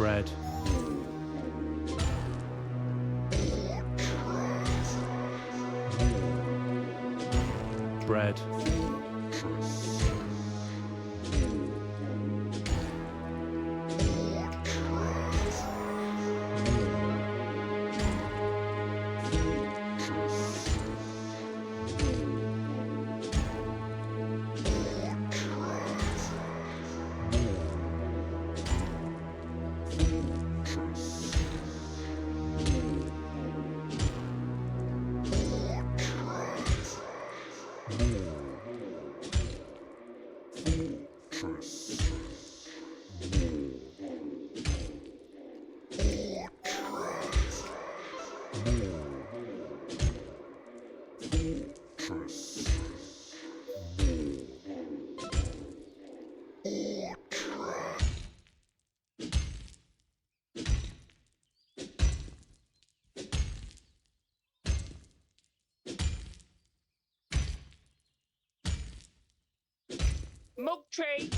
Bread. Bread. Milk tray.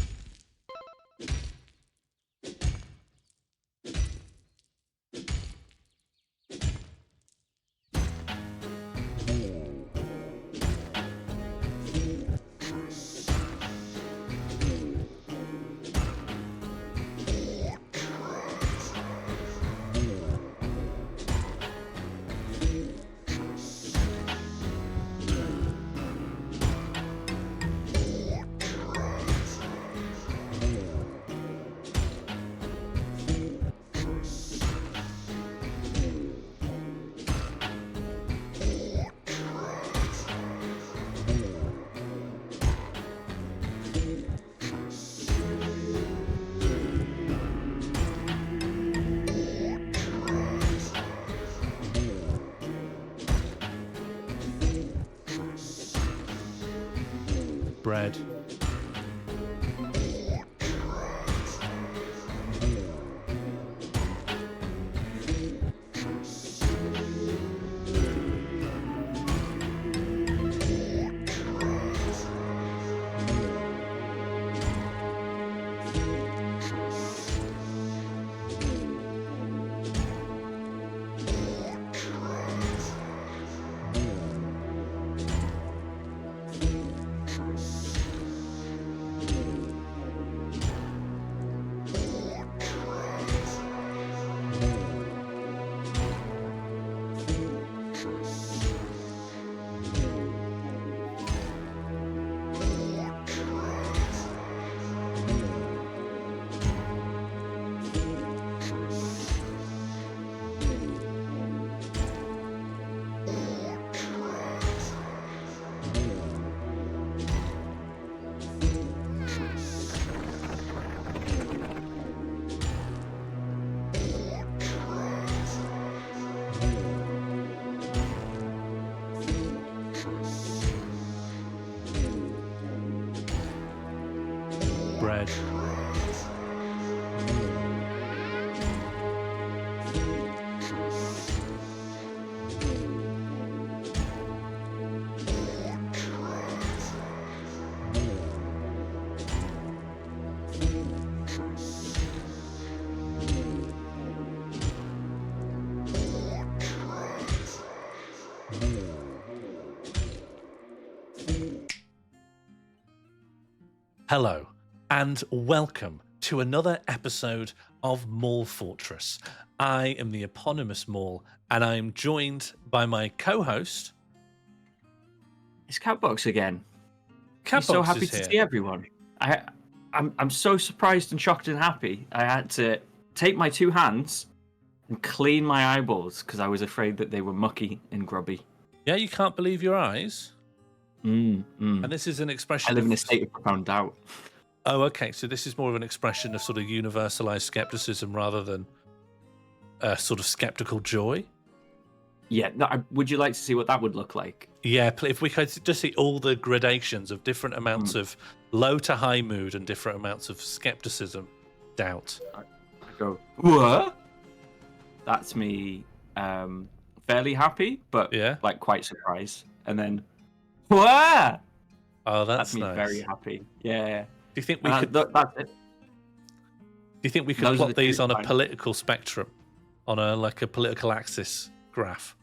Bread. Bread. Hello, and welcome to another episode of MorlFortress. I am the eponymous Morl, and I am joined by my co-host. It's Catbox again. Catbox I'm so happy is to here. see everyone. I'm so surprised and shocked and happy. I had to take my two hands and clean my eyeballs because I was afraid that they were mucky and grubby. Yeah, you can't believe your eyes. And this is an expression. I live in a state of profound doubt. Oh, okay. So this is more of an expression of sort of universalized skepticism rather than a sort of skeptical joy. Yeah, would you like to see what that would look like? Yeah, if we could just see all the gradations of different amounts of low to high mood and different amounts of skepticism, doubt. I go, what? That's me fairly happy, but like quite surprised. And then, what? Oh, that's me nice. very happy. Yeah. Do you think we could? That's it. you think we could Those are plot the these two on a fine. political spectrum, on a political axis graph?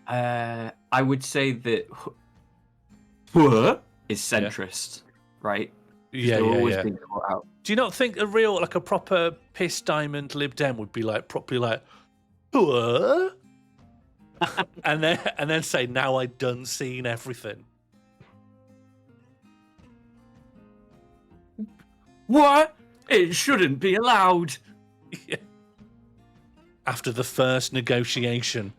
I would say that Hua is centrist, right? Because Yeah, they're yeah, always yeah. being caught out. Do you not think a real, like a proper piss diamond Lib Dem would be like properly like, "Huh?" and then say, "Now I done seen everything." What? It shouldn't be allowed. Yeah. After the first negotiation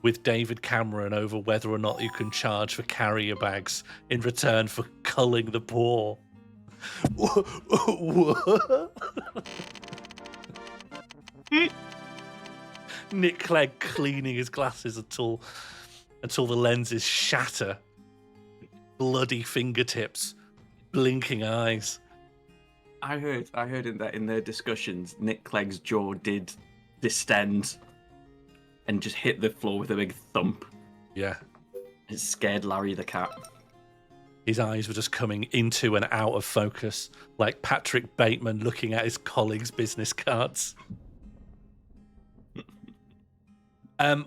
with David Cameron over whether or not you can charge for carrier bags in return for culling the poor. Nick Clegg cleaning his glasses until the lenses shatter. Bloody fingertips, blinking eyes. I heard in their discussions, Nick Clegg's jaw did distend and just hit the floor with a big thump. Yeah. It scared Larry the cat. His eyes were just coming into and out of focus, like Patrick Bateman looking at his colleagues' business cards.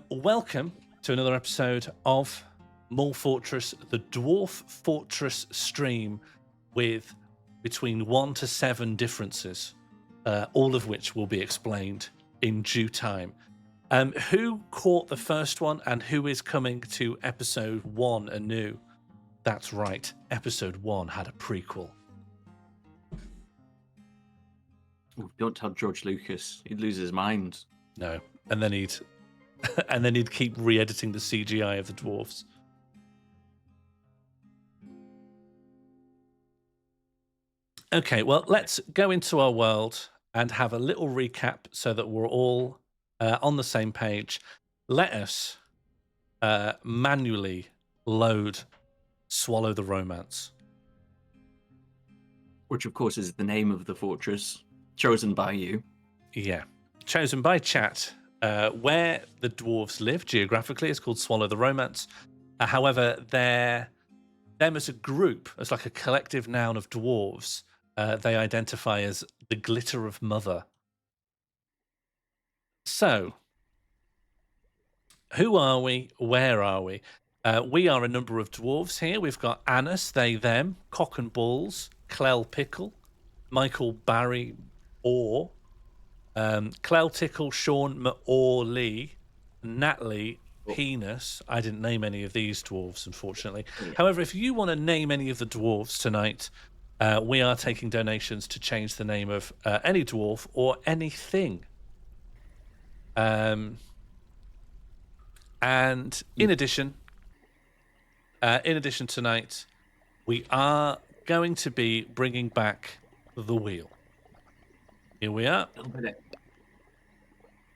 Welcome to another episode of MorlFortress, the Dwarf Fortress stream, with between 1 to 7 differences, all of which will be explained in due time. Who caught the first one and who is coming to episode 1 anew? That's right, episode 1 had a prequel. Ooh, don't tell George Lucas; he'd lose his mind. No, and then he'd keep re-editing the CGI of the dwarves. Okay, well, let's go into our world and have a little recap so that we're all on the same page. Let us manually load Swallow the Romance. Which, of course, is the name of the fortress, chosen by you. Yeah, chosen by chat. Where the dwarves live geographically is called Swallow the Romance. However, them as a group, as like a collective noun of dwarves, they identify as the Glitter of Mother. So, who are we? Where are we? We are a number of dwarves here. We've got Annis, they, them, Cock and Balls, Clell Pickle, Michael Barry Orr, Clell Tickle, Sean Maor-Lee, Natalie, Penis. I didn't name any of these dwarves, unfortunately. Yeah. However, if you want to name any of the dwarves tonight, we are taking donations to change the name of any dwarf or anything. And in addition tonight, we are going to be bringing back the wheel. Here we are.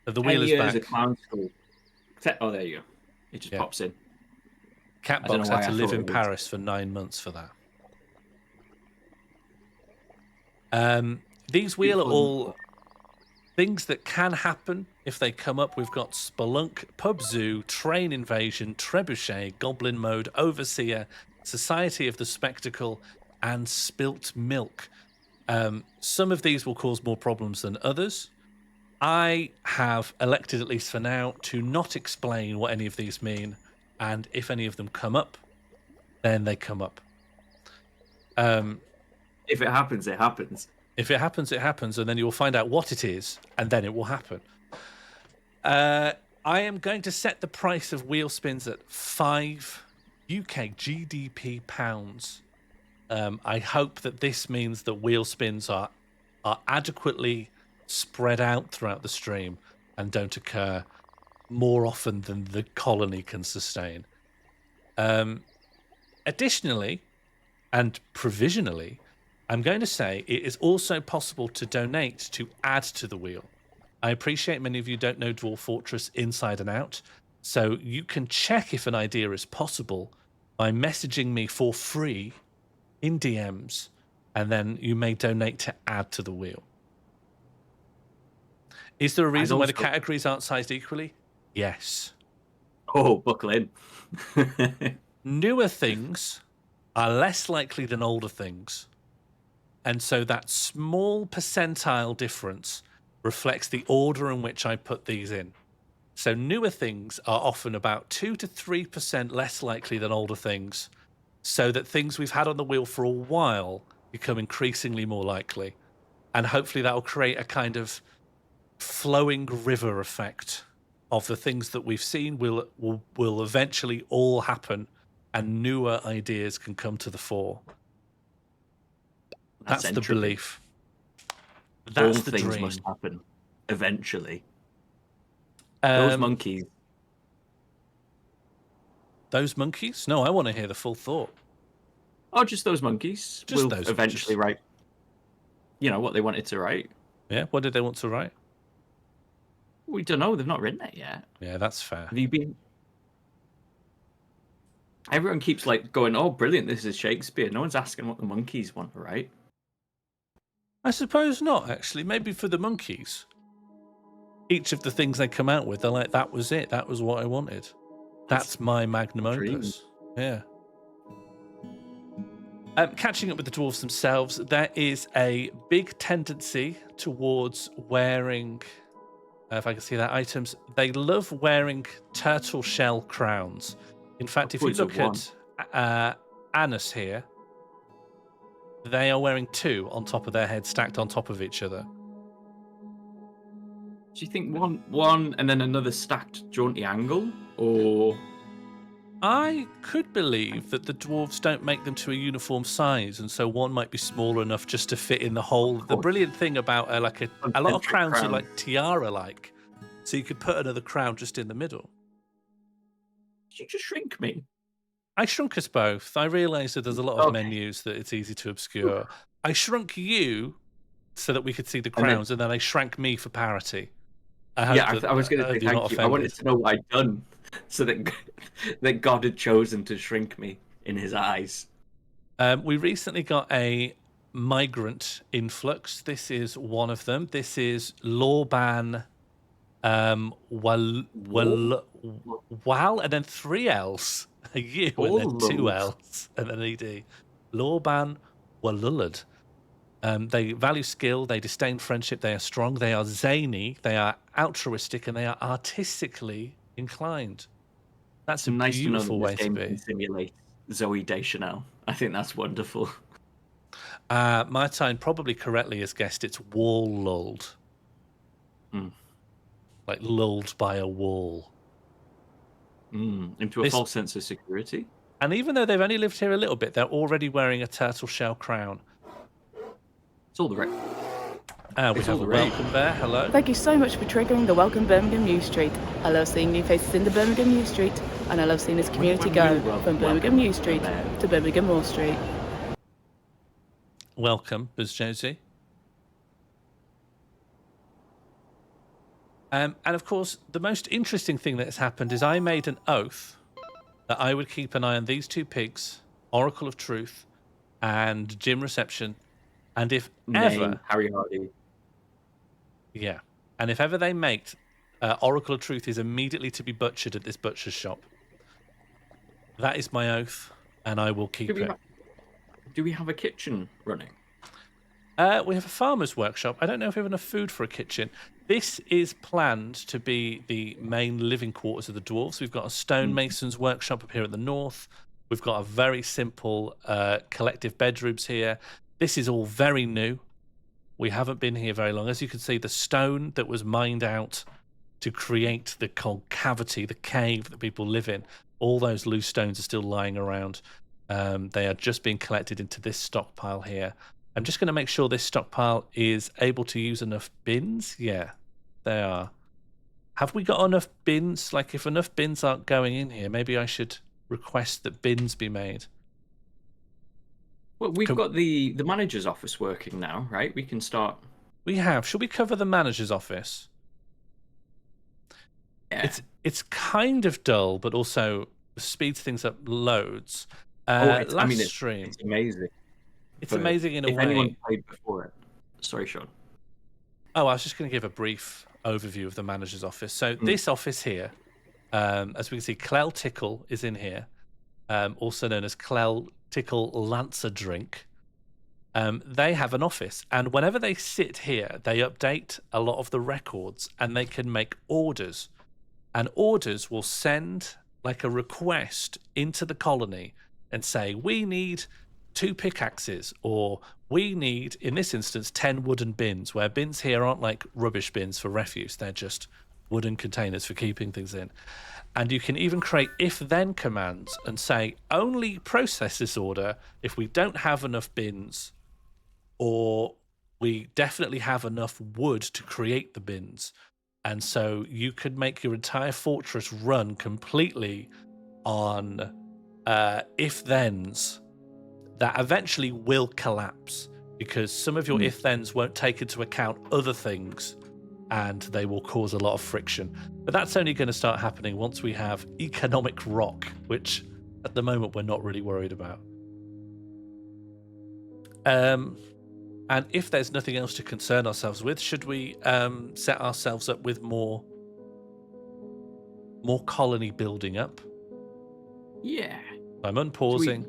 The wheel is back. A clown school. Oh, there you go. It just pops in. Catbox had to live in Paris for 9 months for that. These wheel are all things that can happen if they come up. We've got Spelunk, Pub Zoo, Train Invasion, Trebuchet, Goblin Mode, Overseer, Society of the Spectacle, and Spilt Milk. Some of these will cause more problems than others. I have elected, at least for now, to not explain what any of these mean, and if any of them come up, then they come up. If it happens, it happens. If it happens, it happens, and then you will find out what it is, and then it will happen. I am going to set the price of wheel spins at 5 UK GDP pounds. I hope that this means that wheel spins are adequately spread out throughout the stream and don't occur more often than the colony can sustain. Additionally, and provisionally, I'm going to say it is also possible to donate to add to the wheel. I appreciate many of you don't know Dwarf Fortress inside and out, so you can check if an idea is possible by messaging me for free in DMs, and then you may donate to add to the wheel. Is there a reason why the categories aren't sized equally? Yes. Oh, buckle in. Newer things are less likely than older things. And so that small percentile difference reflects the order in which I put these in. So newer things are often about 2 to 3% less likely than older things, so that things we've had on the wheel for a while become increasingly more likely. And hopefully that will create a kind of flowing river effect of the things that we've seen will eventually all happen, and newer ideas can come to the fore. That's the entropy. belief. All That's the things dream. must happen eventually. Those monkeys. Those monkeys? No, I want to hear the full thought. Oh, just those monkeys Just will those- eventually just- write, what they wanted to write. Yeah, what did they want to write? We don't know. They've not written it yet. Yeah, that's fair. Have you been? Everyone keeps like going, "Oh, brilliant! This is Shakespeare." No one's asking what the monkeys want to write. I suppose not, actually. Maybe for the monkeys. Each of the things they come out with, they're like, that was it. That was what I wanted. That's my magnum opus. Yeah. Catching up with the dwarves themselves, there is a big tendency towards wearing, if I can see that, items. They love wearing turtle shell crowns. In fact, if you look at Anus here, they are wearing 2 on top of their head, stacked on top of each other. Do you think one and then another stacked jaunty angle, or? I could believe that the dwarves don't make them to a uniform size, and so one might be small enough just to fit in the hole. The brilliant thing about a lot of crowns are like tiara-like, so you could put another crown just in the middle. Did you just shrink me? I shrunk us both. I realised that there's a lot of menus that it's easy to obscure. I shrunk you so that we could see the crowns, and then I shrank me for parity. I was going to say thank you. I wanted to know what I'd done so that God had chosen to shrink me in his eyes. We recently got a migrant influx. This is one of them. This is Lorban Wal, and then 3 L's. A U and then 2 L's and then ED. Lorban Walulad. They value skill, they disdain friendship, they are strong, they are zany, they are altruistic, and they are artistically inclined. That's a nice beautiful way to be. Can simulate Zoe Deschanel. I think that's wonderful. Martine probably correctly has guessed it's wall lulled. Like lulled by a wall. Into a false sense of security. And even though they've only lived here a little bit, they're already wearing a turtle shell crown. It's all the right. We have a welcome bear. Hello. Thank you so much for triggering the Welcome Birmingham News Street. I love seeing new faces in the Birmingham News Street, and I love seeing this community go from Birmingham News Street to Birmingham Moor Street. Welcome, Buzz Josie. And of course, the most interesting thing that's happened is I made an oath that I would keep an eye on these 2 pigs, Oracle of Truth and Jim Reception. And if ever... Harry Hardy. Yeah. And if ever they make Oracle of Truth is immediately to be butchered at this butcher's shop. That is my oath, and I will keep it. Do we have a kitchen running? We have a farmer's workshop. I don't know if we have enough food for a kitchen. This is planned to be the main living quarters of the dwarves. We've got a stonemason's workshop up here at the north. We've got a very simple collective bedrooms here. This is all very new. We haven't been here very long. As you can see, the stone that was mined out to create the concavity, the cave that people live in, all those loose stones are still lying around. They are just being collected into this stockpile here. I'm just going to make sure this stockpile is able to use enough bins. Yeah, they are. Have we got enough bins? Like, if enough bins aren't going in here, maybe I should request that bins be made. Well, we've got the manager's office working now, right? We can start. We have. Should we cover the manager's office? Yeah. It's kind of dull, but also speeds things up loads. It's stream. It's amazing. It's amazing in a way. If anyone played before it. Sorry, Sean. Oh, I was just going to give a brief overview of the manager's office. So this office here, as we can see, Clell Tickle is in here, also known as Clell Tickle Lancer Drink. they have an office, and whenever they sit here, they update a lot of the records, and they can make orders, and orders will send like a request into the colony and say, we need 2 pickaxes, or we need, in this instance, 10 wooden bins, where bins here aren't like rubbish bins for refuse, they're just wooden containers for keeping things in. And you can even create if-then commands and say, only process this order if we don't have enough bins, or we definitely have enough wood to create the bins. And so you could make your entire fortress run completely on if-thens that eventually will collapse, because some of your if-thens won't take into account other things, and they will cause a lot of friction. But that's only going to start happening once we have economic rock, which at the moment we're not really worried about. And if there's nothing else to concern ourselves with, should we set ourselves up with more colony building up? Yeah. I'm unpausing.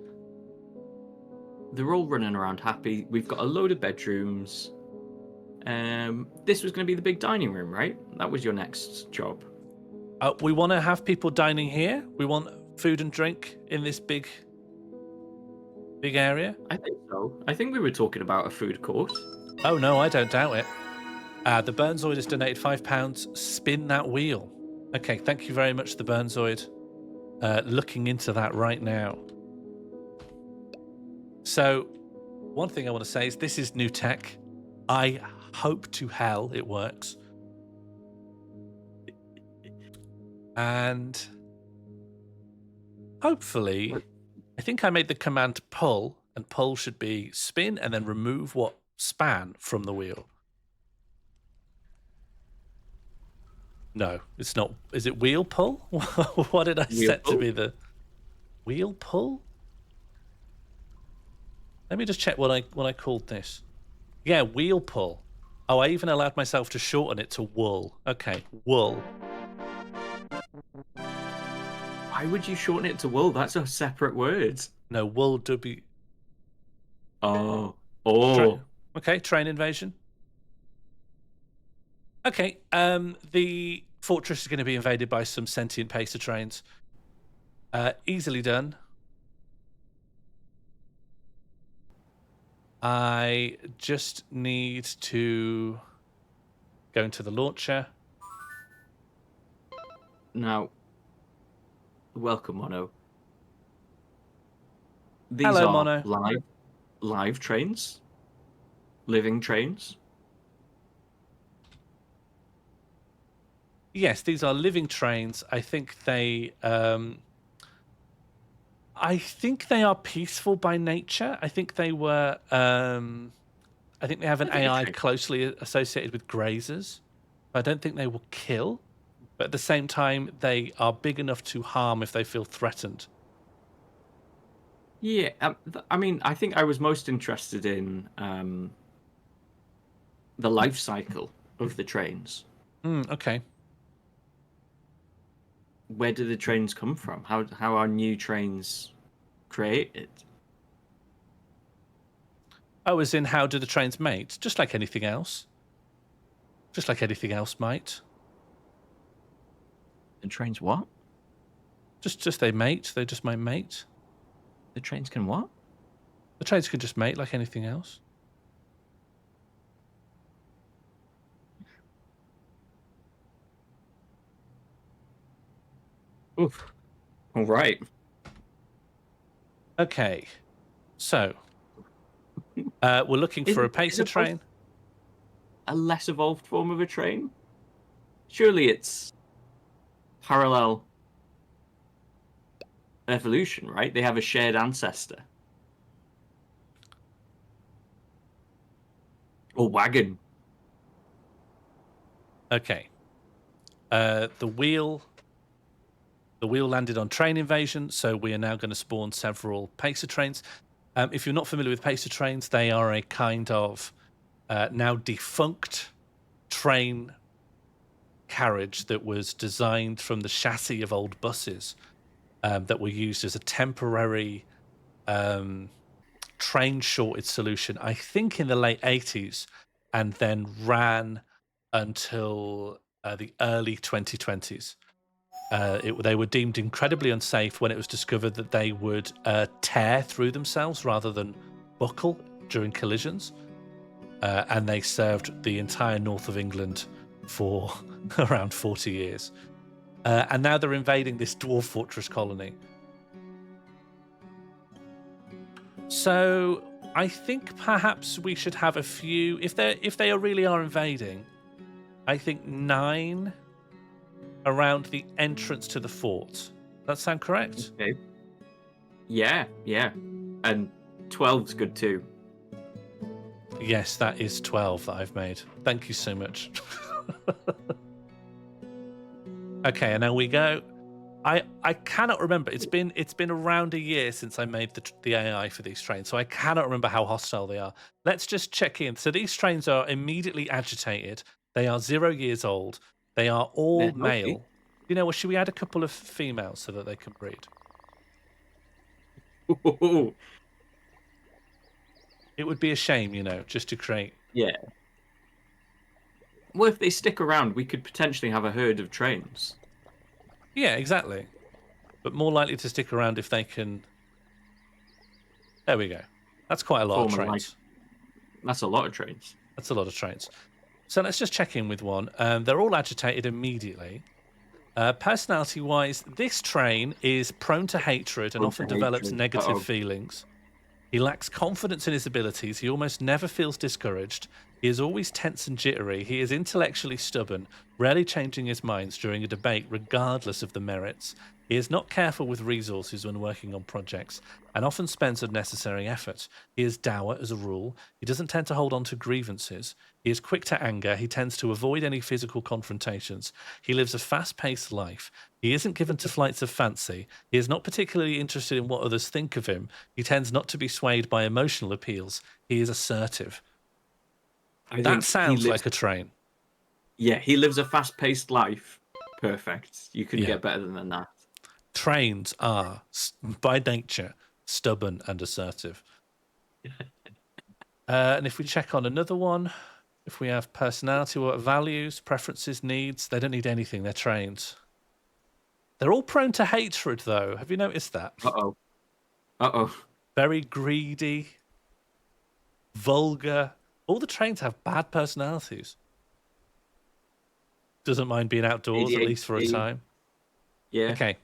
They're all running around happy. We've got a load of bedrooms. This was going to be the big dining room, right? That was your next job. We want to have people dining here. We want food and drink in this big area. I think so. I think we were talking about a food court. Oh no, I don't doubt it. The Burnzoid has donated £5. Spin that wheel. Okay, thank you very much, the Burnzoid. Looking into that right now. So, one thing I want to say is this is new tech. I hope to hell it works. And hopefully, I think I made the command pull, and pull should be spin and then remove what span from the wheel. No, it's not. Is it wheel pull? What did I set to be the wheel pull? Let me just check what I called this. Yeah, wheel pull. Oh, I even allowed myself to shorten it to wool. Okay, wool. Why would you shorten it to wool? That's a separate word. No, wool W. Oh. Okay, train invasion. Okay, the fortress is going to be invaded by some sentient pacer trains. Easily done. I just need to go into the launcher. Now, welcome, Mono. These Hello, are Mono. live trains, living trains. Yes, these are living trains. I think they are peaceful by nature. I think they were. I think they have an AI closely associated with grazers. I don't think they will kill, but at the same time, they are big enough to harm if they feel threatened. Yeah, I mean, I think I was most interested in the life cycle of the trains. Okay. Where do the trains come from? How are new trains created? Oh, as in how do the trains mate? Just like anything else. Just like anything else might. The trains what? Just they mate. They just might mate. The trains can what? The trains can just mate like anything else. Oof. All right. Okay. So, we're looking for a pacer train. A less evolved form of a train? Surely it's parallel evolution, right? They have a shared ancestor. Or wagon. Okay. The wheel landed on train invasion, so we are now going to spawn several pacer trains. If you're not familiar with pacer trains, they are a kind of now defunct train carriage that was designed from the chassis of old buses that were used as a temporary train shortage solution, I think in the late 80s, and then ran until the early 2020s. They were deemed incredibly unsafe when it was discovered that they would tear through themselves rather than buckle during collisions. And they served the entire north of England for around 40 years. And now they're invading this dwarf fortress colony. So I think perhaps we should have a few, if they really are invading, I think 9 around the entrance to the fort. That sound correct? Okay. Yeah. And 12's good too. Yes, that is 12 that I've made. Thank you so much. Okay, and now we go. I cannot remember. It's been around a year since I made the AI for these trains, so I cannot remember how hostile they are. Let's just check in. So these trains are immediately agitated. They are 0 years old. They are all male. You know, well, should we add a couple of females so that they can breed? It would be a shame, you know, just to create. Yeah. Well, if they stick around, we could potentially have a herd of trains. Yeah, exactly. But more likely to stick around if they can. There we go. That's quite a lot of trains. That's a lot of trains. That's a lot of trains. So let's just check in with one. They're all agitated immediately. Personality-wise, this train is prone to hatred and often develops negative feelings. He lacks confidence in his abilities. He almost never feels discouraged. He is always tense and jittery. He is intellectually stubborn, rarely changing his minds during a debate, regardless of the merits. He is not careful with resources when working on projects and often spends unnecessary effort. He is dour as a rule. He doesn't tend to hold on to grievances. He is quick to anger. He tends to avoid any physical confrontations. He lives a fast-paced life. He isn't given to flights of fancy. He is not particularly interested in what others think of him. He tends not to be swayed by emotional appeals. He is assertive. That sounds like a train. Yeah, he lives a fast-paced life. Perfect. You couldn't get better than that. Trains are, by nature, stubborn and assertive. And if we check on another one, if we have personality, what values, preferences, needs, they don't need anything. They're trains. They're all prone to hatred, though. Have you noticed that? Uh-oh. Very greedy, vulgar. All the trains have bad personalities. Doesn't mind being outdoors, at least for a time. Yeah. Okay.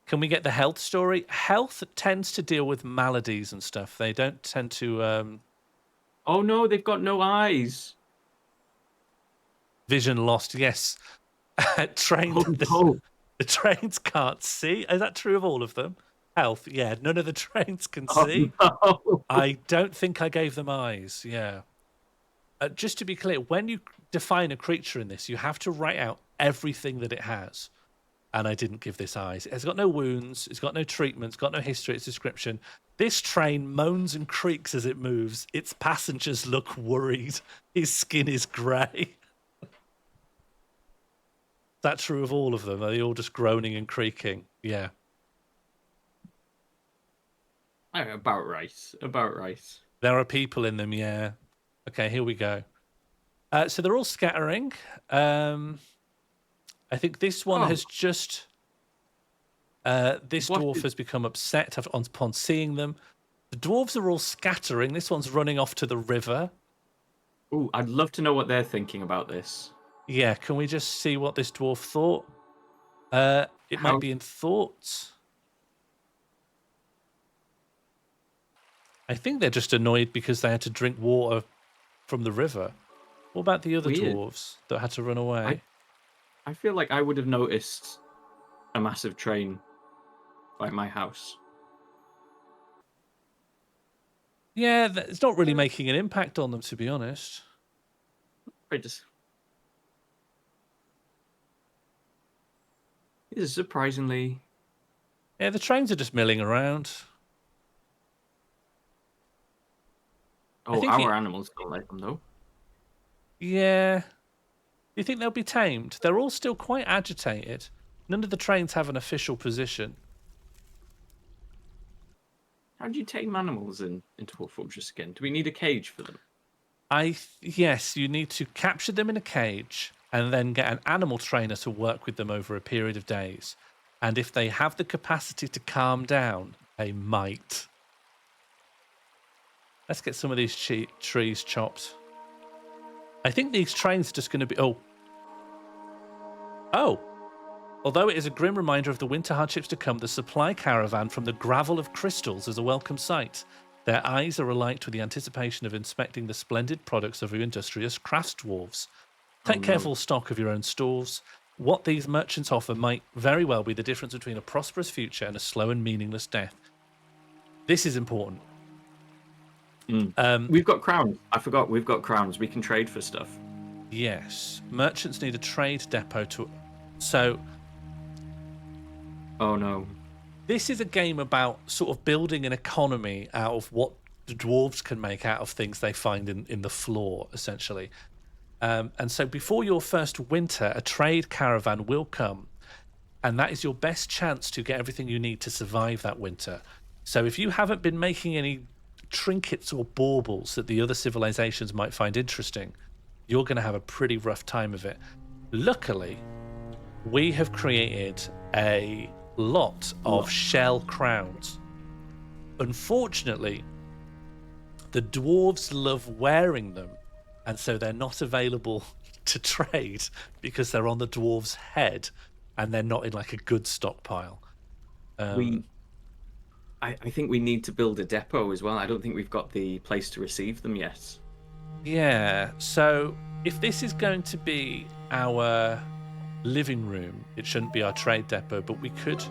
Can we get the health story? Health tends to deal with maladies and stuff. They don't tend to... Oh, no, they've got no eyes. Vision lost, yes. The trains can't see. Is that true of all of them? Health, yeah. None of the trains can see. No. I don't think I gave them eyes, yeah. Just to be clear, when you define a creature in this, you have to write out everything that it has. And I didn't give this eyes. It has got no wounds. It's got no treatment. It's got no history. It's description. This train moans and creaks as it moves. Its passengers look worried. His skin is grey. Is that true of all of them? Are they all just groaning and creaking? Yeah. About right. There are people in them, yeah. Okay, here we go. So they're all scattering. I think this one has just... this dwarf has become upset upon seeing them. The dwarves are all scattering. This one's running off to the river. Ooh, I'd love to know what they're thinking about this. Yeah, can we just see what this dwarf thought? It might be in thoughts. I think they're just annoyed because they had to drink water from the river. What about the other dwarves that had to run away? I feel like I would have noticed a massive train by my house. Yeah, it's not really making an impact on them, to be honest. This is surprisingly... Yeah, the trains are just milling around. Oh, our animals don't like them, though. Yeah. Do you think they'll be tamed? They're all still quite agitated. None of the trains have an official position. How do you tame animals into MorlFortress again? Do we need a cage for them? Yes, you need to capture them in a cage and then get an animal trainer to work with them over a period of days. And if they have the capacity to calm down, they might. Let's get some of these trees chopped. I think these trains are just going to be... Oh. Although it is a grim reminder of the winter hardships to come, the supply caravan from the Gravel of Crystals is a welcome sight. Their eyes are alight with the anticipation of inspecting the splendid products of your industrious crafts dwarves. Take careful stock of your own stores. What these merchants offer might very well be the difference between a prosperous future and a slow and meaningless death. This is important. We've got crowns. I forgot, we've got crowns. We can trade for stuff. Yes. Merchants need a trade depot to... So... Oh, no. This is a game about sort of building an economy out of what the dwarves can make out of things they find in the floor, essentially. And so before your first winter, a trade caravan will come, and that is your best chance to get everything you need to survive that winter. So if you haven't been making any trinkets or baubles that the other civilizations might find interesting, you're going to have a pretty rough time of it. Luckily, we have created a lot of shell crowns. Unfortunately, the dwarves love wearing them, and so they're not available to trade because they're on the dwarves' head and they're not in like a good stockpile. I think we need to build a depot as well. I don't think we've got the place to receive them yet. Yeah, so if this is going to be our living room, it shouldn't be our trade depot, but we could...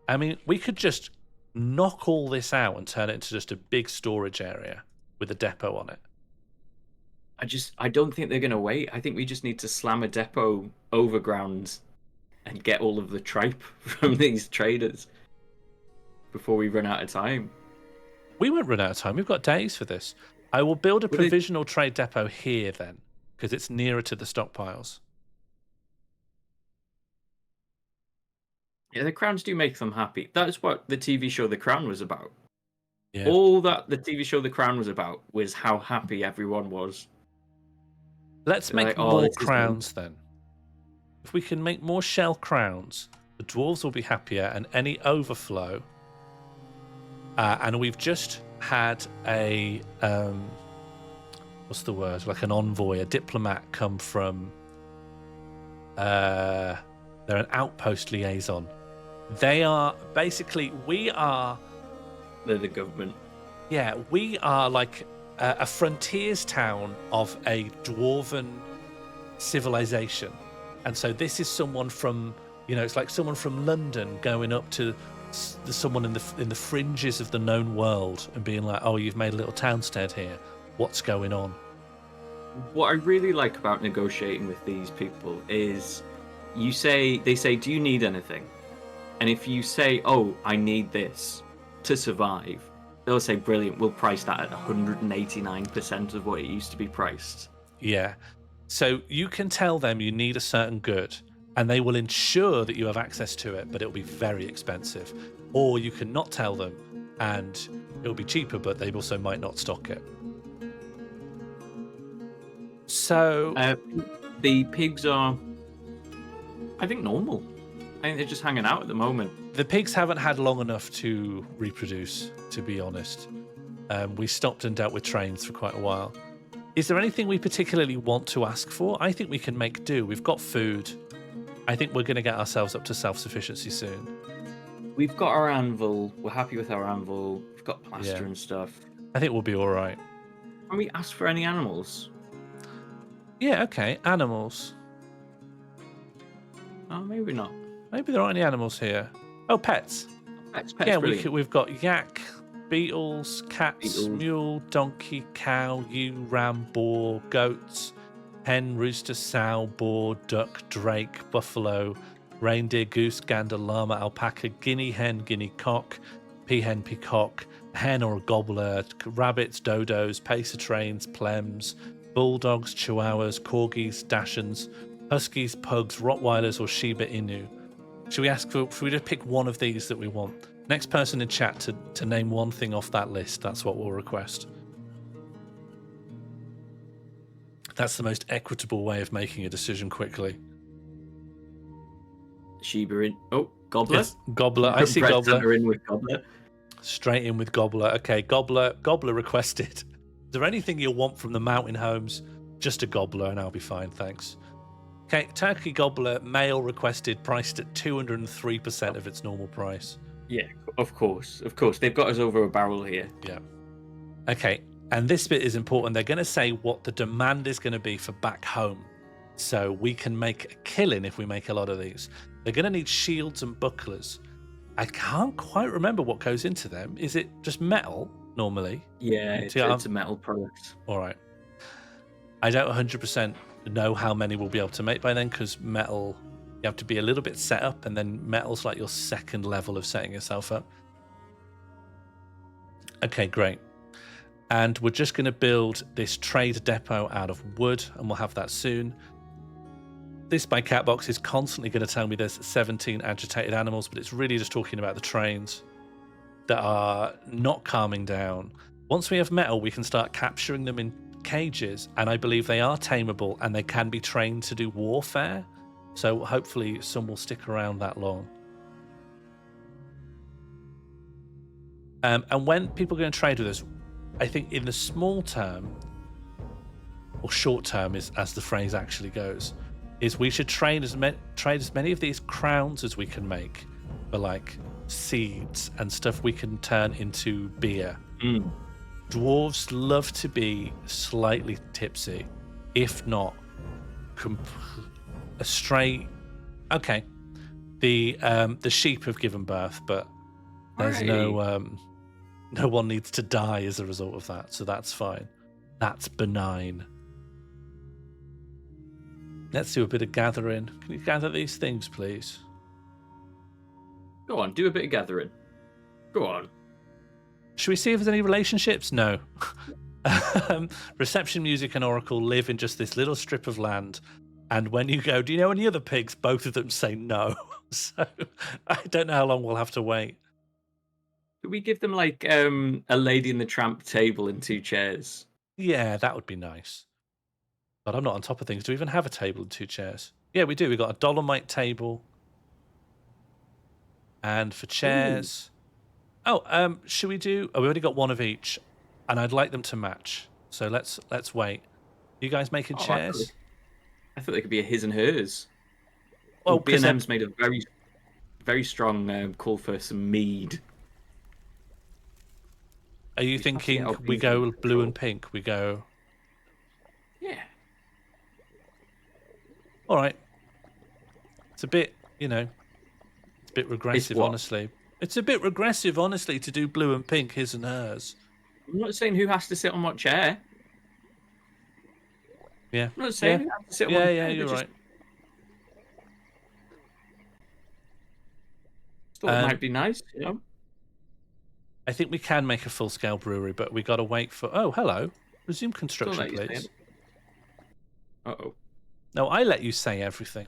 I mean, we could just knock all this out and turn it into just a big storage area with a depot on it. I don't think they're going to wait. I think we just need to slam a depot overground and get all of the tripe from these traders before we run out of time. We won't run out of time. We've got days for this. I will build a provisional trade depot here then, because it's nearer to the stockpiles. Yeah, the crowns do make them happy. That's what the TV show The Crown was about. Yeah. All that the TV show The Crown was about was how happy everyone was. Let's make more crowns then. If we can make more shell crowns, the dwarves will be happier, and any overflow. And we've just had a what's the word? Like an envoy, a diplomat come from. They're an outpost liaison. They are basically They're the government. Yeah, we are like a frontiers town of a dwarven civilization. And so this is someone from, it's like someone from London going up to someone in the fringes of the known world and being like, oh, you've made a little townstead here. What's going on? What I really like about negotiating with these people is they say, do you need anything? And if you say, oh, I need this to survive, they'll say, brilliant, we'll price that at 189% of what it used to be priced. Yeah. So you can tell them you need a certain good, and they will ensure that you have access to it, but it'll be very expensive. Or you can not tell them, and it'll be cheaper, but they also might not stock it. So... the pigs are, I think, normal. I think they're just hanging out at the moment. The pigs haven't had long enough to reproduce, to be honest. We stopped and dealt with trains for quite a while. Is there anything we particularly want to ask for? I think we can make do. We've got food. I think we're going to get ourselves up to self-sufficiency soon. We've got our anvil. We're happy with our anvil. We've got plaster and stuff. I think we'll be all right. Can we ask for any animals? Yeah, okay. Animals. Oh, maybe not. Maybe there aren't any animals here. Oh, pets. Pets, Yeah, brilliant. we've got yak, beetles, cats, mule, donkey, cow, ewe, ram, boar, goats, hen, rooster, sow, boar, duck, drake, buffalo, reindeer, goose, gander, llama, alpaca, guinea hen, guinea cock, peahen, peacock, hen or a gobbler, rabbits, dodos, pacer trains, plems, bulldogs, chihuahuas, corgis, dachshunds, huskies, pugs, rottweilers, or Shiba Inu. Should we just pick one of these that we want? Next person in chat to name one thing off that list, that's what we'll request. That's the most equitable way of making a decision quickly. Sheba in. Oh, Gobbler. Yes, Gobbler. I see Brett Gobbler. Hunter in with Gobbler. Straight in with Gobbler. Okay, Gobbler requested. Is there anything you'll want from the mountain homes? Just a Gobbler and I'll be fine, thanks. Okay, Turkey Gobbler, male requested, priced at 203% of its normal price. Yeah, of course. They've got us over a barrel here. Yeah. Okay, and this bit is important. They're going to say what the demand is going to be for back home. So we can make a killing if we make a lot of these. They're going to need shields and bucklers. I can't quite remember what goes into them. Is it just metal normally? Yeah, it's a metal product. All right. I don't 100% know how many we'll be able to make by then, because metal, you have to be a little bit set up, and then metal's like your second level of setting yourself up. Okay, great. And we're just going to build this trade depot out of wood, and we'll have that soon. This by Catbox is constantly going to tell me there's 17 agitated animals, but it's really just talking about the trains that are not calming down. Once we have metal, we can start capturing them in cages, and I believe they are tameable and they can be trained to do warfare. So hopefully some will stick around that long. And when people are going to trade with us, I think in the small term, or short term is as the phrase actually goes, is we should trade as many of these crowns as we can make for like seeds and stuff we can turn into beer. Dwarves love to be slightly tipsy, if not a straight. Okay, the sheep have given birth, but there's no one needs to die as a result of that, so that's fine. That's benign. Let's do a bit of gathering. Can you gather these things, please? Go on, do a bit of gathering. Go on. Should we see if there's any relationships? No. Reception, Music, and Oracle live in just this little strip of land. And when you go, do you know any other pigs? Both of them say no. So I don't know how long we'll have to wait. Could we give them like a Lady and the Tramp table and 2 chairs? Yeah, that would be nice. But I'm not on top of things. Do we even have a table and 2 chairs? Yeah, we do. We've got a dolomite table. And for chairs... Ooh. Oh, should we do... Oh, we already got one of each. And I'd like them to match. So let's wait. You guys making chairs? I thought they could be a his and hers. Well, B&M's made a very, very strong call for some mead. Are you thinking we go blue and pink? We go... Yeah. All right. It's a bit, it's a bit regressive, honestly. It's a bit regressive, honestly, to do blue and pink, his and hers. I'm not saying who has to sit on what chair. Yeah. I'm not saying who has to sit on what chair. Yeah, you're right. Thought it might be nice, I think we can make a full-scale brewery, but we got to wait for... Oh, hello. Resume construction, please. Uh-oh. No, I let you say everything.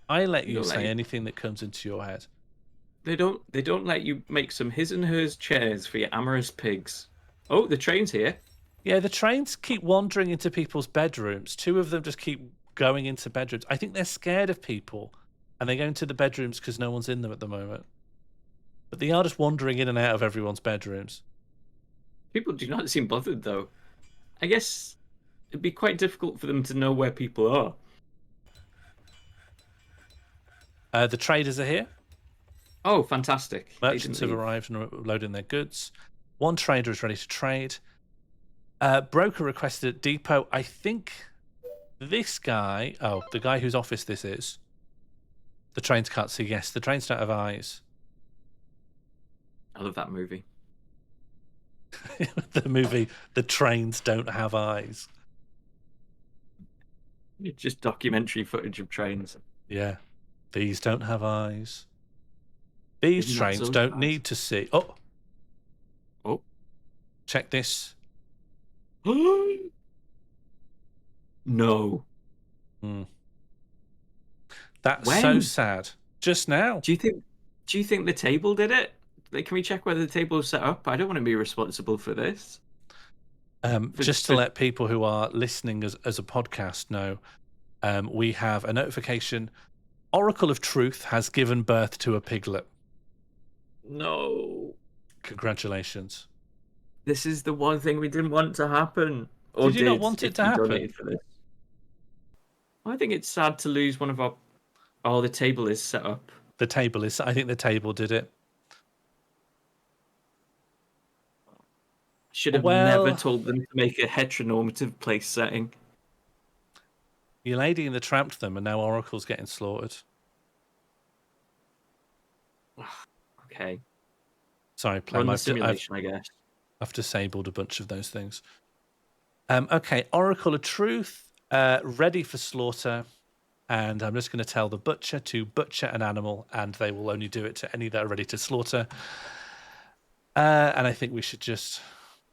I let you say anything that comes into your head. They don't let you make some his and hers chairs for your amorous pigs. Oh, the train's here. Yeah, the trains keep wandering into people's bedrooms. 2 of them just keep going into bedrooms. I think they're scared of people, and they go into the bedrooms because no one's in them at the moment. But they are just wandering in and out of everyone's bedrooms. People do not seem bothered, though. I guess it'd be quite difficult for them to know where people are. The traders are here. Oh, fantastic. Merchants have arrived and are loading their goods. 1 trader is ready to trade. Broker requested at depot. I think this guy... Oh, the guy whose office this is. The trains can't see. Yes, the trains don't have eyes. I love that movie. The movie, The Trains Don't Have Eyes. Just documentary footage of trains. Yeah. These don't have eyes. These trains don't need to see. Oh. Check this. No. That's so sad. Just now. Do you think the table did it? Can we check whether the table is set up? I don't want to be responsible for this. Just to let people who are listening as a podcast know, we have a notification. Oracle of Truth has given birth to a piglet. No. Congratulations. This is the one thing we didn't want to happen. Or Did you not want it to happen? For this. I think it's sad to lose one of our... Oh, the table is set up. The table is... I think the table did it. Should have never told them to make a heteronormative place setting. Your Lady and the Tramped them, and now Oracle's getting slaughtered. Okay. Sorry, Run the simulation, I guess. I've disabled a bunch of those things. Okay, Oracle of Truth, ready for slaughter. And I'm just going to tell the butcher to butcher an animal, and they will only do it to any that are ready to slaughter. And I think we should just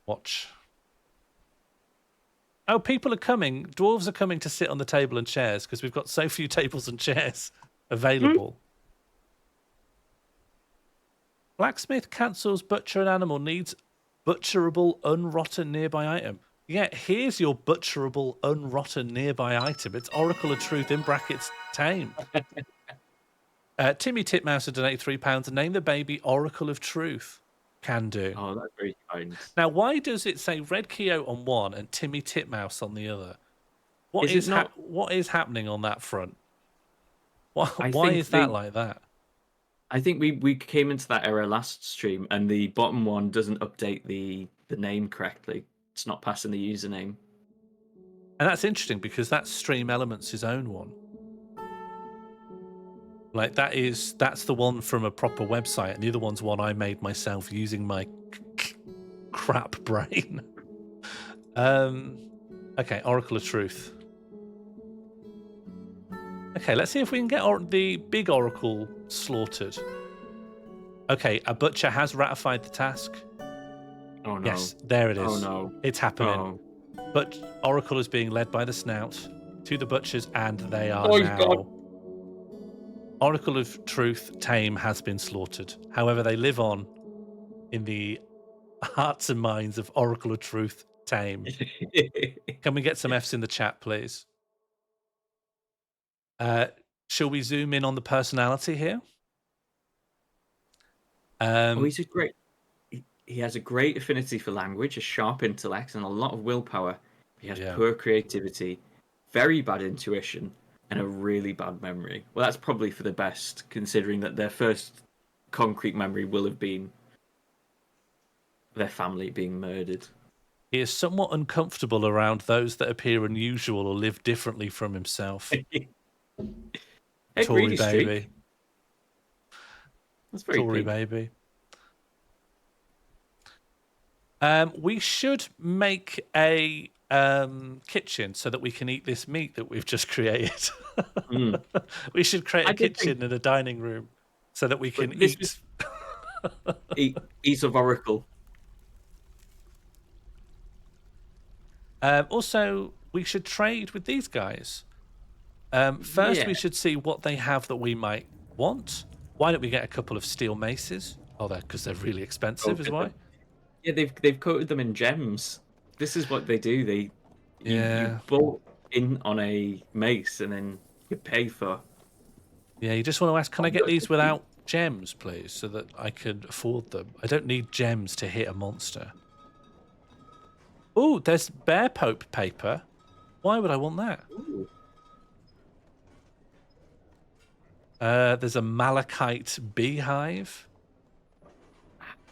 watch. Oh, people are coming. Dwarves are coming to sit on the table and chairs because we've got so few tables and chairs available. Blacksmith cancels butcher an animal, needs butcherable unrotten nearby item. Yeah, here's your butcherable unrotten nearby item. It's Oracle of Truth in brackets tame. Timmy Titmouse had donated £3 and name the baby Oracle of Truth. Can do. Oh, that's very kind. Now, why does it say Red Quixote on one and Timmy Titmouse on the other? What is happening on that front? Why is that like that? I think we came into that era last stream, and the bottom one doesn't update the name correctly. It's not passing the username. And that's interesting because that's Stream Elements' own one. Like that's the one from a proper website, and the other one's one I made myself using my crap brain. Okay, Oracle of Truth. Okay, let's see if we can get the big Oracle slaughtered. Okay, a butcher has ratified the task. Oh no. Yes, there it is. Oh no. It's happening. Oh. But Oracle is being led by the snout to the butchers, and they are now... God. Oracle of Truth tame has been slaughtered. However, they live on in the hearts and minds of Oracle of Truth tame. Can we get some Fs in the chat, please? Shall we zoom in on the personality here? He's a great... He has a great affinity for language, a sharp intellect, and a lot of willpower. He has poor creativity, very bad intuition, and a really bad memory. Well, that's probably for the best, considering that their first concrete memory will have been their family being murdered. He is somewhat uncomfortable around those that appear unusual or live differently from himself. Hey, Tory baby. Streak. That's very Tory big. baby. We should make a kitchen so that we can eat this meat that we've just created. We should create a kitchen and a dining room so that we can eat. Eat of Oracle. Also, we should trade with these guys. First, we should see what they have that we might want. Why don't we get a couple of steel maces? Oh, because they're really expensive, is why. Yeah, they've coated them in gems. This is what they do. You bought in on a mace and then you pay for. Yeah, you just want to ask, can I get these without gems, please, so that I can afford them? I don't need gems to hit a monster. Oh, there's bear pope paper. Why would I want that? Ooh. There's a malachite beehive.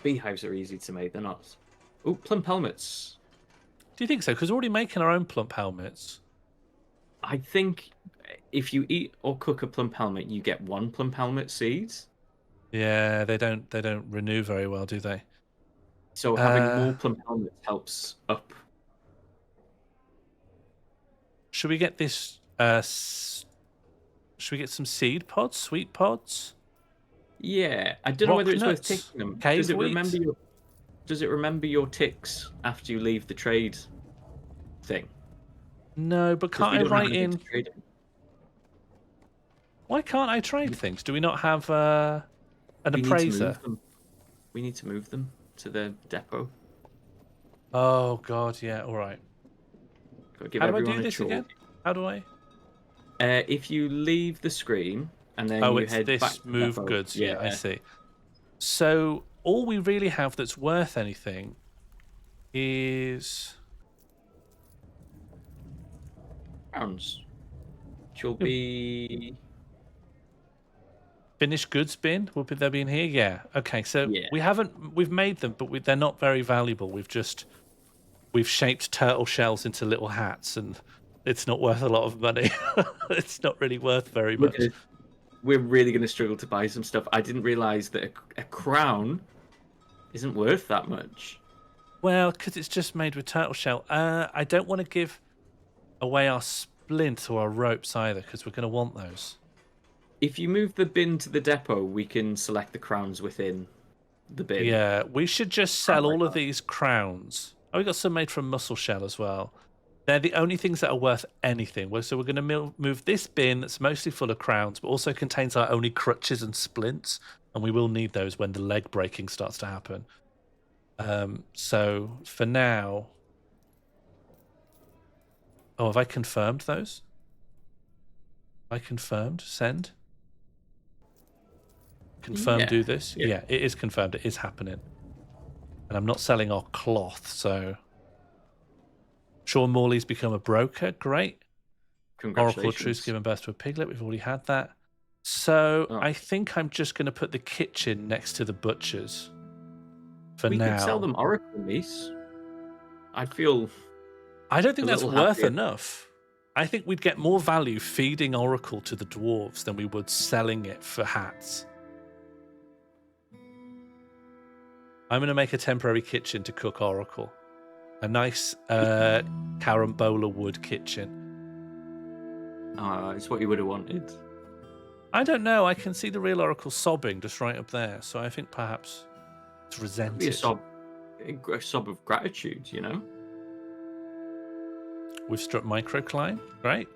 Beehives are easy to make. They're not. Oh, plump helmets. Do you think so? Because we're already making our own plump helmets. I think if you eat or cook a plump helmet, you get one plump helmet seeds. Yeah, they don't renew very well, do they? So having more plump helmets helps up. Should we get this? Should we get some seed pods, sweet pods? Yeah, I don't know whether it's worth taking them. Does it remember your ticks after you leave the trade thing? No, but can't I write in? Why can't I trade things? Do we not have an appraiser? We need to move them to the depot. Oh God, yeah. All right. Gotta give How do I everyone do a this chalk. again? How do I? If you leave the screen and then Oh, you it's head back this to the move depot. goods. Yeah. Yeah, I see. So all we really have that's worth anything is Pounds. Which will be... finished goods bin. Will they be in here? Yeah. Okay. So Yeah. we've made them, but they're not very valuable. We've shaped turtle shells into little hats, and it's not worth a lot of money. It's not really worth very much. We're really going to struggle to buy some stuff. I didn't realize that a crown isn't worth that much. Well, because it's just made with turtle shell. I don't want to give away our splint or our ropes either, because we're going to want those. If you move the bin to the depot, we can select the crowns within the bin. Yeah, we should just sell like all of that. these crowns. Oh, we got some made from mussel shell as well. They're the only things that are worth anything. So we're going to move this bin that's mostly full of crowns, but also contains our only crutches and splints, and we will need those when the leg breaking starts to happen. So for now... Oh, have I confirmed those? I confirmed. Send. Confirm, Yeah. do this. Yeah. Yeah, it is confirmed. It is happening. And I'm not selling our cloth, so... Sure, Morley's become a broker. Great. MorlFortress given birth to a piglet. We've already had that. So I think I'm just going to put the kitchen next to the butcher's for now. We could sell them oracle meats. I feel... I don't think that's worth happier. enough. I think we'd get more value feeding oracle to the dwarves than we would selling it for hats. I'm going to make a temporary kitchen to cook oracle. A nice carambola wood kitchen. It's what you would have wanted. I don't know. I can see the real oracle sobbing just right up there. So I think perhaps it's resented. Be a sob of gratitude, you know? We've struck microclimb. Great.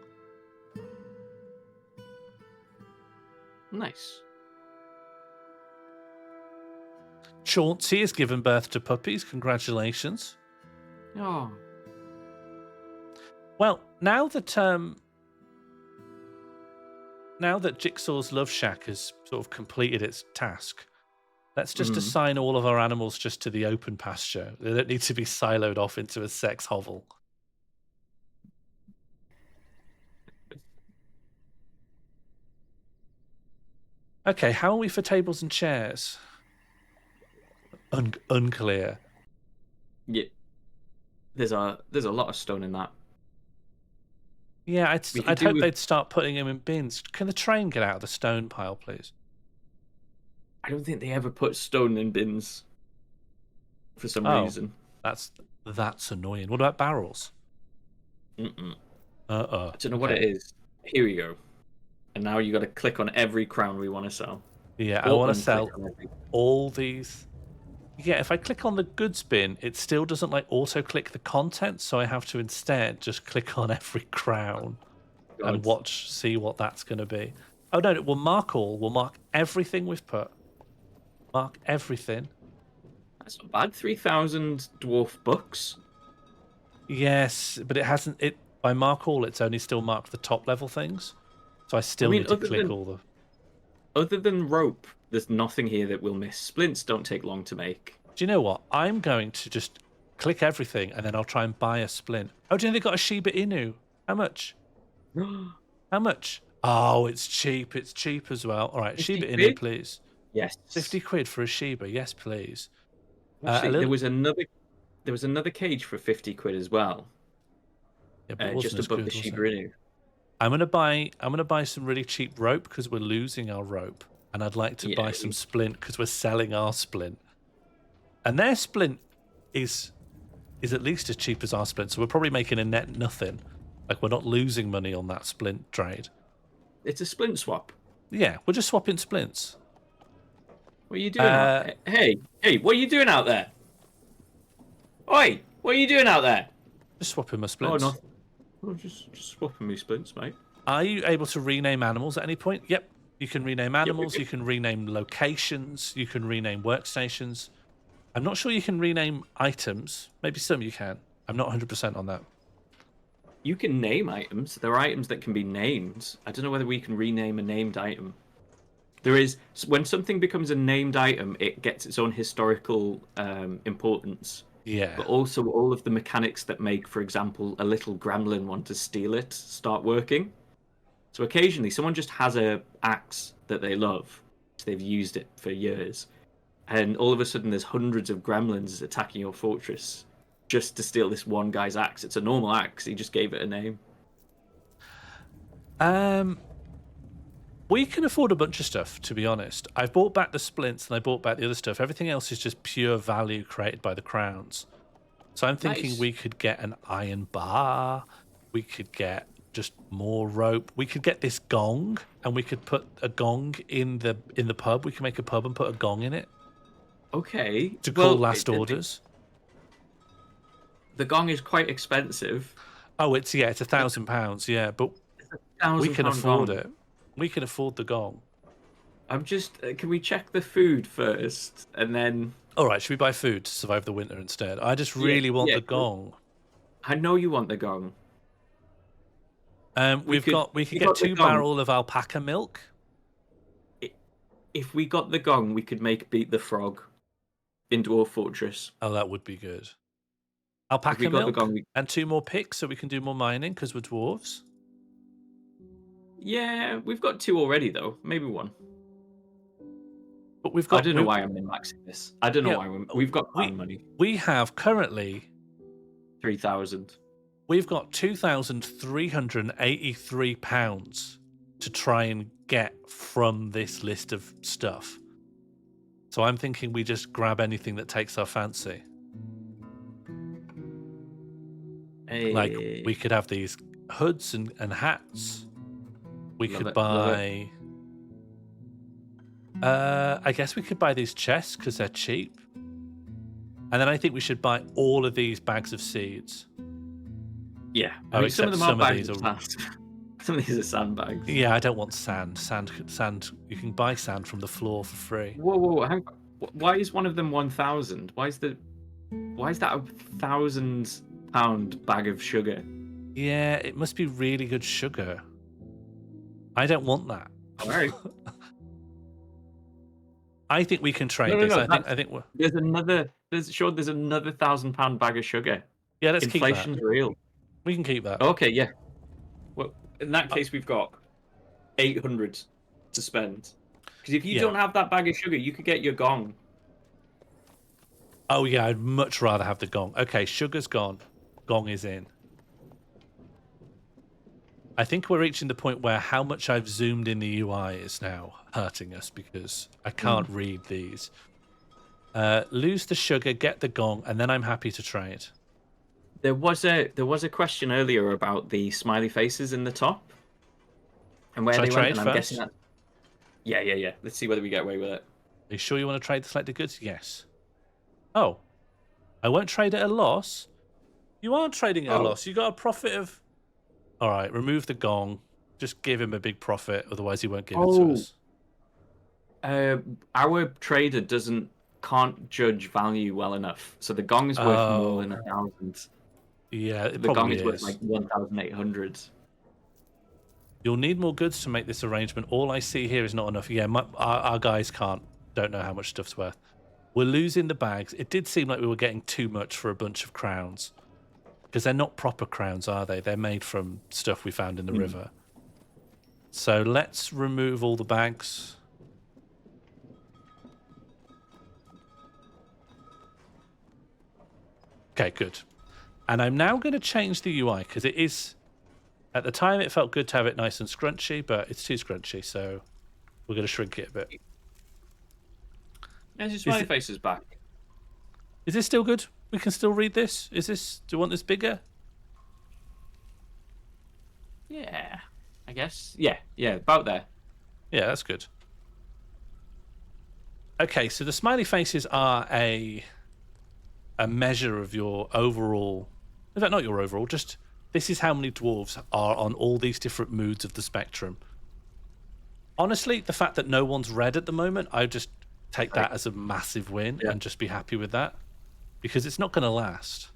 Nice. Chauncey has given birth to puppies. Congratulations. Oh. Well, now that Jigsaw's Love Shack has sort of completed its task, let's just assign all of our animals just to the open pasture. They don't need to be siloed off into a sex hovel. Okay, how are we for tables and chairs? Unclear. Yeah. There's a lot of stone in that. Yeah, I'd hope they'd start putting them in bins. Can the train get out of the stone pile, please? I don't think they ever put stone in bins for some reason. That's annoying. What about barrels? Mm-mm. I don't know what it is. Here we go. And now you got to click on every crown we want to sell. Yeah, I want to sell all these. Yeah, if I click on the goods bin, it still doesn't like auto-click the content, so I have to instead just click on every crown and see what that's going to be. Oh no, we'll mark all. We'll mark everything we've put. Mark everything. That's not bad. 3,000 dwarf bucks. Yes, but it hasn't. By mark all, it's only still marked the top level things. So I still need to click all the. Other than rope, there's nothing here that we'll miss. Splints don't take long to make. Do you know what? I'm going to just click everything and then I'll try and buy a splint. Oh, do you know they got a Shiba Inu? How much? How much? Oh, it's cheap. It's cheap as well. All right, Shiba Inu, please. Yes. 50 quid for a Shiba. Yes, please. Actually, there was another cage for 50 quid as well. Yeah, but it wasn't just above the Shiba Inu. I'm gonna buy some really cheap rope because we're losing our rope, and I'd like to buy some splint because we're selling our splint. And their splint is at least as cheap as our splint, so we're probably making a net nothing. Like we're not losing money on that splint trade. It's a splint swap. Yeah, we're just swapping splints. What are you doing? Hey, what are you doing out there? Oi, what are you doing out there? Just swapping my splints. Oh, no. Oh, just swapping me splints, mate. Are you able to rename animals at any point? Yep. You can rename animals, you can rename locations, you can rename workstations. I'm not sure you can rename items. Maybe some you can. I'm not 100% on that. You can name items. There are items that can be named. I don't know whether we can rename a named item. There is, when something becomes a named item, it gets its own historical importance. Yeah. But also all of the mechanics that make, for example, a little gremlin want to steal it start working. So occasionally someone just has a axe that they love. So they've used it for years. And all of a sudden there's hundreds of gremlins attacking your fortress just to steal this one guy's axe. It's a normal axe. He just gave it a name. We can afford a bunch of stuff, to be honest. I've bought back the splints and I bought back the other stuff. Everything else is just pure value created by the crowns. So I'm thinking we could get an iron bar. We could get just more rope. We could get this gong, and we could put a gong in the pub. We can make a pub and put a gong in it. Okay. To call last orders. The gong is quite expensive. Oh, it's £1,000. Yeah, but we can afford it. We can afford the gong. I'm just. Can we check the food first, and then? All right. Should we buy food to survive the winter instead? I just really want the gong. I know you want the gong. We could get 2 barrels of alpaca milk. If we got the gong, we could make Beat the Frog into a fortress. Oh, that would be good. Alpaca milk and 2 more picks so we can do more mining because we're dwarves. Yeah, we've got 2 already though. Maybe 1. But we've got. I don't know why I'm min-maxing this. I don't know why we've got money. We have currently 3,000. We've got £2,383 to try and get from this list of stuff. So I'm thinking we just grab anything that takes our fancy. Hey. Like we could have these hoods and hats. We could buy. I guess we could buy these chests because they're cheap. And then I think we should buy all of these bags of seeds. Yeah, I mean, some of them are bags of of sand. Some of these are sandbags. Yeah, I don't want sand. Sand. You can buy sand from the floor for free. Whoa! Hang on. Why is one of them 1,000? Why is that a £1,000 bag of sugar? Yeah, it must be really good sugar. I don't want that. All right. I think we can trade this. I think there's another £1,000 bag of sugar. Yeah, let's keep that. Inflation's real. We can keep that. Okay, yeah. Well, in that case, we've got 800 to spend. Because if you don't have that bag of sugar, you could get your gong. Oh yeah, I'd much rather have the gong. Okay, sugar's gone. Gong is in. I think we're reaching the point where how much I've zoomed in the UI is now hurting us because I can't read these. Lose the sugar, get the gong, and then I'm happy to trade. There was a question earlier about the smiley faces in the top and where they went. And I'm guessing that. Yeah. Let's see whether we get away with it. Are you sure you want to trade the selected goods? Yes. Oh, I won't trade at a loss. You aren't trading at a loss. You got a profit of. All right, remove the gong. Just give him a big profit, otherwise he won't give it to us. Our trader can't judge value well enough, so the gong is worth more than 1,000. Yeah, the gong is worth like 1,800. You'll need more goods to make this arrangement. All I see here is not enough. Yeah, our guys don't know how much stuff's worth. We're losing the bags. It did seem like we were getting too much for a bunch of crowns. Because they're not proper crowns, are they? They're made from stuff we found in the river. So let's remove all the bags. Okay, good. And I'm now going to change the UI because it is... At the time, it felt good to have it nice and scrunchy, but it's too scrunchy, so we're going to shrink it a bit. There's your smiley faces back. Is this still good? We can still read this? Do you want this bigger? Yeah, I guess. Yeah, about there. Yeah, that's good. Okay, so the smiley faces are a measure of your overall... In fact, not your overall, just this is how many dwarves are on all these different moods of the spectrum. Honestly, the fact that no one's red at the moment, I just take that Right. as a massive win Yeah. and just be happy with that, because it's not going to last.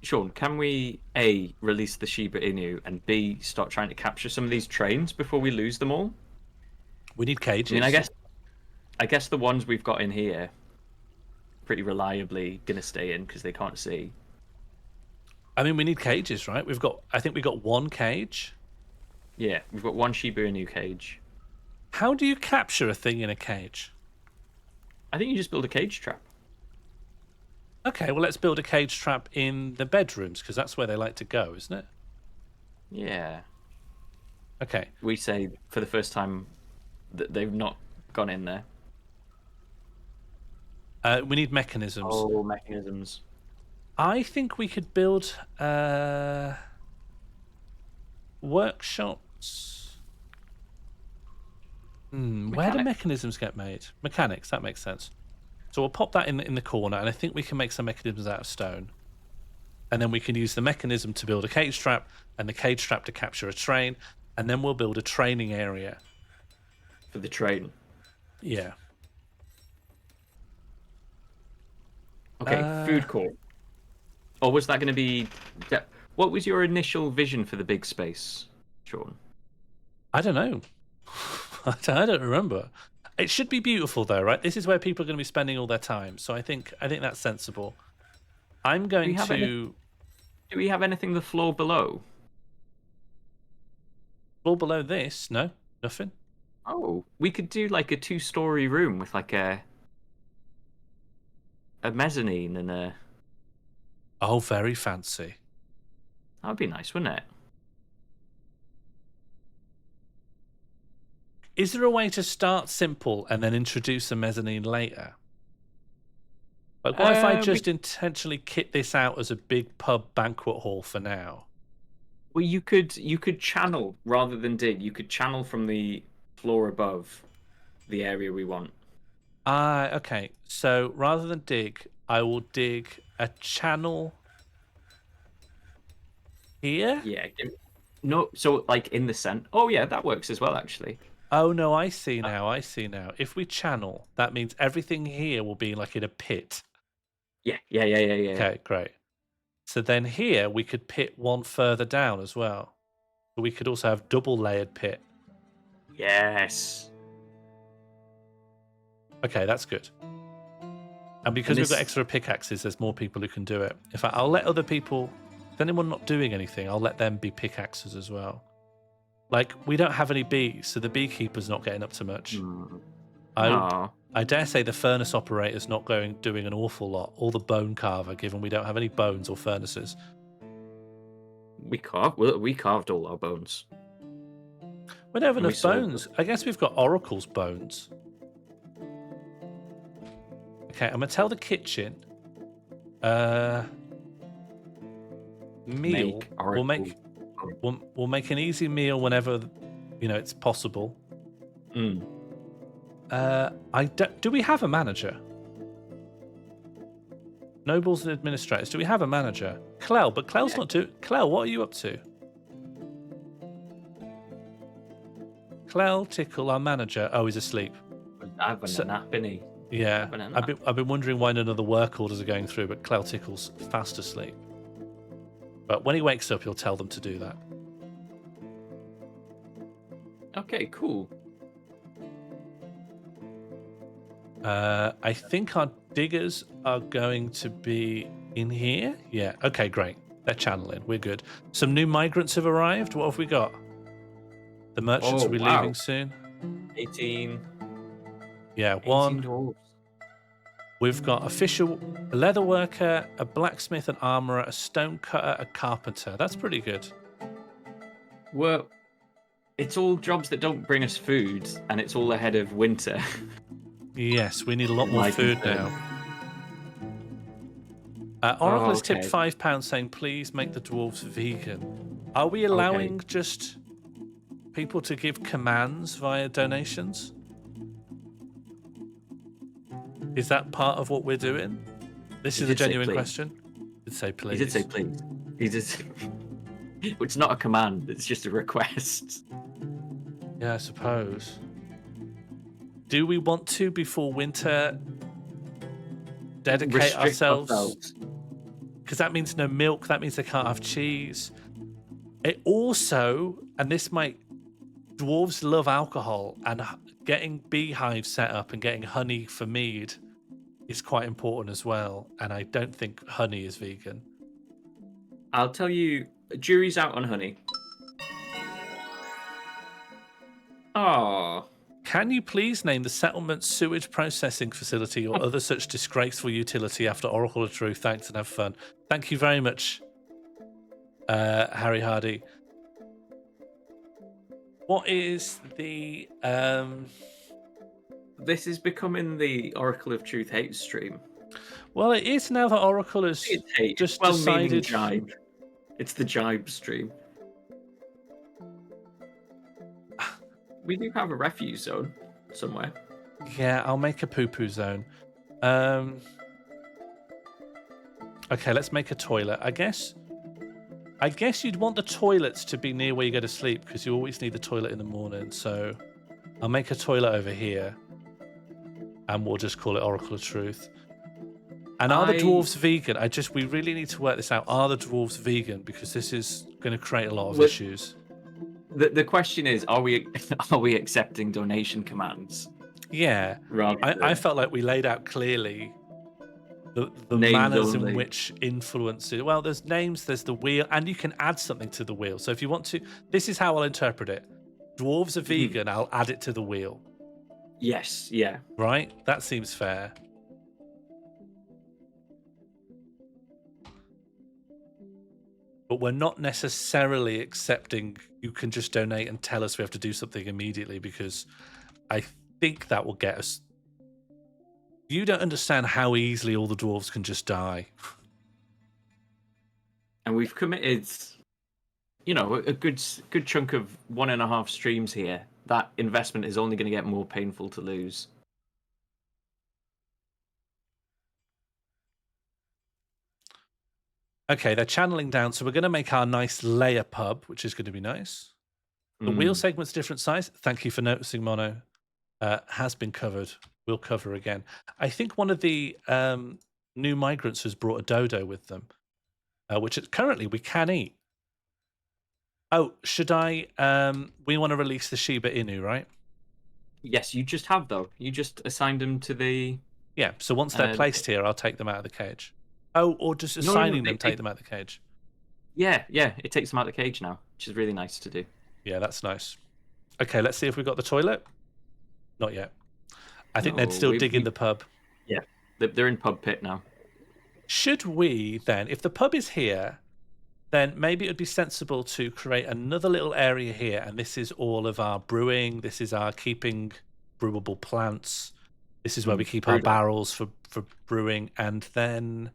Sean, can we A, release the Shiba Inu, and B, start trying to capture some of these trains before we lose them all? We need I cages. mean, I guess the ones we've got in here pretty reliably gonna stay in because they can't see. I mean, we need cages, right? I think we got one cage. Yeah, we've got one Shiba Inu cage. How do you capture a thing in a cage? I think you just build a cage trap. Okay, well, let's build a cage trap in the bedrooms, because that's where they like to go, isn't it? Yeah. Okay. We say for the first time that they've not gone in there. We need mechanisms. Oh, mechanisms. I think we could build workshops. Where do mechanisms get made? Mechanics, that makes sense. So we'll pop that in the corner, and I think we can make some mechanisms out of stone. And then we can use the mechanism to build a cage trap, and the cage trap to capture a train, and then we'll build a training area. For the train. Yeah. Okay, food court. Or was that going to be... What was your initial vision for the big space, Sean? I don't know. I don't remember. It should be beautiful, though, right? This is where people are going to be spending all their time, so I think that's sensible. I'm going to... Do we have anything the floor below? Floor below this? No, nothing. Oh, we could do like a 2-story room with like a mezzanine and a... Oh, very fancy. That would be nice, wouldn't it? Is there a way to start simple and then introduce a mezzanine later? Like, what if I just intentionally kit this out as a big pub banquet hall for now? Well, you could channel rather than dig. You could channel from the floor above the area we want. Okay. So rather than dig, I will dig a channel here. Yeah. No, so like in the center. Oh yeah, that works as well actually. Oh no, I see now. I see now. If we channel, that means everything here will be like in a pit. Yeah. Okay, great. So then here we could pit one further down as well. But we could also have double layered pit. Yes. Okay, that's good. And because we've got extra pickaxes, there's more people who can do it. In fact, I'll let other people... If anyone not doing anything, I'll let them be pickaxes as well. Like, we don't have any bees, so the beekeeper's not getting up to much. I dare say the furnace operator's not doing an awful lot, or the bone carver, given we don't have any bones or furnaces. We carved all our bones. We don't have And we enough sold bones. I guess we've got Oracle's bones. Okay, I'm going to tell the kitchen... meal. We'll make an easy meal whenever it's possible. Do we have a manager? Nobles and administrators. Do we have a manager? Clell, but Clell's not too. Clell, what are you up to? Clell, Tickle, our manager. Oh, he's asleep. I've been a nap, innit? Yeah, I've been wondering why none of the work orders are going through, but Clell Tickle's fast asleep. But when he wakes up, he'll tell them to do that. Okay, cool. I think our diggers are going to be in here. Yeah, okay, great. They're channeling. We're good. Some new migrants have arrived. What have we got? The merchants will be leaving soon. 18. Yeah, 18 one. dwarves. We've got a leather worker, a blacksmith, an armorer, a stone cutter, a carpenter. That's pretty good. Well, it's all jobs that don't bring us food, and it's all ahead of winter. Yes, we need a lot more food now. Oracle has tipped £5 saying, please make the dwarves vegan. Are we allowing just people to give commands via donations? Is that part of what we're doing? This is a genuine question. He did say please. He did say please. He did. It's not a command, it's just a request. Yeah, I suppose. Do we want to, before winter, dedicate Restrict ourselves? Because that means no milk, that means they can't have cheese. It also, and this might, dwarves love alcohol, and getting beehives set up and getting honey for mead is quite important as well. And I don't think honey is vegan. I'll tell you, jury's out on honey. Oh. Can you please name the settlement sewage processing facility or other such disgraceful utility after Oracle of Truth? Thanks and have fun. Thank you very much, Harry Hardy. What is the... This is becoming the Oracle of Truth hate stream. Well, it is now that Oracle has just decided... Jibe. It's the jibe stream. We do have a refuse zone somewhere. Yeah, I'll make a poo-poo zone. Okay, let's make a toilet. I guess you'd want the toilets to be near where you go to sleep, because you always need the toilet in the morning. So I'll make a toilet over here, and we'll just call it Oracle of Truth. And are the dwarves vegan? We really need to work this out. Are the dwarves vegan? Because this is going to create a lot of issues. The question is, are we accepting donation commands? Yeah. I felt like we laid out clearly the manners in which influence it. Well, there's names, there's the wheel, and you can add something to the wheel. So if you want to, this is how I'll interpret it. Dwarves are vegan, I'll add it to the wheel. Yes, yeah. Right? That seems fair. But we're not necessarily accepting you can just donate and tell us we have to do something immediately, because I think that will get us... You don't understand how easily all the dwarves can just die. And we've committed, a good chunk of 1.5 streams here. That investment is only going to get more painful to lose. Okay, they're channeling down, so we're going to make our nice layer pub, which is going to be nice. The wheel segment's different size. Thank you for noticing, Mono. Has been covered. We'll cover again. I think one of the new migrants has brought a dodo with them, which currently we can eat. Oh, should I... we want to release the Shiba Inu, right? Yes, you just have, though. You just assigned them to the... Yeah, so once they're placed here, I'll take them out of the cage. Oh, or just assigning them take them out of the cage. Yeah, it takes them out of the cage now, which is really nice to do. Yeah, that's nice. Okay, let's see if we've got the toilet. Not yet. I think they're still digging the pub. Yeah, they're in pub pit now. Should we then, if the pub is here, then maybe it would be sensible to create another little area here, and this is all of our brewing, this is our keeping brewable plants, this is where we keep our barrels for brewing, and then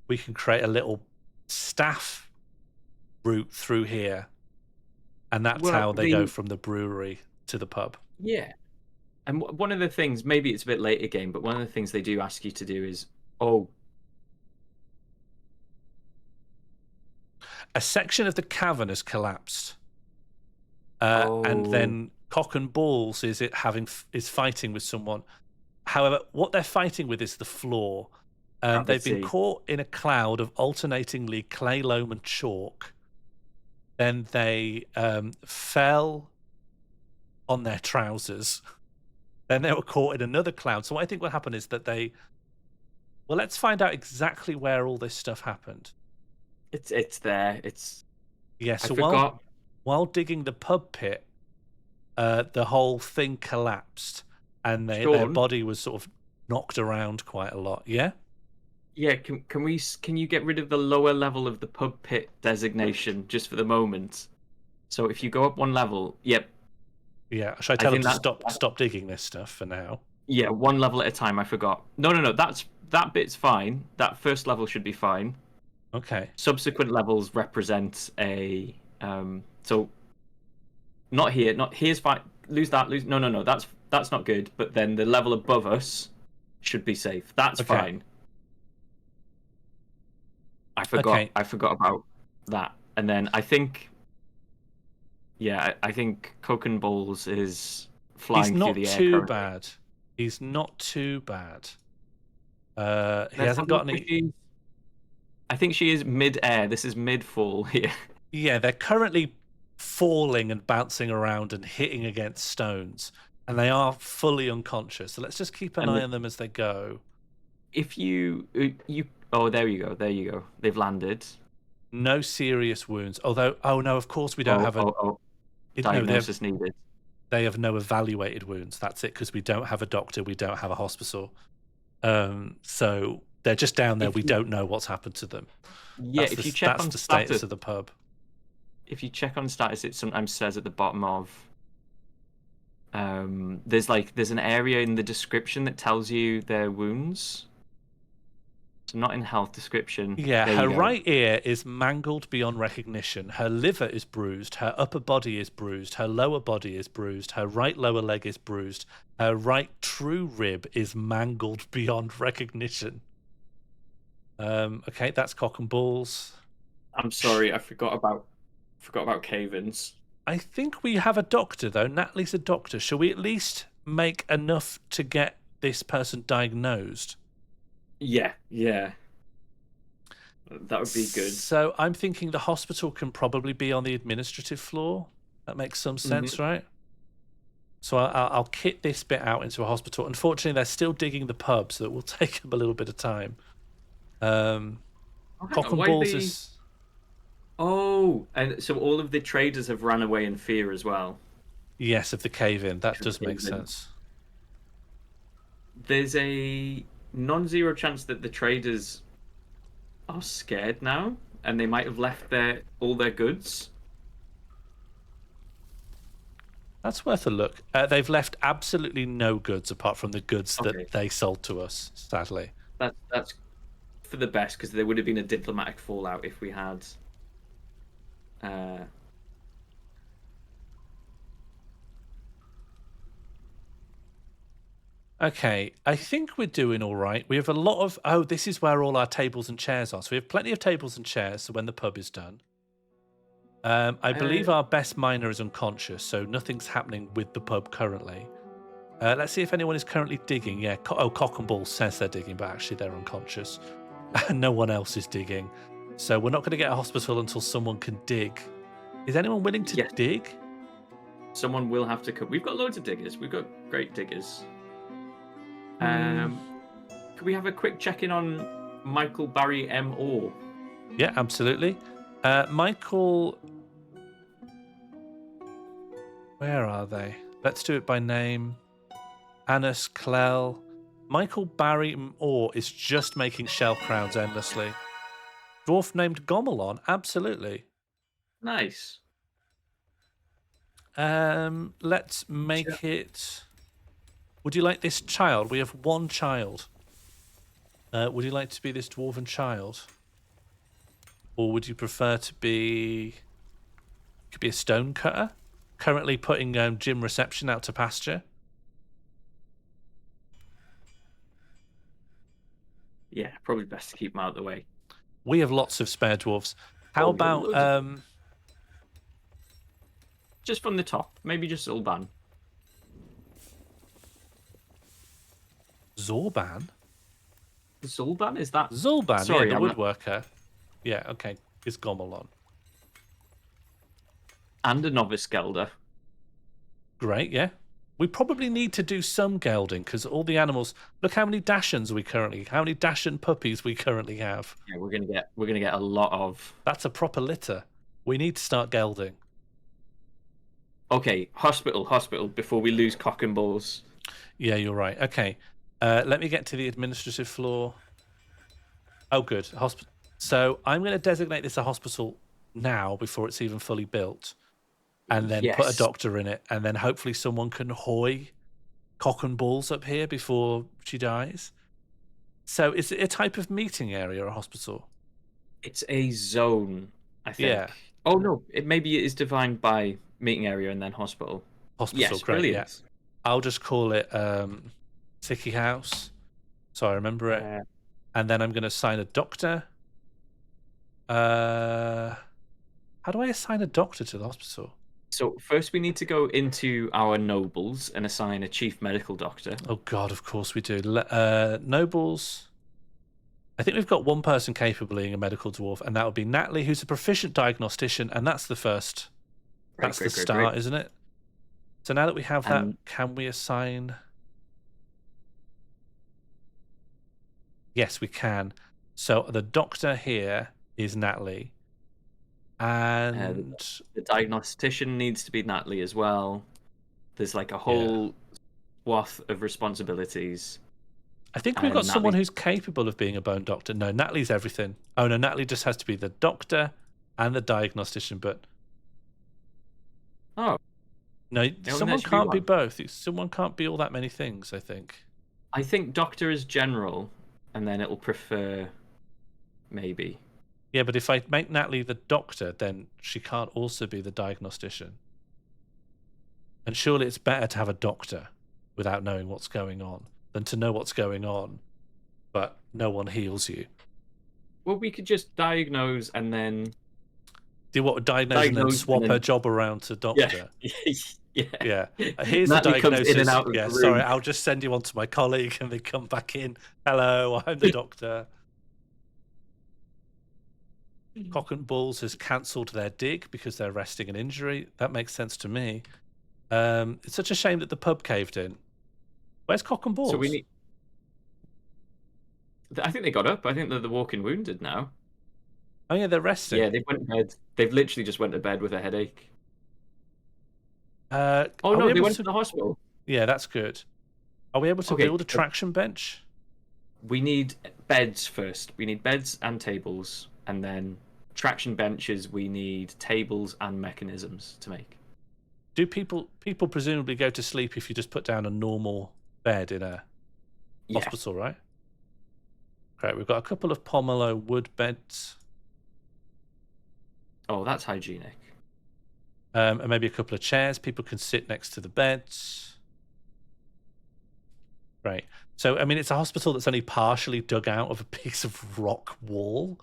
we can create a little staff route through here, and that's how they go from the brewery to the pub. Yeah, and one of the things, maybe it's a bit later game, but one of the things they do ask you to do is, a section of the cavern has collapsed, and then Cock and Balls is fighting with someone. However, what they're fighting with is the floor. They've been caught in a cloud of alternatingly clay, loam, and chalk. Then they fell on their trousers. Then they were caught in another cloud. So what I think will happen is that well, let's find out exactly where all this stuff happened. It's there. Yeah. So while digging the pub pit, the whole thing collapsed, and their body was sort of knocked around quite a lot. Yeah. Yeah, can you get rid of the lower level of the pub pit designation just for the moment? So if you go up one level, yep. Yeah, should I tell them to stop digging this stuff for now? Yeah, one level at a time. I forgot. No. That bit's fine. That first level should be fine. Okay. Subsequent levels represent a so not here. Not here's fine. Lose that. No. That's not good. But then the level above us should be safe. That's fine. I forgot about that. And then I think Yeah, I think Coke and Balls is He's flying through not the air too currently. bad. He's not too bad. He Let's hasn't have a got look if any. she's. I think she is mid-air. This is mid-fall here. Yeah, they're currently falling and bouncing around and hitting against stones, and they are fully unconscious. So let's just keep an And eye on them as they go. if you oh, there you go, there you go. They've landed. No serious wounds. Although, oh no, of course we don't Oh, have a. oh. No, Diagnosis needed. they have no evaluated wounds. That's it, because we don't have a doctor, we don't have a hospital. So they're just down there. We don't know what's happened to them. Yeah, if you check that's on the status, status of the pub. if you check on status, it sometimes says at the bottom of there's an area in the description that tells you their wounds. So not in health description. Yeah, There her you go. right ear is mangled beyond recognition. Her liver is bruised. Her upper body is bruised. Her lower body is bruised. Her right lower leg is bruised. Her right true rib is mangled beyond recognition. Okay, that's Cock and Balls. I'm sorry, I forgot about Cavens. I think we have a doctor, though. Natalie's a doctor. Shall we at least make enough to get this person diagnosed? Yeah. That would be good. So I'm thinking the hospital can probably be on the administrative floor. That makes some sense, right? So I'll kit this bit out into a hospital. Unfortunately, they're still digging the pub, so it will take them a little bit of time. Cock and Balls is... Oh, and so all of the traders have run away in fear as well. Yes, of the cave-in. That does make sense. There's a non-zero chance that the traders are scared now, and they might have left all their goods. That's worth a look. They've left absolutely no goods apart from the goods that they sold to us, sadly. That's for the best, because there would have been a diplomatic fallout if we had... Okay, I think we're doing all right. We have a lot of... Oh, this is where all our tables and chairs are. So we have plenty of tables and chairs so when the pub is done. I believe our best miner is unconscious, so nothing's happening with the pub currently. Let's see if anyone is currently digging. Yeah, Cock and Ball says they're digging, but actually they're unconscious. No one else is digging. So we're not going to get a hospital until someone can dig. Is anyone willing to dig? Someone will have to come. We've got loads of diggers. We've got great diggers. Could we have a quick check-in on Michael, Barry, M. Orr? Yeah, absolutely. Michael... Where are they? Let's do it by name. Anus, Clell. Michael, Barry, Orr is just making shell crowns endlessly. Dwarf named Gomelon, absolutely. Nice. Let's make it... Would you like this child? We have one child. Would you like to be this dwarven child? Or would you prefer to be... Could be a stone cutter? Currently putting gym reception out to pasture. Yeah, probably best to keep them out of the way. We have lots of spare dwarves. How about... Just from the top. Maybe just Ulban. Zorban? Zulban? Is that... Zulban, Sorry, yeah, the woodworker. Yeah, okay. It's Gomelon. And a novice gelder. Great, yeah. We probably need to do some gelding because all the animals. Look how many Dachshunds how many Dachshund puppies we currently have. Yeah, we're gonna get a lot of. That's a proper litter. We need to start gelding. Okay, hospital. Before we lose Cock and Balls. Yeah, you're right. Okay, let me get to the administrative floor. Oh, good. So I'm going to designate this a hospital now before it's even fully built. And then put a doctor in it, and then hopefully someone can hoy Cock and Balls up here before she dies. So is it a type of meeting area or a hospital? It's a zone, I think. Yeah. Oh no, maybe it is defined by meeting area and then hospital. Hospital, yes, great. Brilliant. Yeah. I'll just call it Sicky House, so I remember it. And then I'm going to assign a doctor. How do I assign a doctor to the hospital? So first we need to go into our nobles and assign a chief medical doctor. Oh God, of course we do. Nobles. I think we've got one person capable of being a medical dwarf, and that would be Natalie, who's a proficient diagnostician, and that's the first. That's the start, isn't it? So now that we have that, can we assign? Yes, we can. So the doctor here is Natalie. And the diagnostician needs to be Natalie as well. There's like a whole swath of responsibilities. I think we've got someone who's capable of being a bone doctor. No, Natalie's everything. Oh no, Natalie just has to be the doctor and the diagnostician, but no, someone can't be both. Someone can't be all that many things, I think. I think doctor is general, and then it'll prefer maybe. Yeah, but if I make Natalie the doctor, then she can't also be the diagnostician. And surely it's better to have a doctor without knowing what's going on than to know what's going on, but no one heals you. Well, we could just diagnose and then... Do what? Diagnose and then swap her job around to doctor? Yeah. Here's the diagnosis. In and out of the room. Sorry, I'll just send you on to my colleague and they come back in. Hello, I'm the doctor. Cock and Balls has cancelled their dig because they're resting an injury. That makes sense to me. It's such a shame that the pub caved in. Where's Cock and Balls? So we need... I think they got up. I think they're the walking wounded now. Oh yeah, they're resting. Yeah, they went to bed. They've literally just went to bed with a headache. Oh no, they went to the hospital. Yeah, that's good. Are we able to build a traction bench? We need beds first. We need beds and tables. And then traction benches, we need tables and mechanisms to make. Do people presumably go to sleep if you just put down a normal bed in a hospital, right? Great, we've got a couple of pomelo wood beds. Oh, that's hygienic. And maybe a couple of chairs. People can sit next to the beds. Right. So, I mean, it's a hospital that's only partially dug out of a piece of rock wall.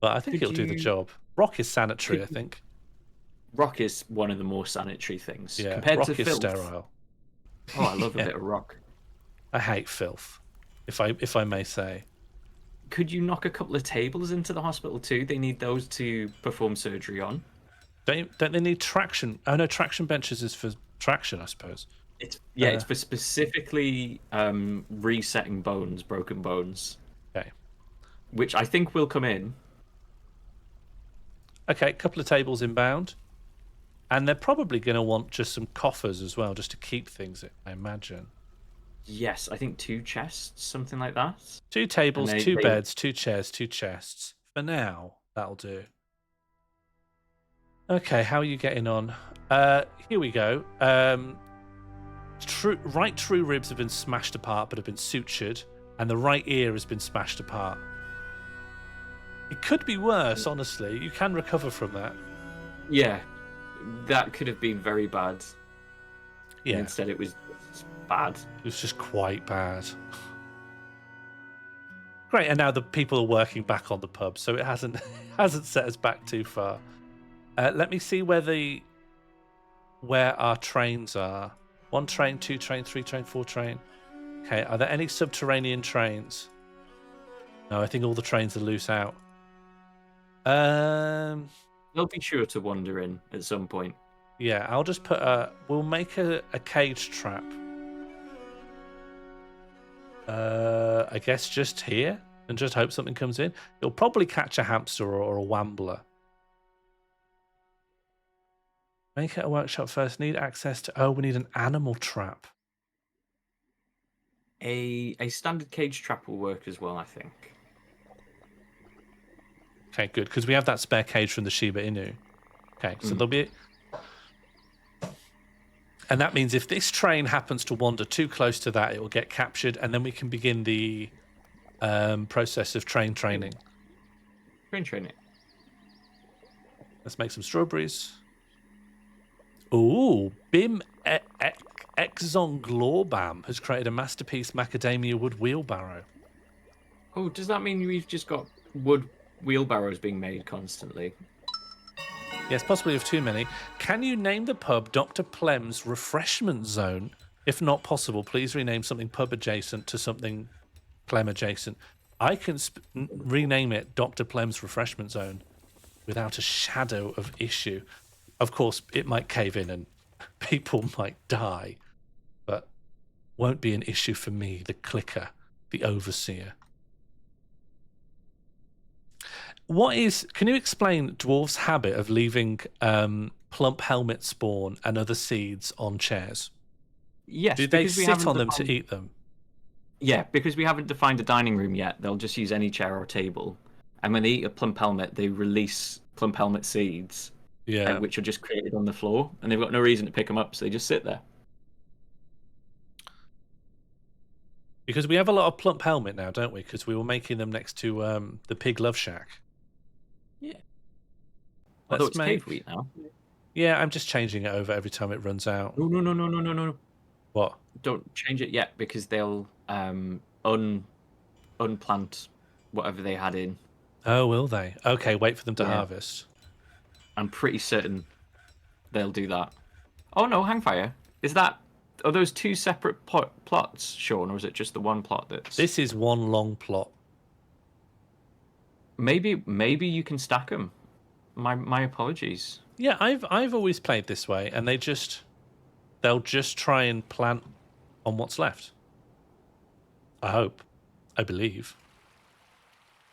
But I think it'll do the job. Rock is sanitary, I think. Rock is one of the more sanitary things. Yeah, compared rock to is filth. sterile. Oh, I love a bit of rock. I hate filth, if I may say. Could you knock a couple of tables into the hospital too? They need those to perform surgery on. Don't they need traction? Oh no, traction benches is for traction, I suppose. It's for specifically resetting bones, broken bones. Okay. Which I think will come in. Okay, a couple of tables inbound. And they're probably going to want just some coffers as well, just to keep things, I imagine. Yes, I think 2 chests, something like that. 2 tables, 2 beds, 2 chairs, 2 chests. For now, that'll do. Okay, how are you getting on? Here we go. Right true ribs have been smashed apart, but have been sutured. And the right ear has been smashed apart. It could be worse, honestly. You can recover from that. Yeah, that could have been very bad. Yeah. And instead it was bad. It was just quite bad. Great, and now the people are working back on the pub, so it hasn't set us back too far. Let me see where our trains are. 1 train, 2 train, 3 train, 4 train. Okay, are there any subterranean trains? No, I think all the trains are loose out. They'll be sure to wander in at some point. Yeah, I'll just put we'll make a cage trap. I guess just here and just hope something comes in. You'll probably catch a hamster or a wambler. Make it a workshop first. Need access to... Oh, we need an animal trap. A standard cage trap will work as well, I think. Okay, good, because we have that spare cage from the Shiba Inu. Okay, so there'll be... And that means if this train happens to wander too close to that, it will get captured, and then we can begin the process of training. Train training. Let's make some strawberries. Ooh, Bim Exong Glorbam has created a masterpiece macadamia wood wheelbarrow. Oh, does that mean we've just got wood wheelbarrows being made constantly? Yes, possibly of too many. Can you name the pub Dr. Plem's refreshment zone? If not possible, please rename something pub adjacent to something Plem adjacent. I can rename it Dr. Plem's refreshment zone without a shadow of issue. Of course, it might cave in and people might die, but won't be an issue for me, the clicker, the overseer. Can you explain dwarves' habit of leaving plump helmet spawn and other seeds on chairs? Yes. Do they sit on them to eat them? Yeah, because we haven't defined a dining room yet. They'll just use any chair or table. And when they eat a plump helmet, they release plump helmet seeds, which are just created on the floor. And they've got no reason to pick them up, so they just sit there. Because we have a lot of plump helmet now, don't we? Because we were making them next to the Pig Love Shack. Yeah. Although it's cave wheat now. Yeah, I'm just changing it over every time it runs out. No. What? Don't change it yet, because they'll unplant whatever they had in. Oh, will they? Okay, wait for them to harvest. I'm pretty certain they'll do that. Oh no, Hangfire. Are those two separate plots, Sean, or is it just the one plot that's... This is one long plot. Maybe you can stack them. My apologies. Yeah, I've always played this way, and they'll just try and plant on what's left. I hope. I believe.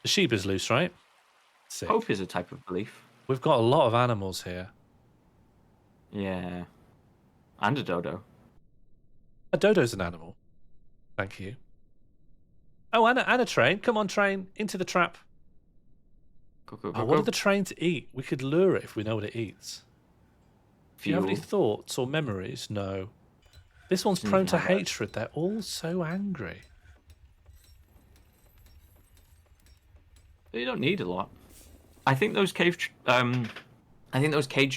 The Sheba's loose, right? Sick. Hope is a type of belief. We've got a lot of animals here. Yeah. And a dodo. A dodo's an animal. Thank you. Oh, and a train. Come on, train. Into the trap. Go. What do the trains eat? We could lure it if we know what it eats. Do you have any thoughts or memories? No. This one's prone to hatred. They're all so angry. They don't need a lot. I think those cage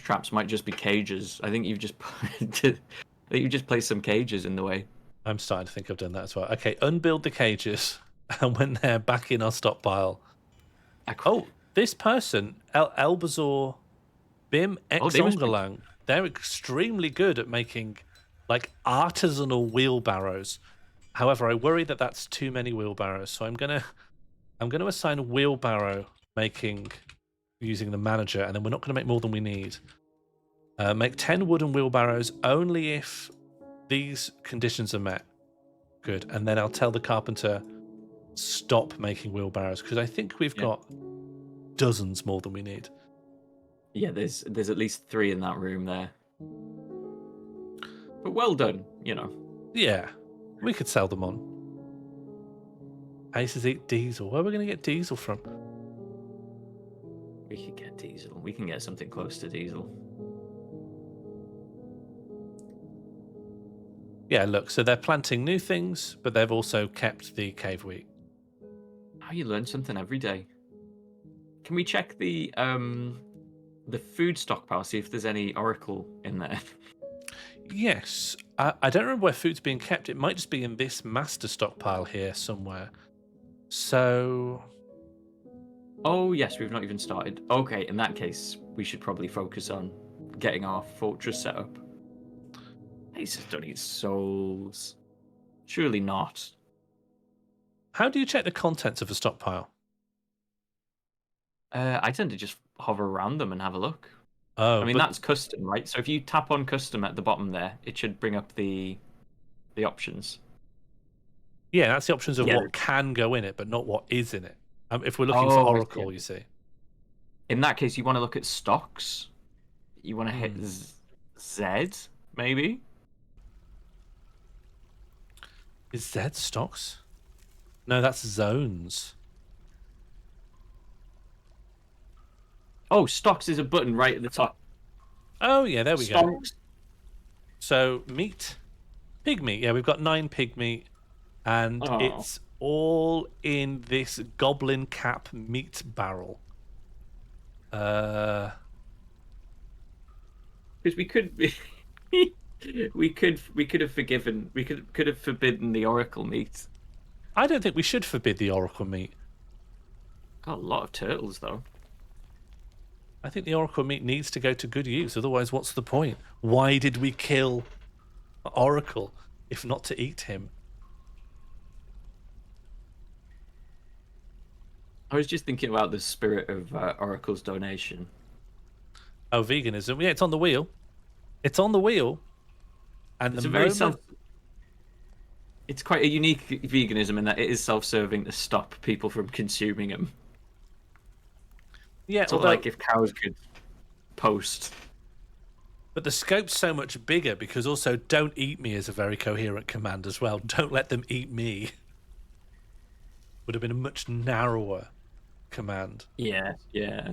traps might just be cages. I think you've just placed some cages in the way. I'm starting to think I've done that as well. Okay, unbuild the cages, and when they're back in our stockpile. Oh, this person, Elbazor Bim Exongalang, they're extremely good at making like artisanal wheelbarrows. However, I worry that that's too many wheelbarrows, so I'm gonna assign a wheelbarrow making using the manager, and then we're not going to make more than we need. Make 10 wooden wheelbarrows only if these conditions are met. Good. And then I'll tell the carpenter stop making wheelbarrows, because I think we've got dozens more than we need. Yeah, there's at least 3 in that room there. But well done, you know. Yeah, we could sell them on. Aces eat diesel. Where are we going to get diesel from? We could get diesel. We can get something close to diesel. Yeah, look, so they're planting new things, but they've also kept the cave wheat. Oh, you learn something every day. Can we check the food stockpile, see if there's any oracle in there? Yes. I don't remember where food's being kept. It might just be in this master stockpile here somewhere. So... Oh, yes, we've not even started. Okay, in that case, we should probably focus on getting our fortress set up. Aces don't eat souls. Surely not. How do you check the contents of a stockpile? I tend to just hover around them and have a look. Oh, I mean, that's custom, right? So if you tap on custom at the bottom there, it should bring up the options. Yeah, that's the options of what can go in it, but not what is in it. If we're looking for Oracle, you see. In that case, you want to look at stocks. You want to hit Z, maybe? Is Z stocks? No, that's zones. Oh, stocks is a button right at the top. Oh, yeah, there we stocks. Go. So, meat. Pig meat. Yeah, we've got 9 pig meat. And it's all in this goblin cap meat barrel. Because we could we could have forbidden the oracle meat. I don't think we should forbid the oracle meat. Got a lot of turtles though. I think the oracle meat needs to go to good use. Otherwise, what's the point? Why did we kill Oracle if not to eat him? I was just thinking about the spirit of Oracle's donation. Oh, veganism. Yeah, it's on the wheel. It's on the wheel. And It's the a very moment... It's quite a unique veganism in that it is self-serving to stop people from consuming them. Yeah, Sort of like if cows could post. But the scope's so much bigger because also "don't eat me" is a very coherent command as well. Don't let them eat me would have been a much narrower command. Yeah, yeah.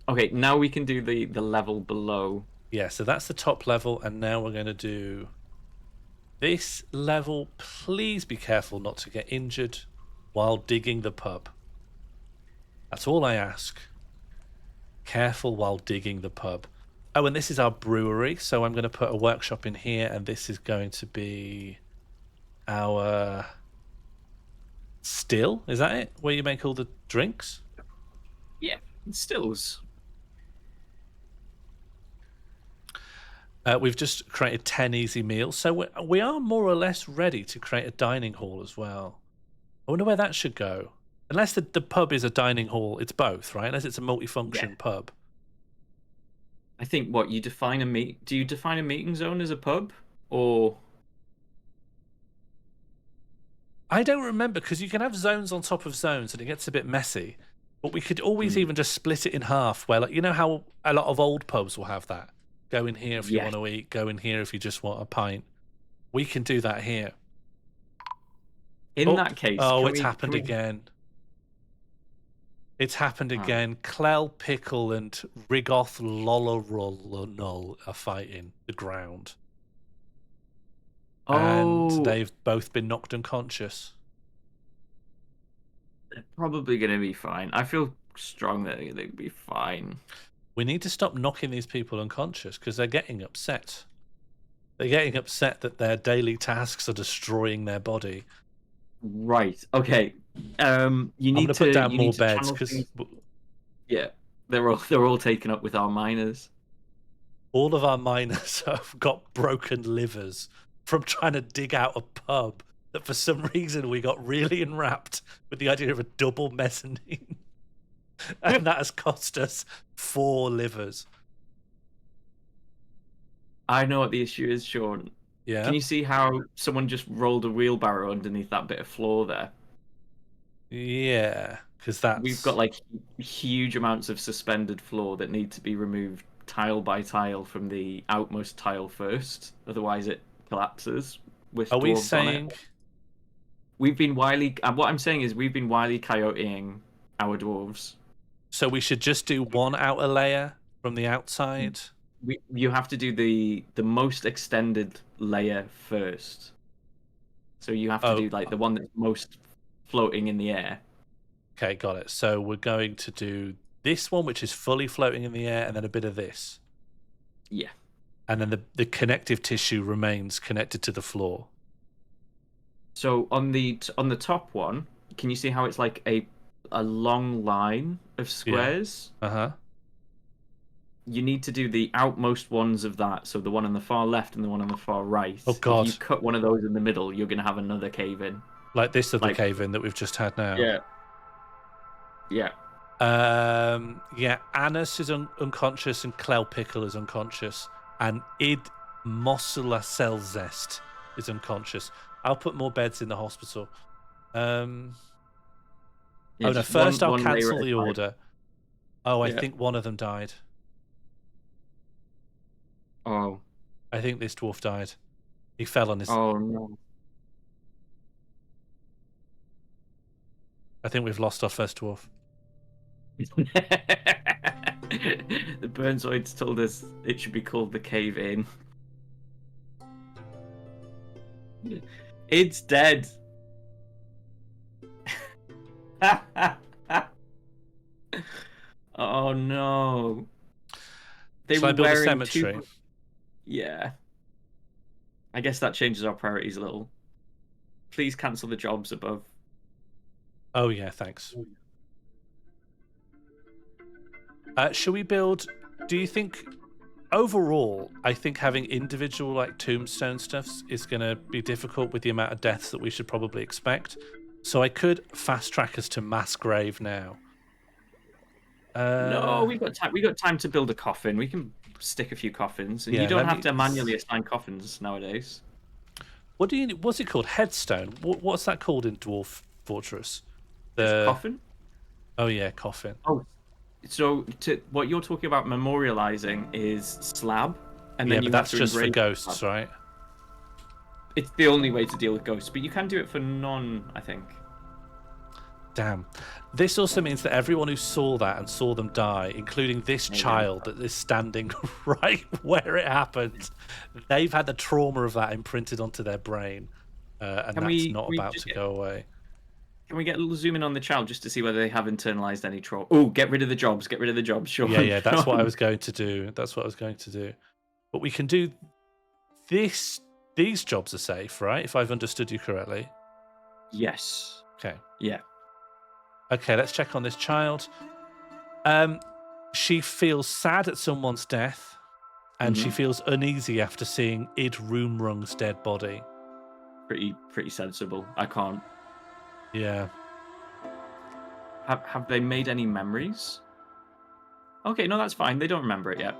Okay, now we can do the level below. Yeah, so that's the top level, and now we're going to do this level. Please be careful not to get injured while digging the pub. That's all I ask. Careful while digging the pub. Oh, and this is our brewery, so I'm going to put a workshop in here, and this is going to be our still. Is that it? Where you make all the drinks? Yeah, stills. We've just created 10 easy meals, so we are more or less ready to create a dining hall as well. I wonder where that should go. Unless the pub is a dining hall, it's both, right? Unless it's a multifunction pub. I think what you define do you define a meeting zone as a pub, or? I don't remember, because you can have zones on top of zones and it gets a bit messy. But we could always even just split it in half, where, like, you know how a lot of old pubs will have that? Go in here if you want to eat, go in here if you just want a pint. We can do that here. In that case... Oh, it's happened again. It's happened again. Clell Pickle and Rigoth Lolorolonol are fighting the ground. And they've both been knocked unconscious. They're probably going to be fine. I feel strong that they'll be fine. We need to stop knocking these people unconscious because they're getting upset. They're getting upset that their daily tasks are destroying their body. Right. Okay. You need to put down more beds because they're all taken up with our miners. All of our miners have got broken livers from trying to dig out a pub that for some reason we got really enwrapped with the idea of a double mezzanine. And that has cost us 4 livers. I know what the issue is, Sean. Yeah. Can you see how someone just rolled a wheelbarrow underneath that bit of floor there? Yeah, because we've got like huge amounts of suspended floor that need to be removed tile by tile from the outmost tile first, otherwise it collapses. With Are we saying we've been wily? What I'm saying is we've been wily coyoteing our dwarves. So we should just do one outer layer from the outside. You have to do the most extended layer first. So you have to do like the one that's most floating in the air. Okay, got it. So we're going to do this one, which is fully floating in the air, and then a bit of this. Yeah. And then the connective tissue remains connected to the floor. So on the top one, can you see how it's like a long line of squares? Yeah. You need to do the outmost ones of that, so the one on the far left and the one on the far right. Oh god. If you cut one of those in the middle, you're going to have another cave-in. Like this other cave-in that we've just had now. Yeah. Yeah. Yeah, Anus is unconscious and Clell Pickle is unconscious. And Id Mossula Selzest is unconscious. I'll put more beds in the hospital. First I'll cancel the order. I think one of them died. Oh. I think this dwarf died. He fell on his... Oh, no. I think we've lost our first dwarf. The Burnzoids told us it should be called the Cave-In. It's dead. Oh no. Shall I build a cemetery? Yeah. I guess that changes our priorities a little. Please cancel the jobs above. Oh yeah, thanks. Should we build? Do you think overall? I think having individual like tombstone stuffs is going to be difficult with the amount of deaths that we should probably expect. So I could fast track us to mass grave now. No, we got time. We got time to build a coffin. We can stick a few coffins, and Yeah, you don't let have me- to manually assign coffins nowadays. What's it called? Headstone. What's that called in Dwarf Fortress? Coffin? Oh yeah, coffin. Oh, so what you're talking about memorializing is slab, and Yeah, then but you have that's to just for engrave ghosts, slab. right? It's the only way to deal with ghosts, but you can do it for non, I think. Damn. This also means that everyone who saw that and saw them die, including this Yeah. child that is standing right where it happened, they've had the trauma of that imprinted onto their brain, and Can that's we- not can we about just to get- go away. Can we get a little zoom in on the child just to see whether they have internalized any trauma? Oh, get rid of the jobs. Get rid of the jobs. Sure. Yeah, that's what I was going to do. That's what I was going to do. But we can do this. These jobs are safe, right? If I've understood you correctly. Yes. Okay. Yeah. Okay, let's check on this child. She feels sad at someone's death, and she feels uneasy after seeing Id Roomrung's dead body. Pretty sensible. I can't. Yeah. Have they made any memories? Okay, no, that's fine. They don't remember it yet.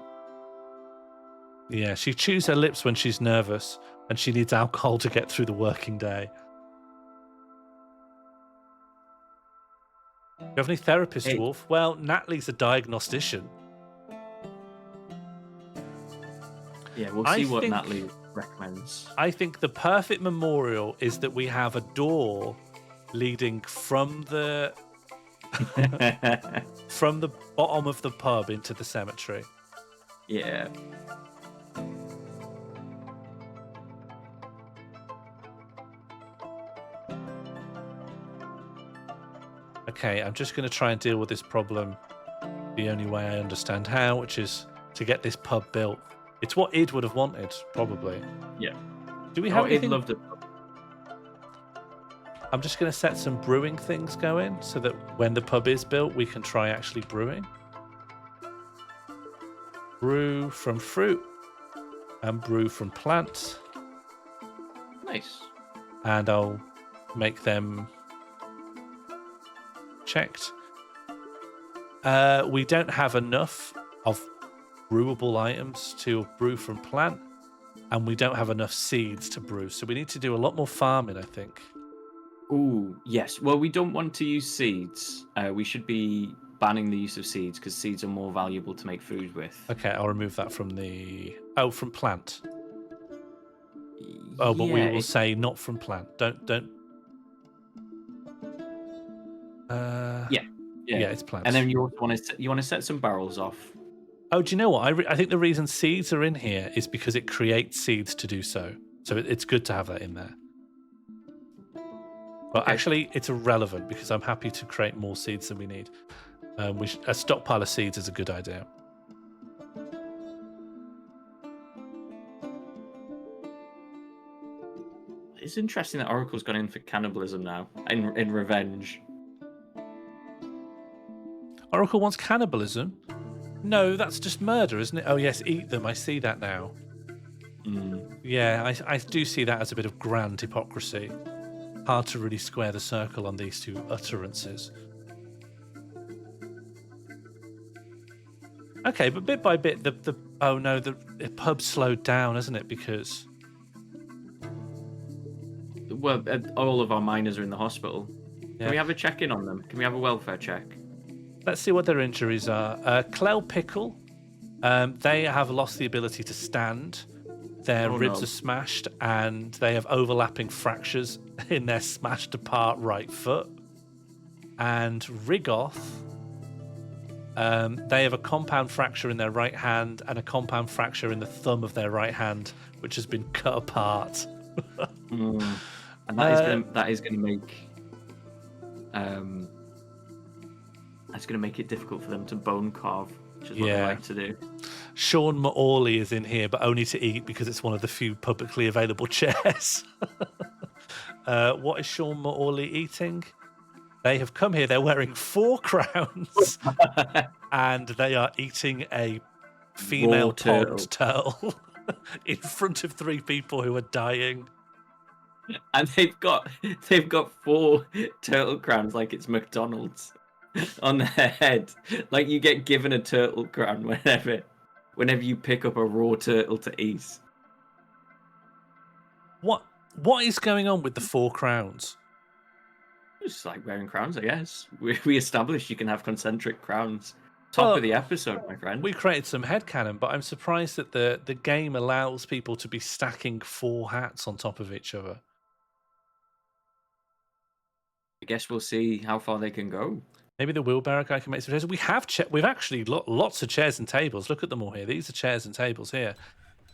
Yeah, she chews her lips when she's nervous, and she needs alcohol to get through the working day. Do you have any therapists, Hey. Dwarf? Well, Natalie's a diagnostician. Yeah, we'll I see what think- Natalie recommends. I think the perfect memorial is that we have a door leading from the bottom of the pub into the cemetery. Yeah. Okay, I'm just going to try and deal with this problem the only way I understand how, which is to get this pub built. It's what Id would have wanted, probably. Yeah. Do we have I'd anything? love to. I'm just going to set some brewing things going so that when the pub is built, we can try actually brewing. Brew from fruit and brew from plant. Nice. And I'll make them checked. We don't have enough of brewable items to brew from plant, and we don't have enough seeds to brew, so we need to do a lot more farming, I think. Ooh, yes. Well, we don't want to use seeds. We should be banning the use of seeds because seeds are more valuable to make food with. Okay, I'll remove that from the... Oh, from plant. Oh, but we Yeah, will say not from plant. Don't... Yeah, it's plant. And then you also want to set some barrels off. Oh, do you know what? I think the reason seeds are in here is because it creates seeds to do so. So it's good to have that in there. But Okay. actually, it's irrelevant because I'm happy to create more seeds than we need. A stockpile of seeds is a good idea. It's interesting that Oracle's gone in for cannibalism now in revenge. Oracle wants cannibalism. No, that's just murder, isn't it? Oh yes, eat them. I see that now. Yeah, I do see that as a bit of grand hypocrisy. Hard to really square the circle on these two utterances. Okay, but bit by bit, the pub slowed down, hasn't it? Because Well, all of our miners are in the hospital. Yeah. Can we have a check-in on them? Can we have a welfare check? let's see what their injuries are. Clell Pickle, they have lost the ability to stand. Their ribs no. are smashed, and they have overlapping fractures in their smashed apart right foot. And Rigoth, they have a compound fracture in their right hand and a compound fracture in the thumb of their right hand, which has been cut apart. And that is going to make that's going to make it difficult for them to bone carve, which is what they like to do. Sean Morley is in here, but only to eat because it's one of the few publicly available chairs. What is Sean Morley eating? They have come here. They're wearing 4 crowns, and they are eating a female Raw turtle. pond turtle in front of 3 people who are dying. And they've got 4 turtle crowns like it's McDonald's on their head. Like you get given a turtle crown whenever you pick up a raw turtle to eat. What is going on with the 4 crowns? It's like wearing crowns, I guess. We established you can have concentric crowns. Top of the episode, my friend. We created some headcanon, but I'm surprised that the game allows people to be stacking 4 hats on top of each other. I guess we'll see how far they can go. Maybe the wheelbarrow guy can make some chairs. We've actually lots of chairs and tables. Look at them all here. These are chairs and tables here.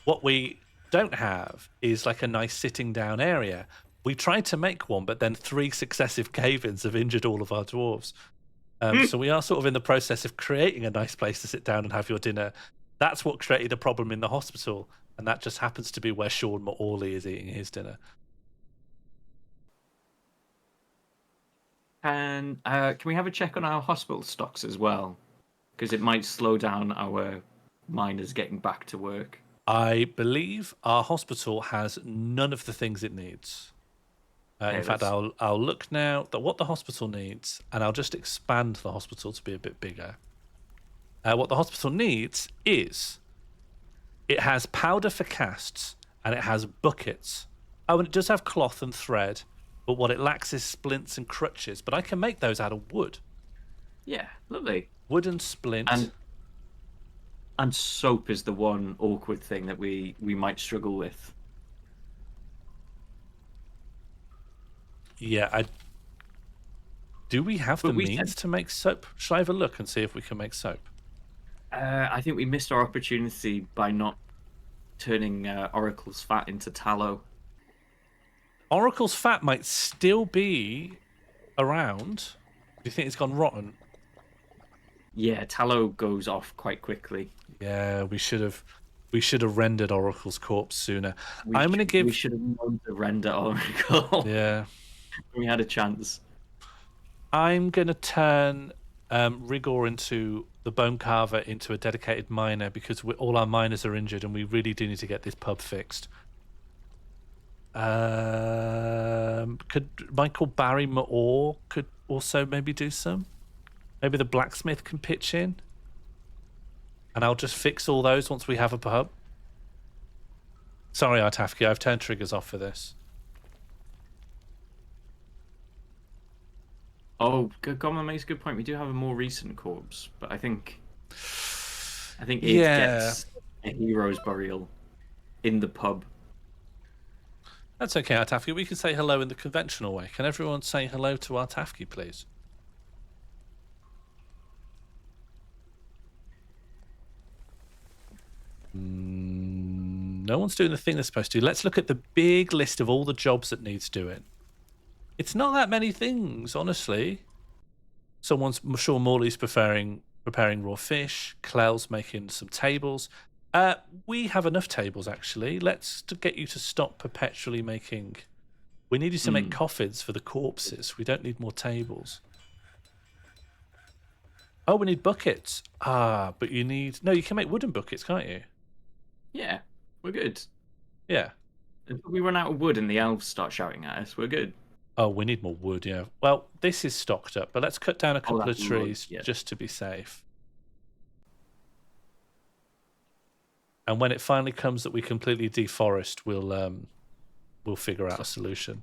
What we don't have is like a nice sitting down area. We tried to make one, but then 3 successive cave-ins have injured all of our dwarves. So we are sort of in the process of creating a nice place to sit down and have your dinner. That's what created a problem in the hospital, and that just happens to be where Sean Morley is eating his dinner. And can we have a check on our hospital stocks as well? Because it might slow down our miners getting back to work. I believe our hospital has none of the things it needs. In fact, I'll look now at what the hospital needs, and I'll just expand the hospital to be a bit bigger. What the hospital needs is it has powder for casts, and it has buckets. Oh, and it does have cloth and thread, but what it lacks is splints and crutches. But I can make those out of wood. Yeah, lovely. Wood and splint. And soap is the one awkward thing that we might struggle with. Yeah, do we have the means to make soap? Shall I have a look and see if we can make soap? I think we missed our opportunity by not turning Oracle's fat into tallow. Oracle's fat might still be around. Do you think it's gone rotten? Yeah, tallow goes off quite quickly. Yeah, we should have rendered Oracle's corpse sooner. We should have known to render Oracle. Yeah. We had a chance. I'm going to turn Rigor into the bone carver into a dedicated miner because all our miners are injured and we really do need to get this pub fixed. Could Michael Barry Maor could also maybe do some? Maybe the blacksmith can pitch in? And I'll just fix all those once we have a pub. Sorry, Artafki, I've turned triggers off for this. Oh, Goblin makes a good point. We do have a more recent corpse, but I think it gets a hero's burial in the pub. That's okay, Artafki. We can say hello in the conventional way. Can everyone say hello to Artafki, please? No one's doing the thing they're supposed to. Let's look at the big list of all the jobs that needs doing. It's not that many things, honestly. Sean Morley's preparing raw fish. Clell's making some tables. We have enough tables, actually. Let's get you to stop perpetually making... We need you to make coffins for the corpses. We don't need more tables. Oh, we need buckets. But you need... No, you can make wooden buckets, can't you? Yeah, we're good. Yeah. If we run out of wood and the elves start shouting at us, we're good. Oh, we need more wood, yeah. Well, this is stocked up, but let's cut down a couple of trees just to be safe. And when it finally comes that we completely deforest, we'll figure out a solution.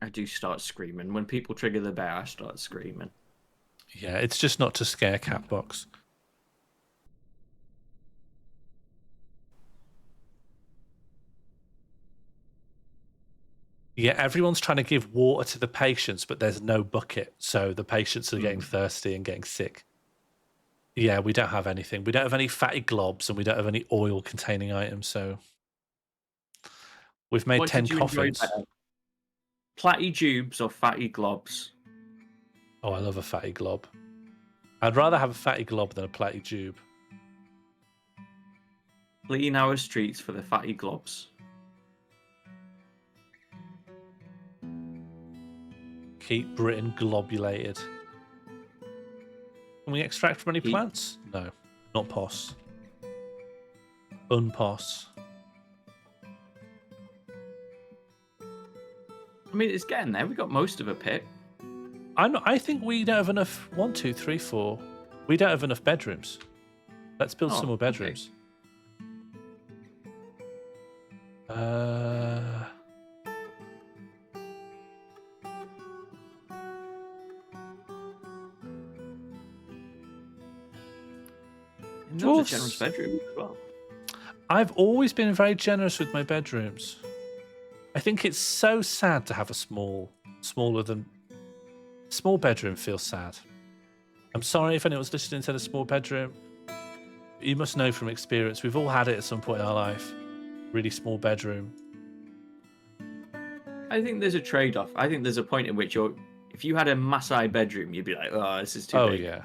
I do start screaming. When people trigger the bear, I start screaming. Yeah, it's just not to scare Catbox. Yeah, everyone's trying to give water to the patients, but there's no bucket, so the patients are getting thirsty and getting sick. Yeah, we don't have anything. We don't have any fatty globs, and we don't have any oil-containing items, so... We've made 10 coffins. Platty tubes or fatty globs? Oh, I love a fatty glob. I'd rather have a fatty glob than a platty tube. Clean our streets for the fatty globs. keep Britain globulated. Can we extract from any plants? No, not pos. Unpos. I mean, it's getting there. We got most of a pit. I think we don't have enough. 1, 2, 3, 4. We don't have enough bedrooms. Let's build some more bedrooms. Okay. And those are generous bedrooms as well. I've always been very generous with my bedrooms. I think it's so sad to have a small bedroom feels sad. I'm sorry if anyone's listening to a small bedroom. You must know from experience, we've all had it at some point in our life. Really small bedroom. I think there's a trade-off. I think there's a point at which if you had a Maasai bedroom, you'd be like, oh, this is too big. Oh, yeah.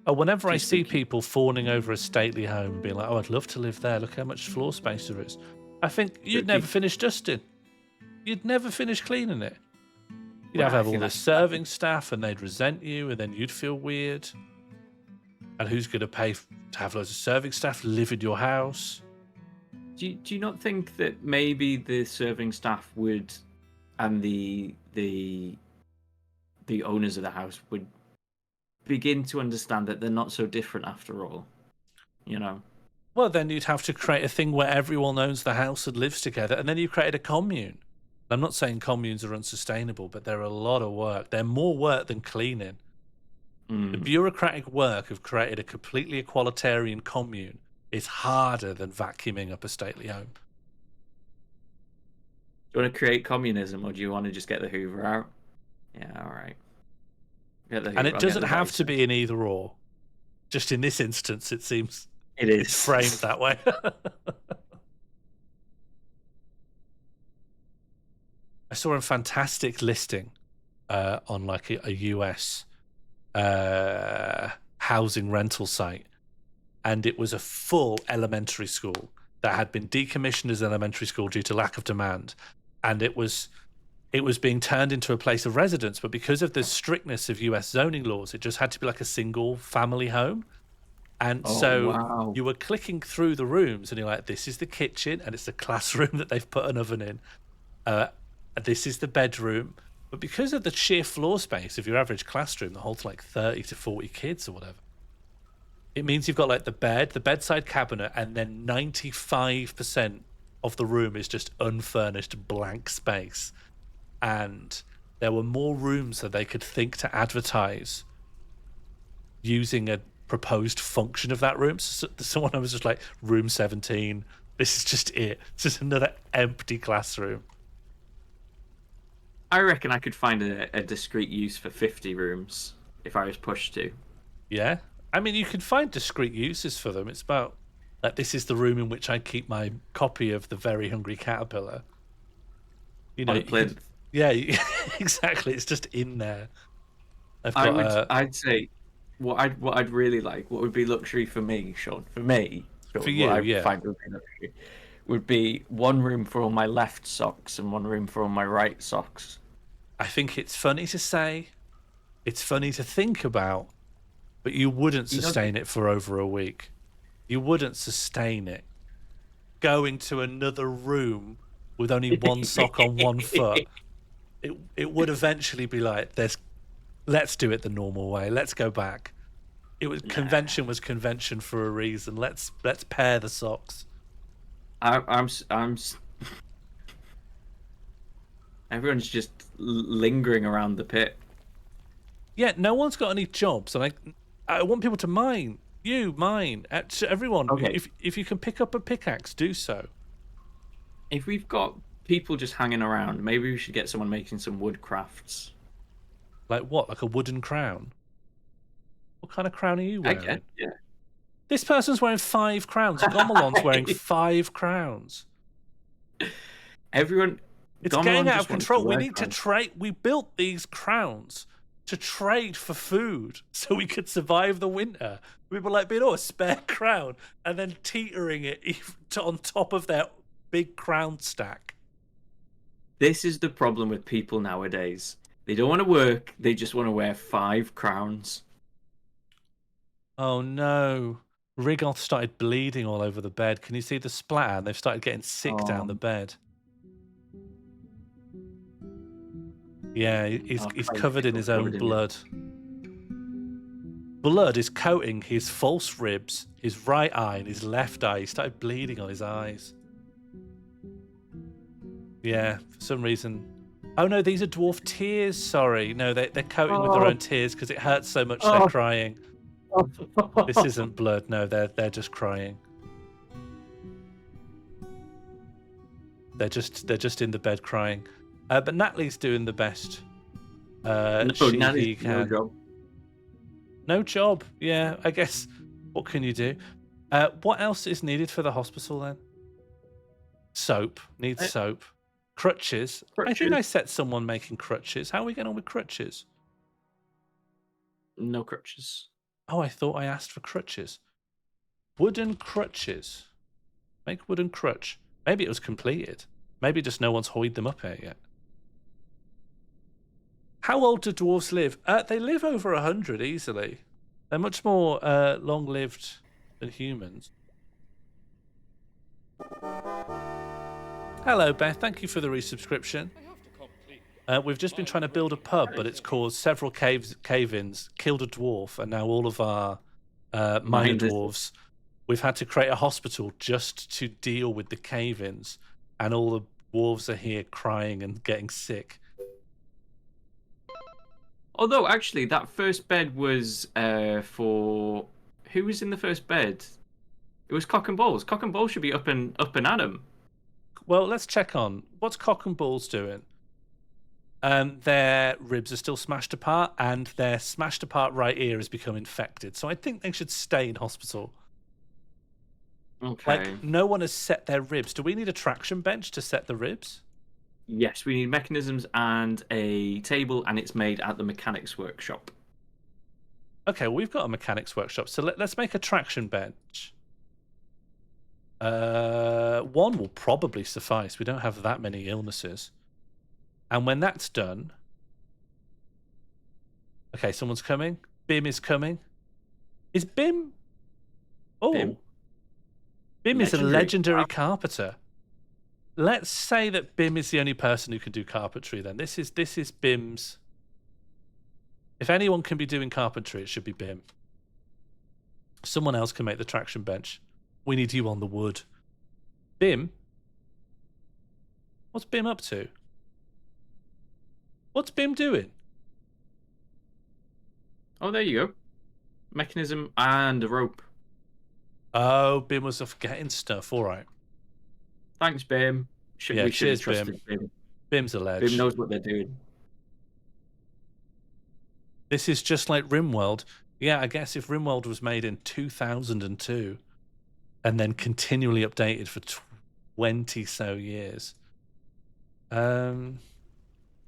Oh, whenever I see people fawning over a stately home and being like, oh, I'd love to live there. Look how much floor space there is. I think you'd never finish dusting. You'd never finish cleaning it. You'd have all the serving staff and they'd resent you and then you'd feel weird. And who's going to pay to have loads of serving staff live in your house? Do you not think that maybe the serving staff would, and the owners of the house would begin to understand that they're not so different after all? You know? Well, then you'd have to create a thing where everyone owns the house and lives together, and then you create a commune. I'm not saying communes are unsustainable, but they're a lot of work. They're more work than cleaning. The bureaucratic work of creating a completely egalitarian commune is harder than vacuuming up a stately home. Do you want to create communism, or do you want to just get the Hoover out? Yeah, all right. And it doesn't have to be an either or. Just in this instance, it seems it's framed that way. I saw a fantastic listing on like a US housing rental site, and it was a full elementary school that had been decommissioned as elementary school due to lack of demand, and it was being turned into a place of residence, but because of the strictness of US zoning laws, it just had to be like a single family home. And you were clicking through the rooms and you're like, this is the kitchen and it's the classroom that they've put an oven in. This is the bedroom. But because of the sheer floor space of your average classroom that holds like 30 to 40 kids or whatever, it means you've got like the bed, the bedside cabinet, and then 95% of the room is just unfurnished blank space. And there were more rooms that they could think to advertise using a proposed function of that room. So someone was just like, room 17, this is just it. It's just another empty classroom. I reckon I could find a discrete use for 50 rooms if I was pushed to. Yeah. I mean, you can find discrete uses for them. It's about, like, this is the room in which I keep my copy of The Very Hungry Caterpillar. You know, yeah, exactly. It's just in there. I'd say what I'd really like, what would be luxury for me, Sean, for me, Sean, for you, yeah, find would be luxury, would be one room for all my left socks and one room for all my right socks. I think it's funny to say, it's funny to think about, but you wouldn't sustain it for over a week. You wouldn't sustain it. Going to another room with only one sock on one foot, it would eventually be like, let's do it the normal way. Let's go back. Convention was convention for a reason. Let's pair the socks. I'm everyone's just lingering around the pit. Yeah, no one's got any jobs, and I want people to mine. Everyone. Okay. If you can pick up a pickaxe, do so. If we've got people just hanging around, maybe we should get someone making some wood crafts. Like what? Like a wooden crown? What kind of crown are you wearing? Okay, yeah. This person's wearing 5 crowns. Gomelon's wearing 5 crowns. Everyone... It's getting out of control. We need to trade. We built these crowns to trade for food so we could survive the winter. We were like being a spare crown and then teetering it on top of their big crown stack. This is the problem with people nowadays. They don't want to work. They just want to wear 5 crowns. Oh no. Rigoth started bleeding all over the bed. Can you see the splatter? They've started getting sick down the bed. Yeah, he's covered in his own blood. Blood is coating his false ribs, his right eye, and his left eye. He started bleeding on his eyes. Yeah, for some reason. Oh no, these are dwarf tears. Sorry, no, they're coating with their own tears because it hurts so much. They're crying. This isn't blood. No, they're just crying. They're just in the bed crying. But Natalie's doing the best he can. No job. No job. Yeah, I guess. What can you do? What else is needed for the hospital then? Soap. Needs soap. Crutches. I think I set someone making crutches. How are we getting on with crutches? No crutches. Oh, I thought I asked for crutches. Wooden crutches. Make wooden crutch. Maybe it was completed. Maybe just no one's hoid them up here yet. How old do dwarves live? They live over 100 easily. They're much more long-lived than humans. Hello, Beth. Thank you for the resubscription. We've just been trying to build a pub, but it's caused several cave-ins, killed a dwarf, and now all of our minor dwarves. We've had to create a hospital just to deal with the cave-ins, and all the dwarves are here crying and getting sick. Although, actually, that first bed was for... Who was in the first bed? It was Cock and Balls. Cock and Balls should be up and at 'em. Well, let's check on. What's Cock and Balls doing? Their ribs are still smashed apart, and their smashed apart right ear has become infected. So I think they should stay in hospital. Okay. Like, no one has set their ribs. Do we need a traction bench to set the ribs? Yes, we need mechanisms and a table, and it's made at the mechanics workshop. Okay, well, we've got a mechanics workshop, so let's make a traction bench. One will probably suffice. We don't have that many illnesses. And when that's done... Okay, someone's coming. Bim is coming. Is Bim... Oh. Bim is a legendary carpenter. Let's say that Bim is the only person who can do carpentry then. This is Bim's... If anyone can be doing carpentry, it should be Bim. Someone else can make the traction bench. We need you on the wood. Bim? What's Bim up to? What's Bim doing? Oh, there you go. Mechanism and a rope. Oh, Bim was off getting stuff. All right. Thanks, Bim. We should have trusted Bim. Bim's a ledge. Bim knows what they're doing. This is just like RimWorld. Yeah, I guess if RimWorld was made in 2002 and then continually updated for 20 so years.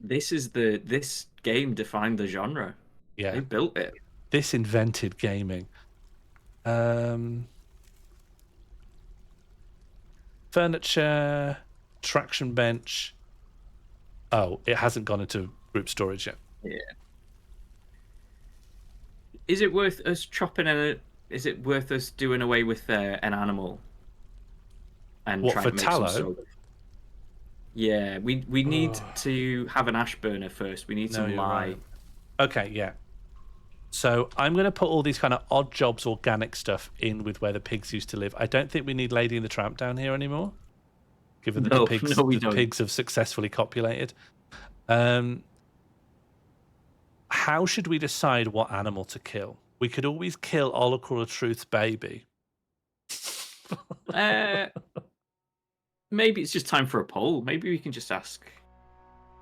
This game defined the genre. Yeah. They built it. This invented gaming. Furniture, traction bench. Oh, it hasn't gone into group storage yet. Yeah. Is it worth us is it worth us doing away with an animal? And what, trying for to make tallow? some soap? Yeah, we need to have an ash burner first. We need some lye. Right. Okay, yeah. So I'm going to put all these kind of odd jobs organic stuff in with where the pigs used to live. I don't think we need Lady and the Tramp down here anymore, given that the pigs have successfully copulated. How should we decide what animal to kill? We could always kill Oracle of Truth's baby. Maybe it's just time for a poll. Maybe we can just ask.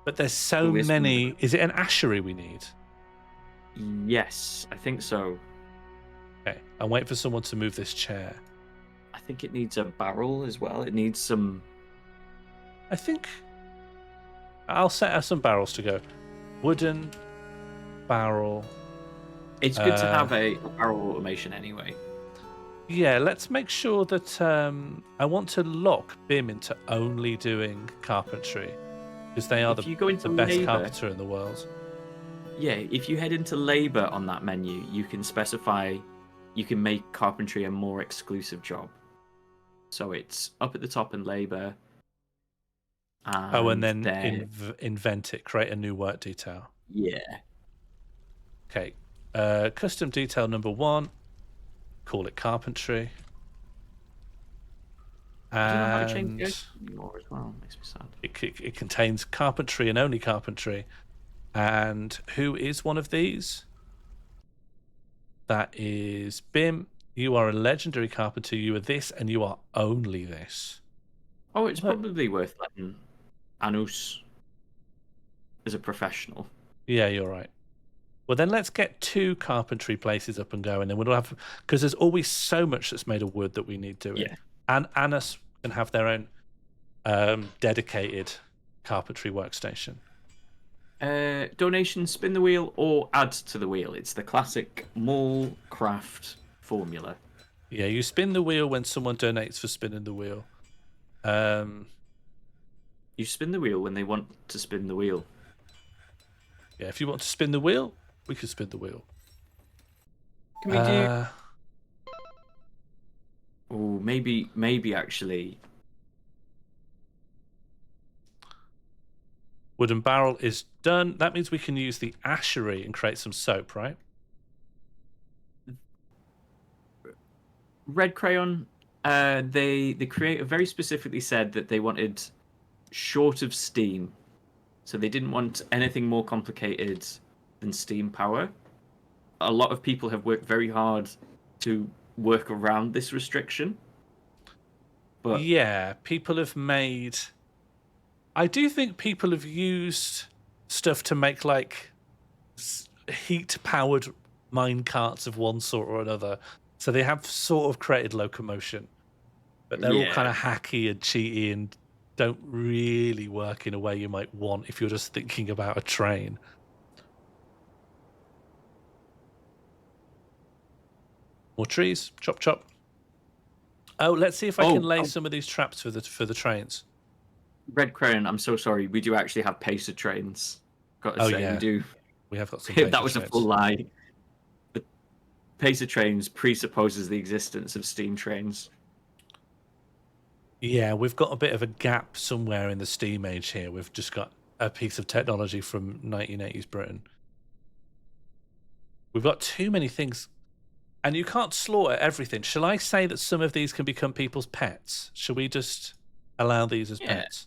But there's so many. Is it an ashery we need? Yes, I think so. Okay, I'll wait for someone to move this chair. I think it needs a barrel as well. It needs some... I think I'll set out some barrels to go. Wooden barrel. It's good to have a barrel automation anyway. Yeah, let's make sure that I want to lock Bim into only doing carpentry, because they are the best carpenter in the world. Yeah, if you head into labor on that menu, you can specify, you can make carpentry a more exclusive job. So it's up at the top in labor. And then then invent it, create a new work detail. yeah. Okay. Custom detail number 1. Call it carpentry. I don't know how to change And it anymore as well. Makes me sad. it contains carpentry and only carpentry. And who is one of these? That is Bim. You are a legendary carpenter. You are this, and you are only this. Oh, it's probably worth letting Anus as a professional. Yeah, you're right. Well, then let's get 2 carpentry places up and going. Then we'll have, because there's always so much that's made of wood that we need doing. Yeah. And Anus can have their own dedicated carpentry workstation. Donation, spin the wheel, or add to the wheel. It's the classic MorlCraft formula. Yeah, you spin the wheel when someone donates for spinning the wheel. You spin the wheel when they want to spin the wheel. Yeah, if you want to spin the wheel, we can spin the wheel. Can we do? Oh, maybe actually. Wooden barrel is done. That means we can use the ashery and create some soap, right? Red Crayon, the creator very specifically said that they wanted short of steam. So they didn't want anything more complicated than steam power. A lot of people have worked very hard to work around this restriction. But yeah, people have made... I do think people have used stuff to make like heat-powered mine carts of one sort or another. So they have sort of created locomotion. But they're all kind of hacky and cheaty and don't really work in a way you might want if you're just thinking about a train. More trees. Chop, chop. Oh, let's see if I can lay some of these traps for the trains. Red Crayon, I'm so sorry. We do actually have pacer trains. Got to say, yeah. we do. We have got some. That was trains. A full lie. The pacer trains presupposes the existence of steam trains. Yeah, we've got a bit of a gap somewhere in the steam age here. We've just got a piece of technology from 1980s Britain. We've got too many things, and you can't slaughter everything. Shall I say that some of these can become people's pets? Shall we just allow these as pets?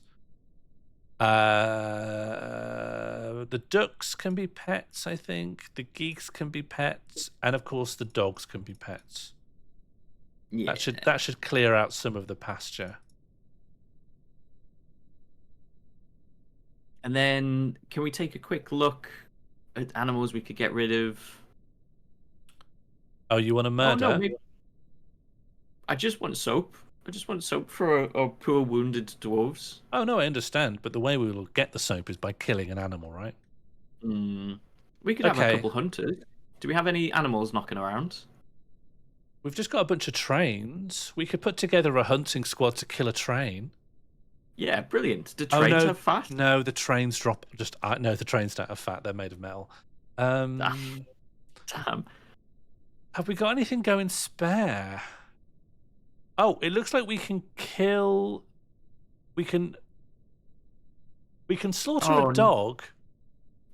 The ducks can be pets, I think. The geese can be pets, and of course the dogs can be pets. Yeah. That should clear out some of the pasture. And then, can we take a quick look at animals we could get rid of? Oh, you want to murder? Oh, no, I just want soap. I just want soap for our poor wounded dwarves. Oh, no, I understand. But the way we will get the soap is by killing an animal, right? We could have a couple hunters. Do we have any animals knocking around? We've just got a bunch of trains. We could put together a hunting squad to kill a train. Yeah, brilliant. Do trains have fat? No, the trains drop. No, the trains don't have fat. They're made of metal. Damn. Have we got anything going spare? Oh, it looks like we can kill. We can slaughter a dog.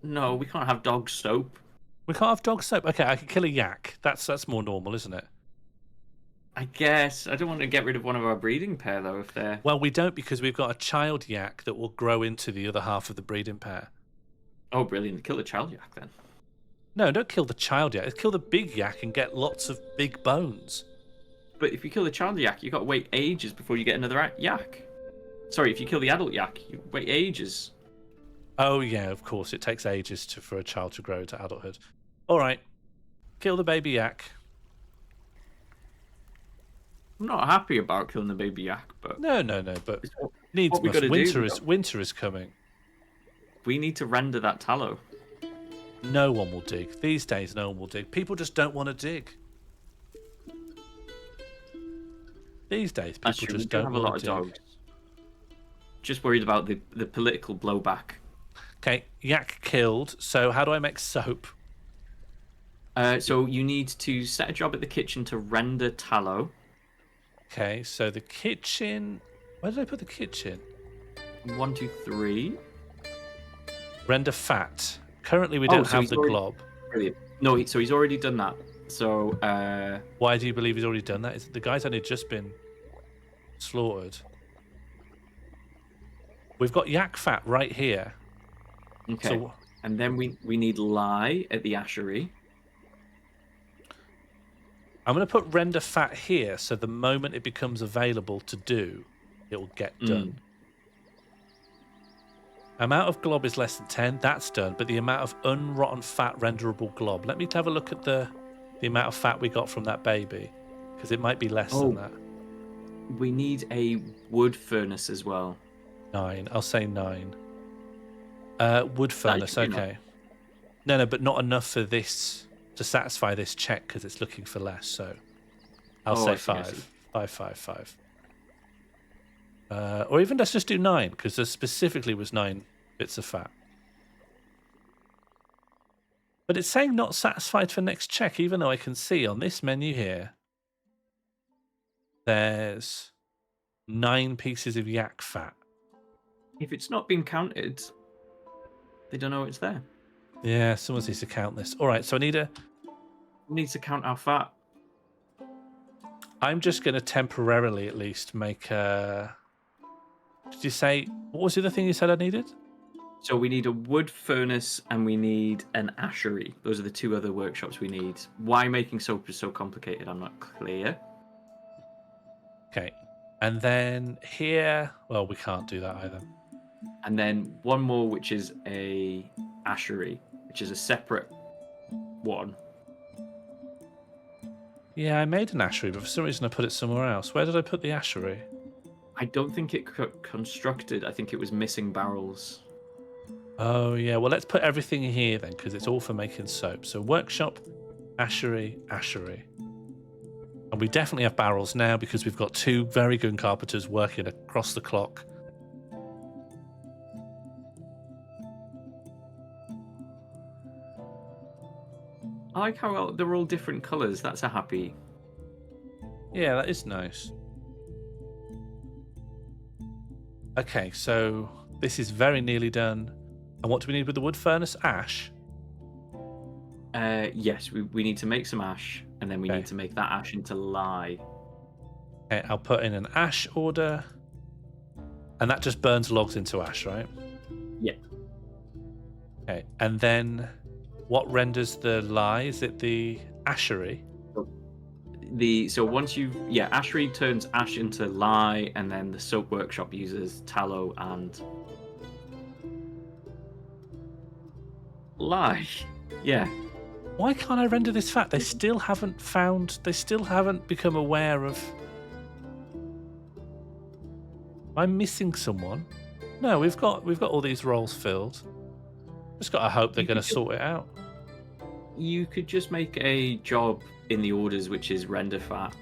No, we can't have dog soap. We can't have dog soap. Okay, I can kill a yak. That's more normal, isn't it? I guess. I don't want to get rid of one of our breeding pair, though, if they're... Well, we don't, because we've got a child yak that will grow into the other half of the breeding pair. Oh, brilliant. Kill the child yak, then. No, don't kill the child yak. Kill the big yak and get lots of big bones. But if you kill the child yak, you've got to wait ages before you get another yak. Sorry, if you kill the adult yak, you wait ages. Oh, yeah, of course. It takes ages for a child to grow to adulthood. All right. Kill the baby yak. I'm not happy about killing the baby yak, but... No, but needs must. Winter is coming. We need to render that tallow. No one will dig. These days, no one will dig. People just don't want to dig. These days, people just don't want to dig. Just worried about the political blowback. Okay, yak killed. So how do I make soap? So you need to set a job at the kitchen to render tallow. Okay, so the kitchen. Where did I put the kitchen? 1, 2, 3. Render fat. Currently, we Oh, don't so have he's the already- glob. Brilliant. No, so he's already done that. So Why do you believe he's already done that? The guy's only just been slaughtered. We've got yak fat right here. okay. So And then we need lye at the ashery. I'm going to put render fat here, so the moment it becomes available to do, it will get done. Amount of glob is less than 10. That's done. But the amount of unrotten fat renderable glob. Let me have a look at the amount of fat we got from that baby, because it might be less than that. We need a wood furnace as well. 9. I'll say 9. Wood furnace. Okay. No, but not enough for this to satisfy this check because it's looking for less. So I'll say 5. 5. Or even let's just do 9 because there specifically was 9 bits of fat. But it's saying not satisfied for next check, even though I can see on this menu here there's 9 pieces of yak fat. If it's not been counted, they don't know it's there. Yeah, someone needs to count this. All right, so I need to count our fat. I'm just going to temporarily, at least, make a. Did you say what was the other thing you said I needed? So we need a wood furnace and we need an ashery. Those are the 2 other workshops we need. Why making soap is so complicated, I'm not clear. Okay, and then here, well, we can't do that either. And then one more, which is a ashery, which is a separate one. Yeah, I made an ashery, but for some reason I put it somewhere else. Where did I put the ashery? I don't think it constructed. I think it was missing barrels. Oh, yeah. Well, let's put everything here then, because it's all for making soap. So workshop, ashery. And we definitely have barrels now because we've got 2 very good carpenters working across the clock. I like how they're all different colours. That's a happy. Yeah, that is nice. Okay, so this is very nearly done. And what do we need with the wood furnace? Ash? Yes, we need to make some ash, and then we need to make that ash into lye. Okay, I'll put in an ash order. And that just burns logs into ash, right? Yeah. Okay, and then what renders the lye? Is it the ashery? So once ashery turns ash into lye, and then the soap workshop uses tallow and lye. Yeah. Why can't I render this fat? They still haven't become aware of. Am I missing someone? No, we've got all these roles filled. Just got to hope they're going to sort it out. You could just make a job in the orders which is render fat,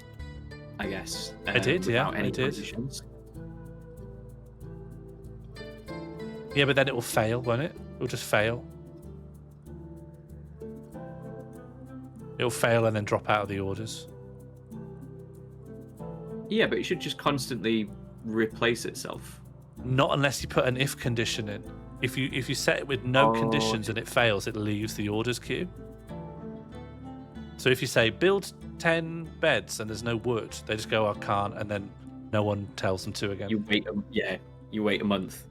I guess. I did, yeah, any I did. positions. Yeah, but then it will fail, won't it? It'll just fail. It'll fail and then drop out of the orders. Yeah, but it should just constantly replace itself. Not unless you put an if condition in. If you set it with no conditions and it fails, it leaves the orders queue. So if you say build 10 beds and there's no wood, they just go, I can't, and then no one tells them to again. You wait a month.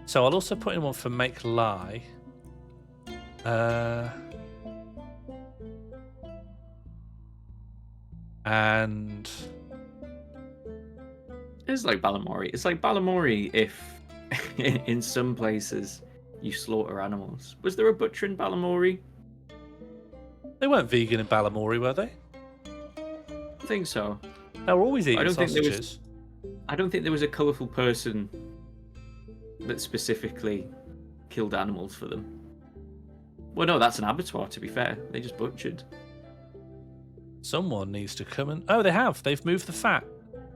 So I'll also put in one for make lye. And It's like Balamori. It's like Balamori if in some places you slaughter animals. Was there a butcher in Balamori? they weren't vegan in Balamori, were they? I think so. They were always eating I don't think there was- sausages. I don't think there was a colourful person that specifically killed animals for them. Well, no, that's an abattoir, to be fair. They just butchered. Someone needs to come and... Oh, they have. They've moved the fat.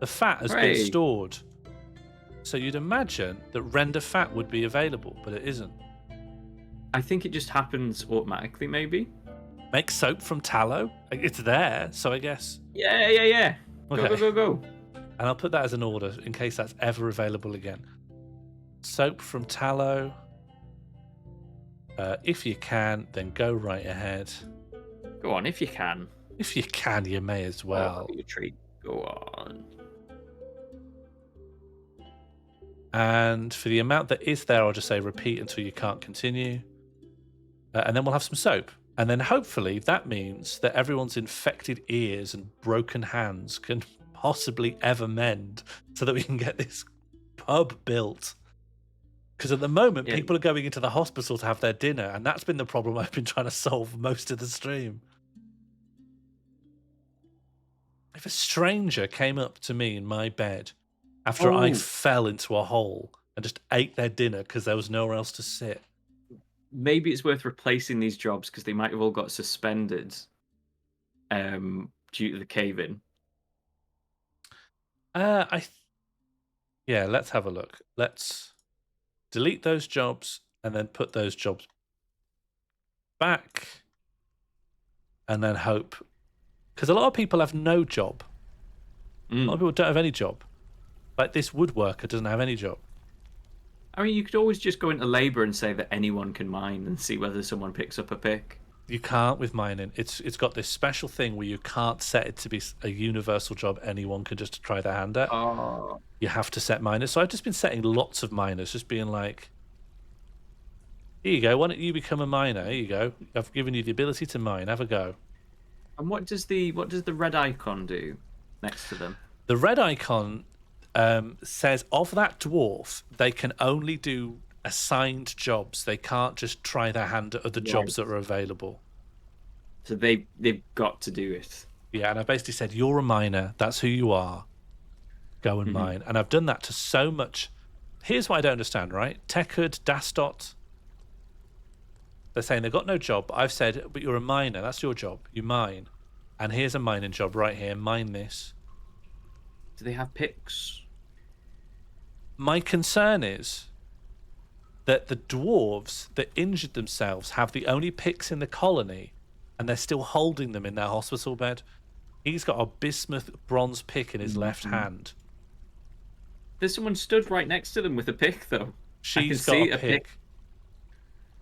The fat has been Hooray. stored. So you'd imagine that render fat would be available, but it isn't. I think it just happens automatically, maybe. Make soap from tallow? It's there, so I guess. Yeah. Okay. Go. And I'll put that as an order in case that's ever available again. Soap from tallow. If you can, then go right ahead. Go on, if you can. If you can, you may as well. Oh, your treat. Go on. And for the amount that is there, I'll just say repeat until you can't continue. And then we'll have some soap. And then hopefully that means that everyone's infected ears and broken hands can possibly ever mend so that we can get this pub built. Because at the moment, people are going into the hospital to have their dinner, and that's been the problem I've been trying to solve most of the stream. If a stranger came up to me in my bed after I fell into a hole and just ate their dinner because there was nowhere else to sit. Maybe it's worth replacing these jobs because they might have all got suspended due to the cave-in. Yeah, let's have a look. Let's delete those jobs and then put those jobs back and then hope. Because a lot of people have no job. A lot of people don't have any job. Like this woodworker doesn't have any job. I mean, you could always just go into labor and say that anyone can mine and see whether someone picks up a pick. You can't with mining. It's got this special thing where you can't set it to be a universal job anyone can just try their hand at. Oh. You have to set miners. So I've just been setting lots of miners, just being like, here you go, why don't you become a miner? Here you go. I've given you the ability to mine. Have a go. And what does the red icon do next to them? The red icon says of that dwarf, they can only do assigned jobs. They can't just try their hand at other jobs that are available. So they've got to do it. Yeah, and I basically said, you're a miner. That's who you are. Go and mine. And I've done that to so much. Here's what I don't understand, right? Techhood, Dastot. They're saying they've got no job. I've said, but you're a miner. That's your job. You mine. And here's a mining job right here. Mine this. Do they have picks? My concern is that the dwarves that injured themselves have the only picks in the colony, and they're still holding them in their hospital bed. He's got a bismuth bronze pick in his left hand. There's someone stood right next to them with a pick, though. She's got a pick.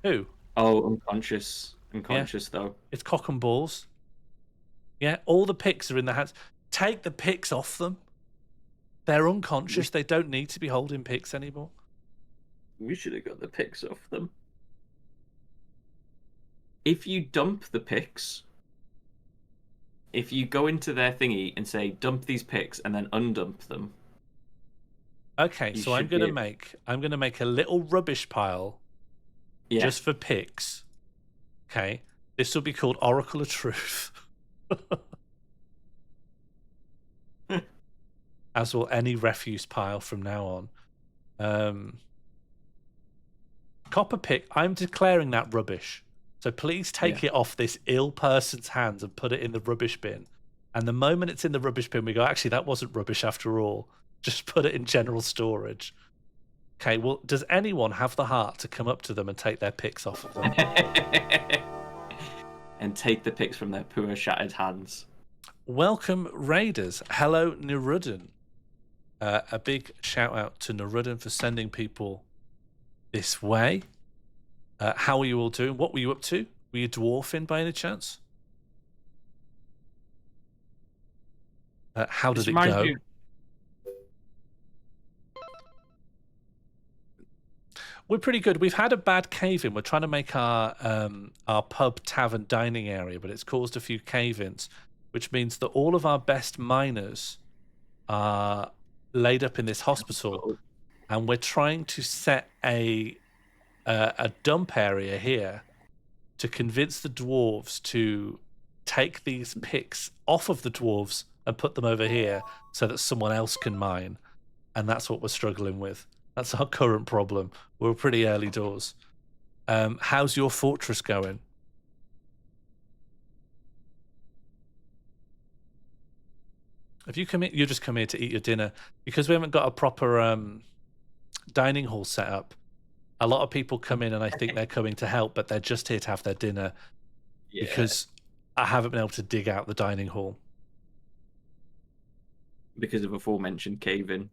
Who? Oh, unconscious. Though. It's cock and balls. Yeah, all the picks are in their hands. Take the picks off them. They're unconscious. They don't need to be holding picks anymore. We should have got the picks off them. If you dump the picks, if you go into their thingy and say dump these picks and then undump them. Okay, so I'm gonna make a little rubbish pile just for picks. Okay. This will be called Oracle of Truth. As will any refuse pile from now on. Copper pick, I'm declaring that rubbish. So please take it off this ill person's hands and put it in the rubbish bin. And the moment it's in the rubbish bin, we go, actually, that wasn't rubbish after all. Just put it in general storage. Okay, well, does anyone have the heart to come up to them and take their picks off of them? And take the picks from their poor shattered hands. Welcome, Raiders. Hello, Nerudden. A big shout out to Nerudden for sending people this way. How are you all doing? What were you up to? Were you dwarfing by any chance? How did it go? We're pretty good. We've had a bad cave-in. We're trying to make our pub, tavern, dining area, but it's caused a few cave-ins, which means that all of our best miners are laid up in this hospital, and we're trying to set a dump area here to convince the dwarves to take these picks off of the dwarves and put them over here so that someone else can mine. And that's what we're struggling with. That's our current problem. We're pretty early doors. How's your fortress going? If you come in, you just come here to eat your dinner because we haven't got a proper dining hall set up. A lot of people come in and I think they're coming to help, but they're just here to have their dinner because I haven't been able to dig out the dining hall. Because of aforementioned cave-in.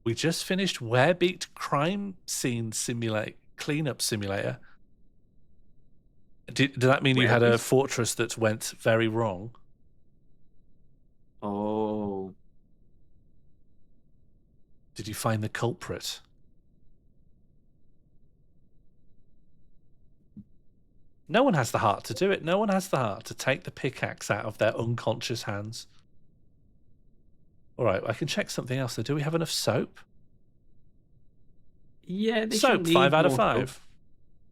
We just finished Werebeat Crime Scene Cleanup Simulator. Did that mean you had a fortress that went very wrong? Oh. Did you find the culprit? No one has the heart to do it. No one has the heart to take the pickaxe out of their unconscious hands. All right, I can check something else. Do we have enough soap? Yeah, they soap, 5 out of 5. Soap.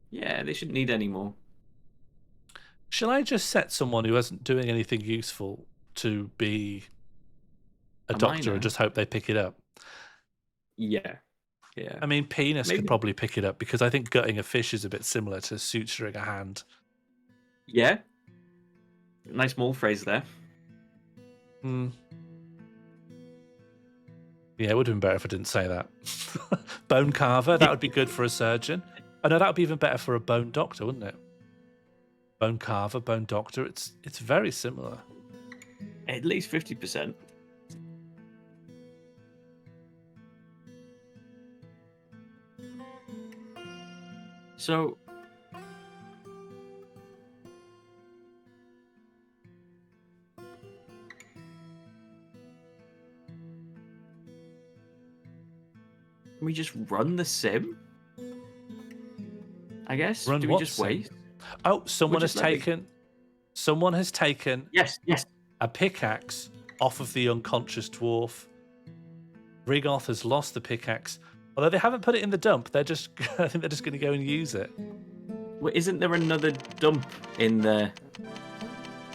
Yeah, they shouldn't need any more. Shall I just set someone who isn't doing anything useful to be a doctor and just hope they pick it up? Yeah. Yeah. I mean, Penis could probably pick it up because I think gutting a fish is a bit similar to suturing a hand. Yeah. Nice mole phrase there. Yeah, it would have been better if I didn't say that. Bone carver, that would be good for a surgeon. Oh no, that would be even better for a bone doctor, wouldn't it? Bone carver, bone doctor, it's very similar. At least 50%. So can we just run the sim? I guess. Run Do we what just sim? wait? Oh, someone has taken Yes. a pickaxe off of the unconscious dwarf. Rigoth has lost the pickaxe. Although they haven't put it in the dump, I think they're just going to go and use it. Well, isn't there another dump in the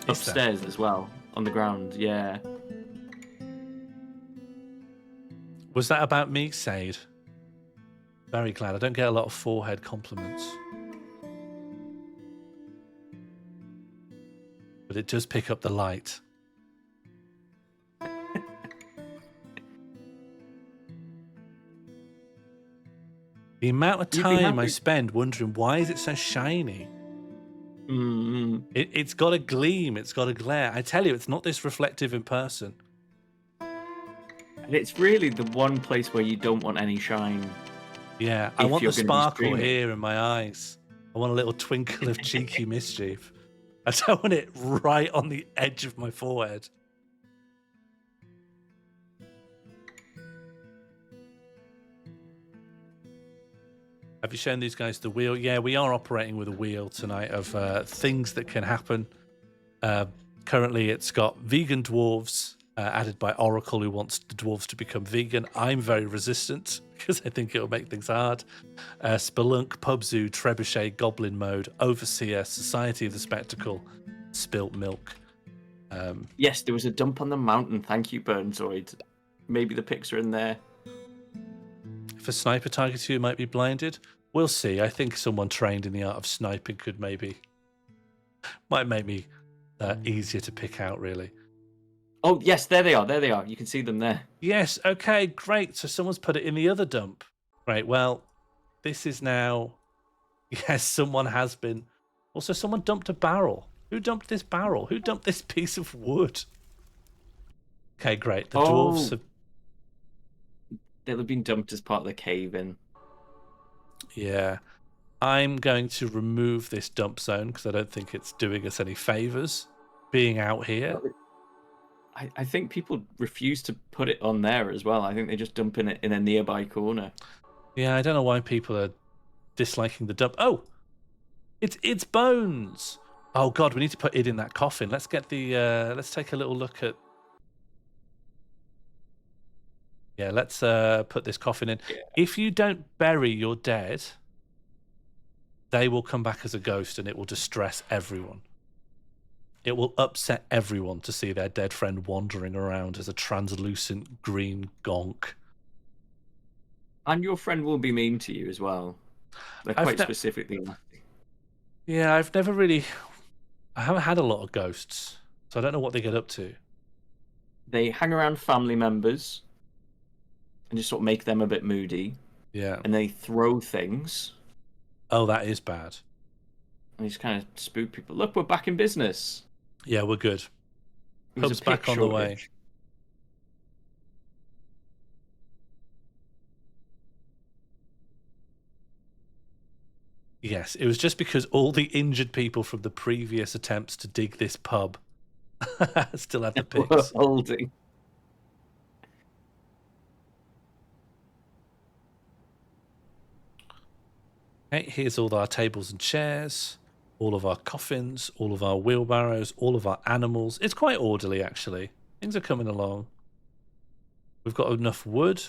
upstairs as well on the ground? Yeah. Was that about me, Sade? Very glad. I don't get a lot of forehead compliments. But it does pick up the light. The amount of time I spend wondering why is it so shiny? It's got a gleam, it's got a glare. I tell you, it's not this reflective in person. And it's really the one place where you don't want any shine. Yeah, I want the sparkle here in my eyes. I want a little twinkle of cheeky mischief. I don't want it right on the edge of my forehead. Have you shown these guys the wheel? Yeah, we are operating with a wheel tonight of things that can happen. Currently, it's got vegan dwarves added by Oracle, who wants the dwarves to become vegan. I'm very resistant because I think it'll make things hard. Spelunk, Pubzoo, Trebuchet, Goblin Mode, Overseer, Society of the Spectacle, Spilt Milk. Yes, there was a dump on the mountain. Thank you, Burnzoid. Maybe the pics are in there. If a sniper targets you, might be blinded. We'll see. I think someone trained in the art of sniping might make me easier to pick out, really. Oh, yes, there they are. There they are. You can see them there. Yes, okay, great. So someone's put it in the other dump. Right, well, this is now... Yes, someone has been... Also, someone dumped a barrel. Who dumped this barrel? Who dumped this piece of wood? Okay, great. The dwarves have... They'll have been dumped as part of the cave-in. Yeah. I'm going to remove this dump zone because I don't think it's doing us any favours being out here. I think people refuse to put it on there as well. I think they're just dumping it in a nearby corner. Yeah, I don't know why people are disliking the dump. Oh! It's bones! Oh god, we need to put it in that coffin. Let's get the let's take a little look at... Yeah, let's put this coffin in. Yeah. If you don't bury your dead, they will come back as a ghost and it will distress everyone. It will upset everyone to see their dead friend wandering around as a translucent green gonk. And your friend will be mean to you as well. They're quite specifically nasty. Yeah, I haven't had a lot of ghosts, so I don't know what they get up to. They hang around family members and just sort of make them a bit moody. Yeah. and they throw things. Oh, that is bad. And they just kind of spook people. Look, we're back in business. Yeah, we're good. There's Pub's a back pick on the way. shortage. Yes, it was just because all the injured people from the previous attempts to dig this pub still had the We're picks. holding. Okay, here's all our tables and chairs, all of our coffins, all of our wheelbarrows, all of our animals. It's quite orderly, actually. Things are coming along. We've got enough wood.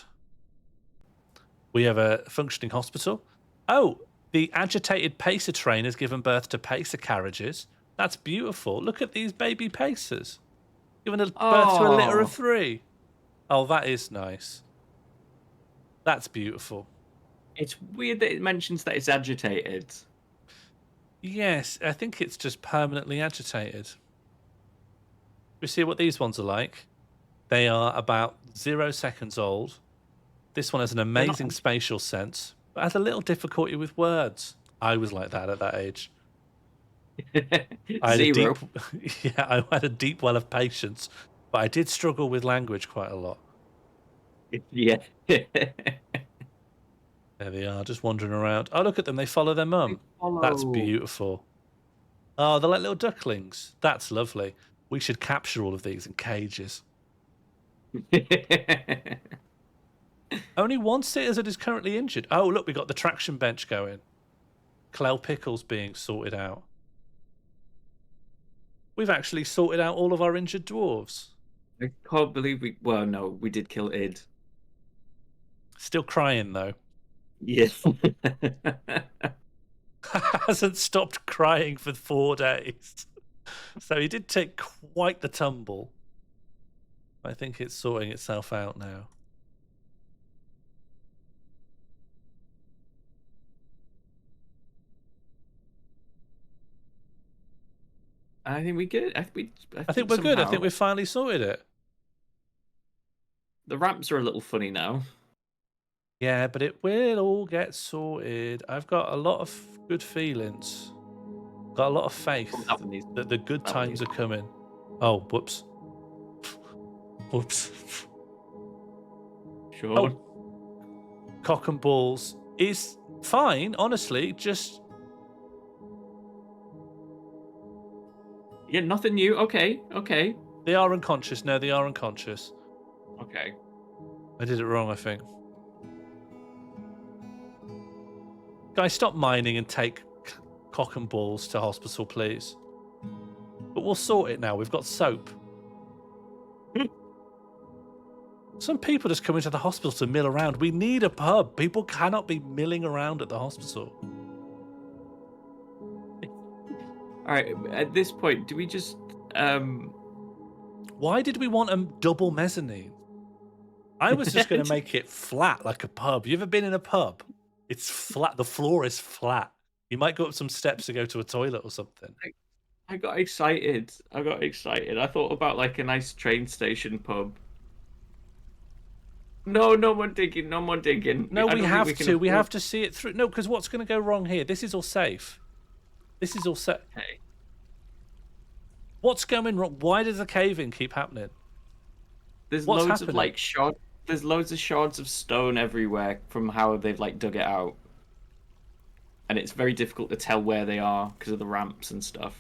We have a functioning hospital. Oh, the agitated pacer train has given birth to pacer carriages. That's beautiful. Look at these baby pacers. Giving birth to a litter of 3. Oh, that is nice. That's beautiful. It's weird that it mentions that it's agitated. Yes, I think it's just permanently agitated. We see what these ones are like. They are about 0 seconds old. This one has an amazing spatial sense, but has a little difficulty with words. I was like that at that age. I had a deep well of patience, but I did struggle with language quite a lot. Yeah. There they are, just wandering around. Oh, look at them. They follow their mum. That's beautiful. Oh, they're like little ducklings. That's lovely. We should capture all of these in cages. Only one citizen is currently injured. Oh, look, we got the traction bench going. Clell Pickles being sorted out. We've actually sorted out all of our injured dwarves. I can't believe we... Well, no, we did kill Id. Still crying, though. Yes. Hasn't stopped crying for 4 days. So he did take quite the tumble. I think it's sorting itself out now. I think we good. I think we're good. I think we've finally sorted it. The ramps are a little funny now. Yeah, but it will all get sorted. I've got a lot of good feelings. Got a lot of faith that the good times are coming. Oh, whoops. Whoops. Sure. Oh. Cock and balls is fine, honestly. Just... Yeah, nothing new. Okay. They are unconscious. No, they are unconscious. Okay. I did it wrong, I think. Guys, stop mining and take cock and balls to hospital, please. But we'll sort it now. We've got soap. Some people just come into the hospital to mill around. We need a pub. People cannot be milling around at the hospital. All right. At this point, do we just... Why did we want a double mezzanine? I was just going to make it flat like a pub. You ever been in a pub? It's flat. The floor is flat. You might go up some steps to go to a toilet or something. I got excited. I thought about like a nice train station pub. No more digging. No, we have to. We have to see it through. No, because what's going to go wrong here? This is all safe. This is all set. Okay. What's going wrong? Why does the cave-in keep happening? There's What's loads happening? of like shards. There's loads of shards of stone everywhere from how they've like dug it out, and it's very difficult to tell where they are because of the ramps and stuff.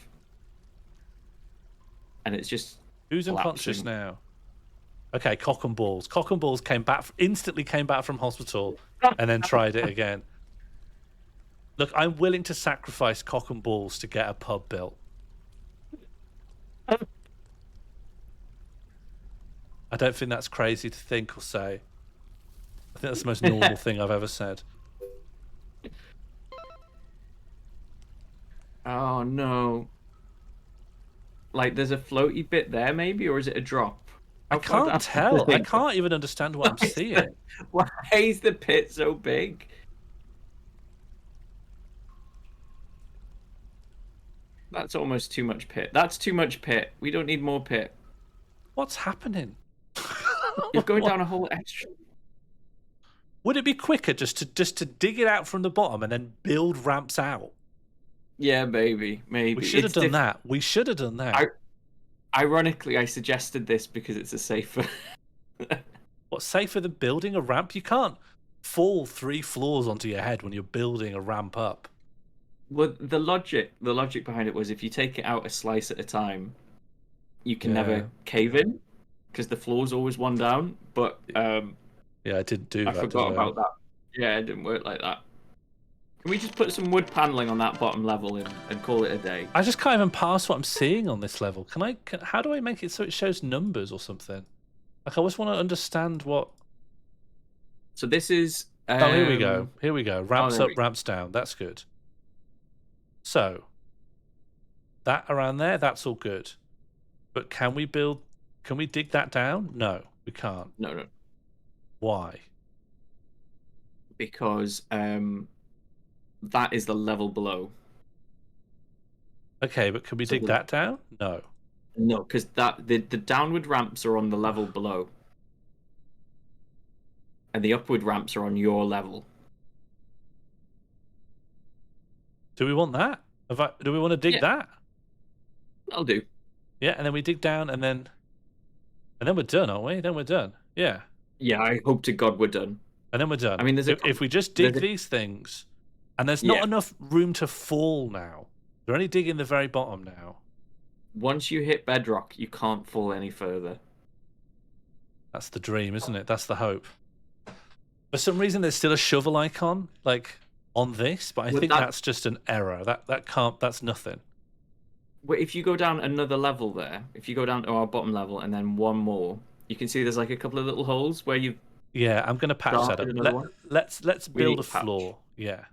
And it's just who's unconscious now? Okay, cock and balls. Cock and balls instantly came back from hospital, and then tried it again. Look, I'm willing to sacrifice cock and balls to get a pub built. I don't think that's crazy to think or say. I think that's the most normal thing I've ever said. Oh no. Like there's a floaty bit there maybe, or is it a drop? I can't tell. I can't even understand what I'm seeing. Why is the pit so big? That's almost too much pit. That's too much pit. We don't need more pit. What's happening? You're going down a whole extra. Would it be quicker just to dig it out from the bottom and then build ramps out? Yeah, maybe. We should have done that. We should have done that. Ironically, I suggested this because it's a safer. What's safer than building a ramp? You can't fall 3 floors onto your head when you're building a ramp up. Well, the logic behind it was if you take it out a slice at a time, you can never cave in because the floor's always one down. But yeah, I didn't do that. I forgot about that. Yeah, it didn't work like that. Can we just put some wood paneling on that bottom level and call it a day? I just can't even pass what I'm seeing on this level. How do I make it so it shows numbers or something? Like, I just want to understand what... So this is... Oh, here we go. Here we go. Ramps up, ramps down. That's good. So, that around there, that's all good. But can we dig that down? No, we can't. No. Why? Because that is the level below. Okay, but can we dig that down? No. No, because the downward ramps are on the level below. And the upward ramps are on your level. Do we want that? Do we want to dig that? I'll do. Yeah, and then we dig down and then we're done, aren't we? Then we're done. Yeah. Yeah, I hope to God we're done. And then we're done. I mean, if we just dig these things, and there's not enough room to fall now. They're only digging the very bottom now. Once you hit bedrock, you can't fall any further. That's the dream, isn't it? That's the hope. For some reason, there's still a shovel icon, like, on this, but I think that's just an error. That's nothing. Well, if you go down another level there, if you go down to our bottom level and then one more, you can see there's like a couple of little holes where you've... Yeah, I'm going to patch that up. Let's build a floor. Yeah.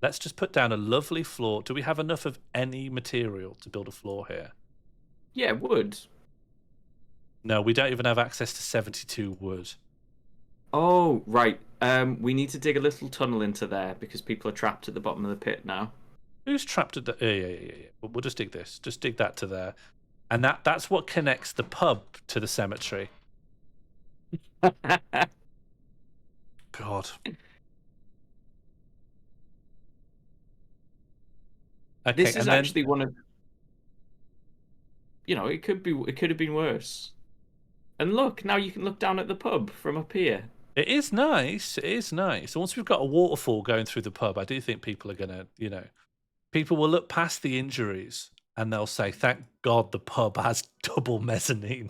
Let's just put down a lovely floor. Do we have enough of any material to build a floor here? Yeah, wood. No, we don't even have access to 72 wood. Oh, right. We need to dig a little tunnel into there because people are trapped at the bottom of the pit now. Who's trapped at the... Yeah. We'll just dig this. Just dig that to there. And that's what connects the pub to the cemetery. God. Okay, this is actually one of... You know, it could have been worse. And look, now you can look down at the pub from up here. It is nice. It is nice. Once we've got a waterfall going through the pub, I do think people are going to, people will look past the injuries and they'll say, thank God the pub has double mezzanine.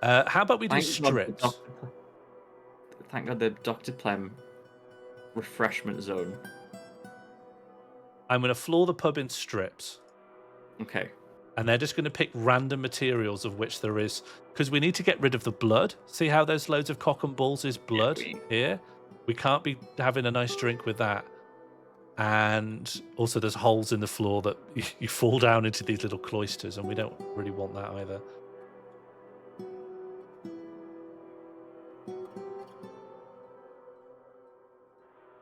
How about we do strips? Thank God the Dr. Plem refreshment zone. I'm going to floor the pub in strips. Okay. And they're just going to pick random materials of which there is... Because we need to get rid of the blood. See how there's loads of cock and balls is blood here? We can't be having a nice drink with that. And also there's holes in the floor that you fall down into these little cloisters, and we don't really want that either.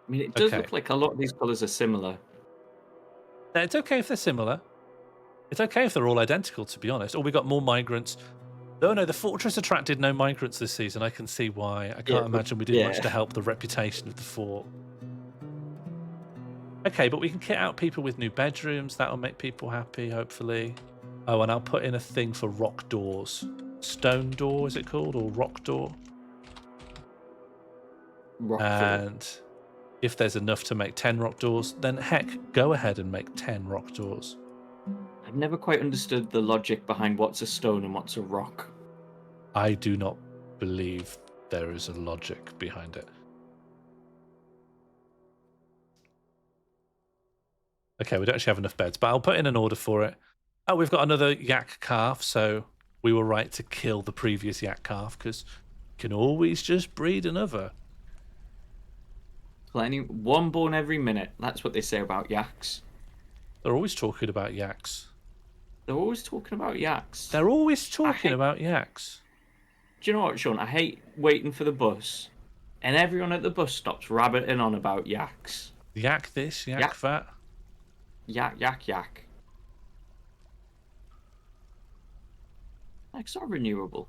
I mean, it does look like a lot of these colours are similar. Now, it's okay if they're similar. It's okay if they're all identical, to be honest. Or we got more migrants. Oh no, the fortress attracted no migrants this season. I can see why. I can't imagine we did much to help the reputation of the fort. Okay, but we can kit out people with new bedrooms. That'll make people happy, hopefully. Oh, and I'll put in a thing for rock doors. Stone door, is it called? Or rock door? And if there's enough to make 10 rock doors, then heck, go ahead and make 10 rock doors. I've never quite understood the logic behind what's a stone and what's a rock. I do not believe there is a logic behind it. Okay, we don't actually have enough beds, but I'll put in an order for it. Oh, we've got another yak calf, so we were right to kill the previous yak calf, because you can always just breed another. One born every minute. That's what they say about yaks. They're always talking about yaks. They're always talking about yaks. They're always talking about yaks. Do you know what, Sean? I hate waiting for the bus, and everyone at the bus stops rabbiting on about yaks. Yak this, yak that. Yak. Yaks are renewable.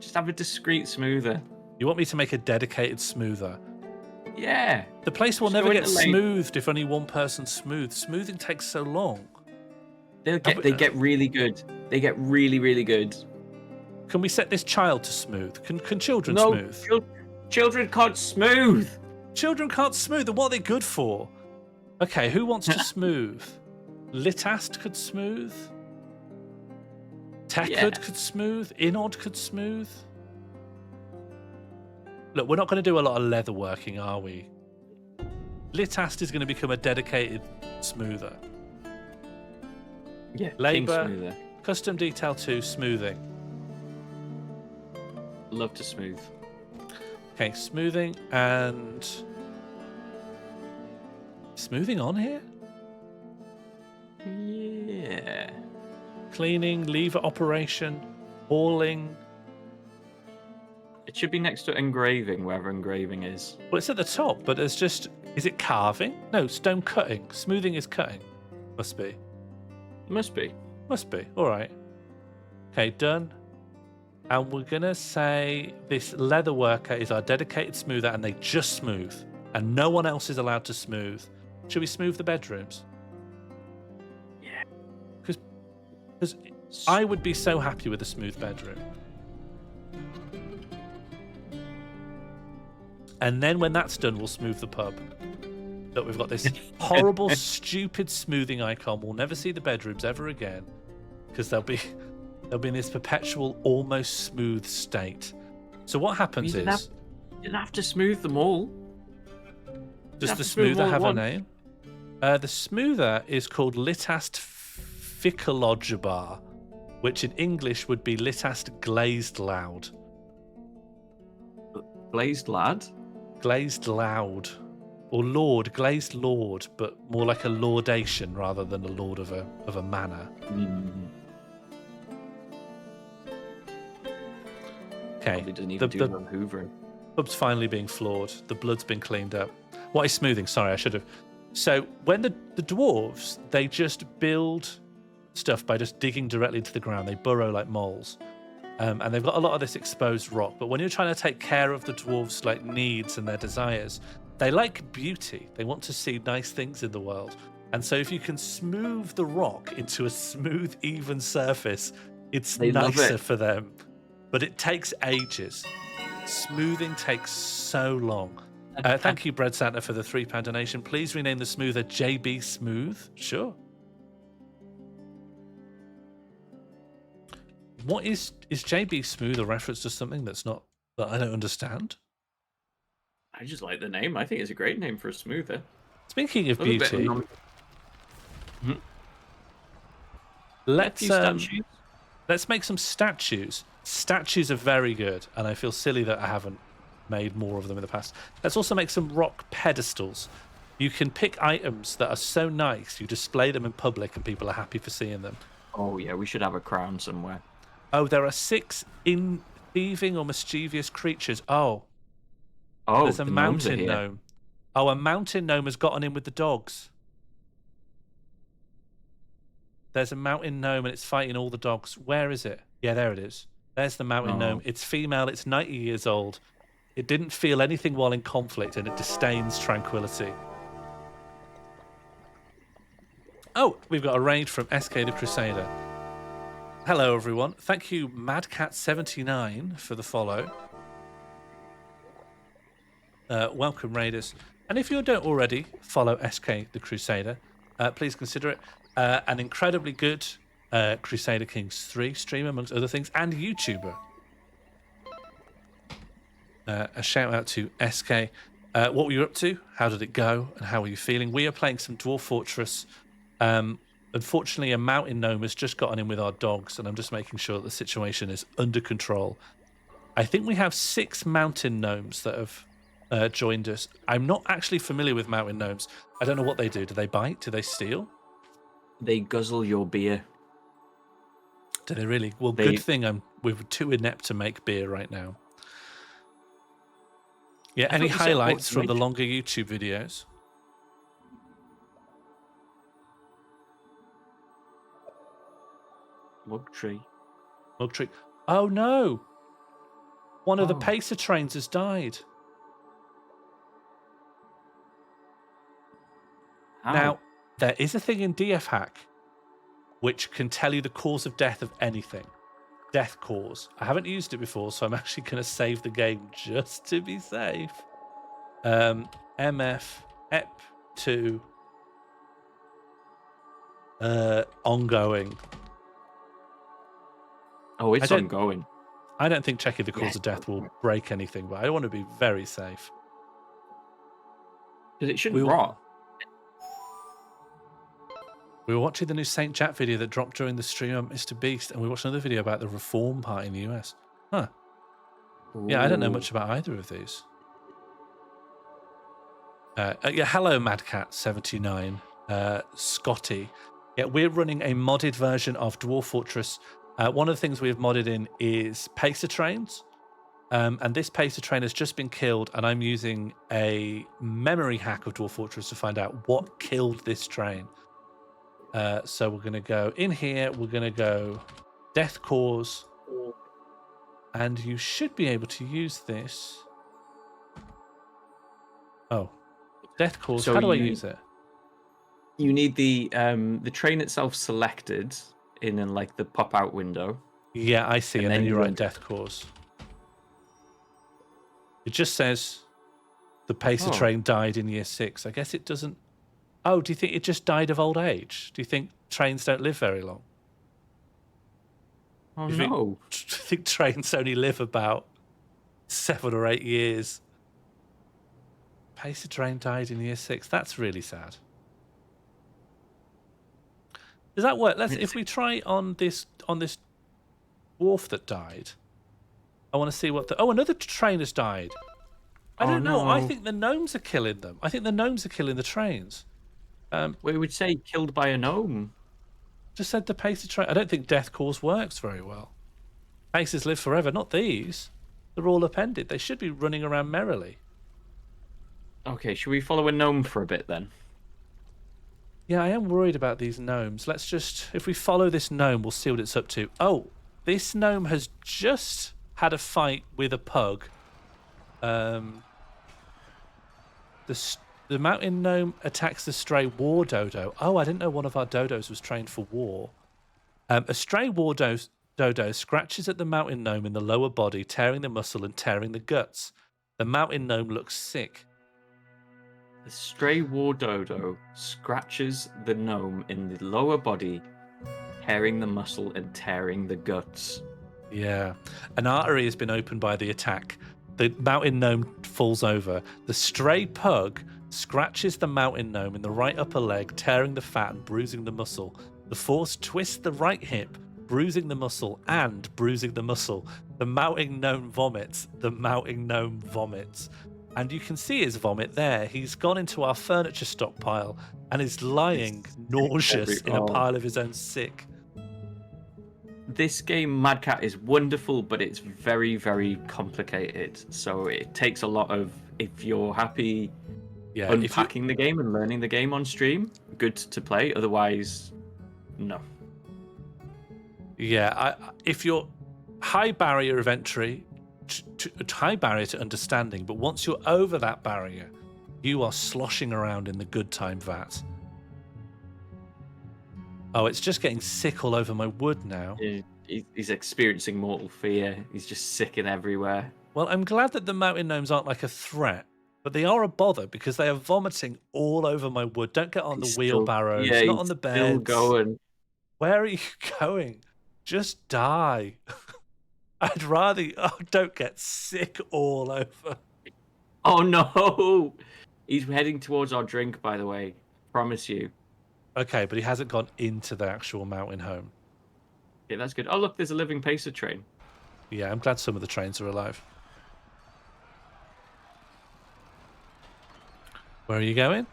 Just have a discreet smoother. You want me to make a dedicated smoother? Yeah. The place will Just never go get into lane. smoothed if only one person smooths. Smoothing takes so long. They get really good. They get really, really good. Can we set this child to smooth? Can children No, smooth? children can't smooth. Children can't smooth, and what are they good for? Okay, who wants to smooth? Litast could smooth. Tekud could smooth. Inod could smooth. Look, we're not going to do a lot of leather working, are we? Litast is going to become a dedicated smoother. Yeah, Labour, King smoother. custom detail 2, smoothing. Love to smooth. Okay, smoothing and... Smoothing on here? Yeah. Cleaning, lever operation, hauling. It should be next to engraving, wherever engraving is. Well, it's at the top, but there's just... Is it carving? No, stone cutting. Smoothing is cutting. Must be. Must be. Must be. All right. Okay, done. And we're going to say this leather worker is our dedicated smoother, and they just smooth. And no one else is allowed to smooth. Should we smooth the bedrooms? Yeah. Because I would be so happy with a smooth bedroom. And then when that's done, we'll smooth the pub. Look, we've got this horrible, stupid smoothing icon. We'll never see the bedrooms ever again because they'll be in this perpetual, almost smooth state. So what happens You didn't have to smooth them all. Does the smoother have a name? The smoother is called Litast Ficologibar, which in English would be Litast Glazed Loud. Glazed lad? Glazed Loud. Or Lord, Glazed Lord, but more like a laudation rather than a lord of a manor. Okay. Probably doesn't even do the hoovering. Pub's finally being floored. The blood's been cleaned up. What is smoothing? Sorry, I should have. So when the dwarves, they just build stuff by just digging directly into the ground. They burrow like moles. And they've got a lot of this exposed rock. But when you're trying to take care of the dwarves' like needs and their desires, they like beauty. They want to see nice things in the world. And so if you can smooth the rock into a smooth, even surface, it's nicer for them. But it takes ages. Smoothing takes so long. Thank you, Bread Santa, for the £3 donation. Please rename the smoother JB Smooth. Sure. What is JB Smooth a reference to something that I don't understand? I just like the name. I think it's a great name for a smoother. Speaking of beauty, let's make some statues. Statues are very good, and I feel silly that I haven't made more of them in the past. Let's also make some rock pedestals. You can pick items that are so nice, you display them in public, and people are happy for seeing them. Oh yeah, we should have a crown somewhere. Oh, there are 6 thieving or mischievous creatures. Oh, there's a mountain gnome. Oh, a mountain gnome has gotten in with the dogs. There's a mountain gnome and it's fighting all the dogs. Where is it? Yeah, there it is. There's the mountain gnome. It's female. It's 90 years old. It didn't feel anything while in conflict and it disdains tranquility. Oh, we've got a raid from SK the Crusader. Hello, everyone. Thank you, Madcat79, for the follow. Welcome, Raiders. And if you don't already follow SK the Crusader, please consider it an incredibly good Crusader Kings 3 streamer, amongst other things, and YouTuber. A shout out to SK. What were you up to? How did it go? And how are you feeling? We are playing some Dwarf Fortress. Unfortunately, a mountain gnome has just gotten in with our dogs, and I'm just making sure that the situation is under control. I think we have 6 mountain gnomes that have joined us. I'm not actually familiar with mountain gnomes. I don't know what they do. Do they bite? Do they steal? They guzzle your beer. Do they really? Well, good thing we're too inept to make beer right now. Yeah, any highlights from the longer YouTube videos? Mug tree. Mug tree. Oh no! One of the Oh. pacer trains has died. How? Now, there is a thing in DF Hack which can tell you the cause of death of anything. Death cause. I haven't used it before, so I'm actually going to save the game just to be safe. MF EP2 ongoing. Oh, it's I don't- ongoing. I don't think checking the cause of death will break anything, but I want to be very safe. Because it shouldn't We'll- rot. We were watching the new Saint Jack video that dropped during the stream of Mr. Beast, and we watched another video about the Reform Party in the US. Huh. Yeah, I don't know Ooh. much about either of these. Yeah, hello, MadCat79, Scotty. Yeah, we're running a modded version of Dwarf Fortress. One of the things we have modded in is pacer trains. And this pacer train has just been killed, and I'm using a memory hack of Dwarf Fortress to find out what killed this train. So we're going to go in here, we're going to go death cause, and you should be able to use this. Oh, death cause. So How do I you- use it? You need the train itself selected in like the pop out window. Yeah, I see. And And then then you you write run- death cause. It just says the pacer Oh. train died in year 6. I guess it doesn't. Oh, do you think it just died of old age? Do you think trains don't live very long? Oh You think- no! I think trains only live about 7 or 8 years. Pacer train died in year 6. That's really sad. Does that work? If we try on this dwarf that died. I want to see what the. Oh, another train has died. I Oh, don't know. I no. think the gnomes are killing them. I think the gnomes are killing the trains. We would say killed by a gnome. Just said the pacer train. I don't think death cause works very well. Pacers live forever. Not these. They're all upended. They should be running around merrily. Okay, should we follow a gnome for a bit then? Yeah, I am worried about these gnomes. Let's just, if we follow this gnome, we'll see what it's up to. Oh, this gnome has just had a fight with a pug. The mountain gnome attacks the stray war dodo. Oh, I didn't know one of our dodos was trained for war. A stray war dodo scratches at the mountain gnome in the lower body, tearing the muscle and tearing the guts. The mountain gnome looks sick. The stray war dodo scratches the gnome in the lower body, tearing the muscle and tearing the guts. Yeah. An artery has been opened by the attack. The mountain gnome falls over. The stray pug scratches the mountain gnome in the right upper leg, tearing the fat and bruising the muscle. The force twists the right hip, bruising the muscle and bruising the muscle. The mountain gnome vomits. The mountain gnome vomits. And you can see his vomit there. He's gone into our furniture stockpile and is lying nauseous in a pile of his own sick. This game, Mad Cat, is wonderful, but it's very, very complicated. So it takes a lot of, if you're happy Yeah, unpacking the game and learning the game on stream, good to play. Otherwise, no. If you're high barrier of entry, high barrier to understanding, but once you're over that barrier, you are sloshing around in the good time vat. Oh, it's just getting sick all over my wood now. He's experiencing mortal fear. He's just sicking everywhere. Well, I'm glad that the mountain gnomes aren't like a threat, but they are a bother because they are vomiting all over my wood. Don't get on the wheelbarrows, not on the beds. Still going. Where are you going? Just die. I'd rather. Oh, don't get sick all over. Oh no! He's heading towards our drink, by the way. Promise you. Okay, but he hasn't gone into the actual mountain home. Yeah, that's good. Oh look, there's a living pacer train. Yeah, I'm glad some of the trains are alive. Where are you going?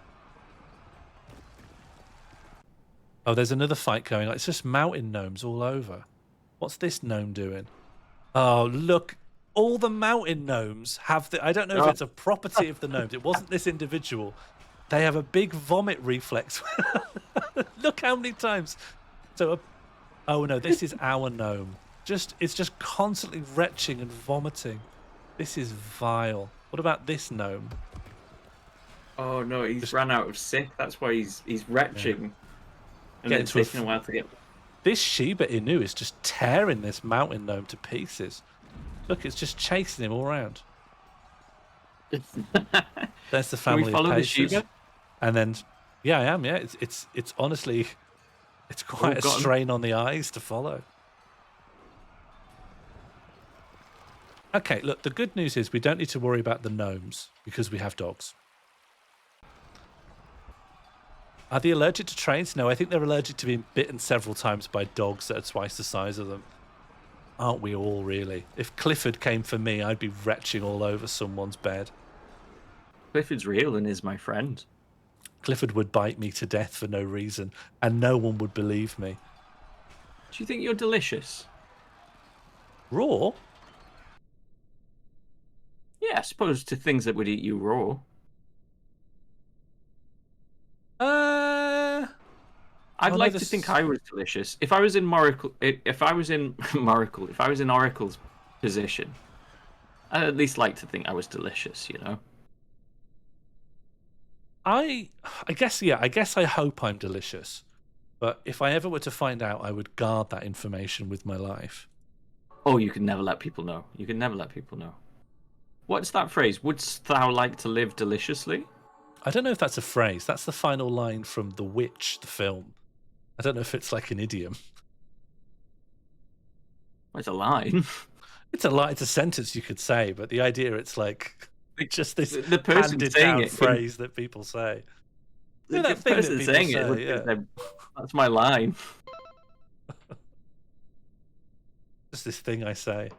Oh, there's another fight going on. It's just mountain gnomes all over. What's this gnome doing? Oh, look. All the mountain gnomes have the... I don't know if it's a property of the gnomes. It wasn't this individual. They have a big vomit reflex. Look how many times. Oh, no, this is our gnome. It's just constantly retching and vomiting. This is vile. What about this gnome? Oh no, he's ran out of sick. That's why he's retching. And Get it's into a taking a while to get. This Shiba Inu is just tearing this mountain gnome to pieces. Look, it's just chasing him all around. There's the Can we family follow of the pacers. Shiba? And then, yeah, I am. Yeah, it's honestly, it's quite a got him. strain on the eyes to follow. Okay, look, the good news is we don't need to worry about the gnomes because we have dogs. Are they allergic to trains? No, I think they're allergic to being bitten several times by dogs that are twice the size of them. Aren't we all, really? If Clifford came for me, I'd be retching all over someone's bed. Clifford's real and is my friend. Clifford would bite me to death for no reason, and no one would believe me. Do you think you're delicious? Raw? Yeah, I suppose to things that would eat you raw. I'd like to think I was delicious. If I was in if I was in Oracle's position, I'd at least like to think I was delicious, you know? I guess, yeah, I guess I hope I'm delicious. But if I ever were to find out, I would guard that information with my life. Oh, you can never let people know. You can never let people know. What's that phrase? Wouldst thou like to live deliciously? I don't know if that's a phrase. That's the final line from The Witch, the film. I don't know if it's like an idiom. It's a line. It's a line. It's a sentence you could say, but the idea it's like just this the person handed saying down it phrase that people say. The that thing that person people saying say, it, yeah. That's my line. Just this thing I say.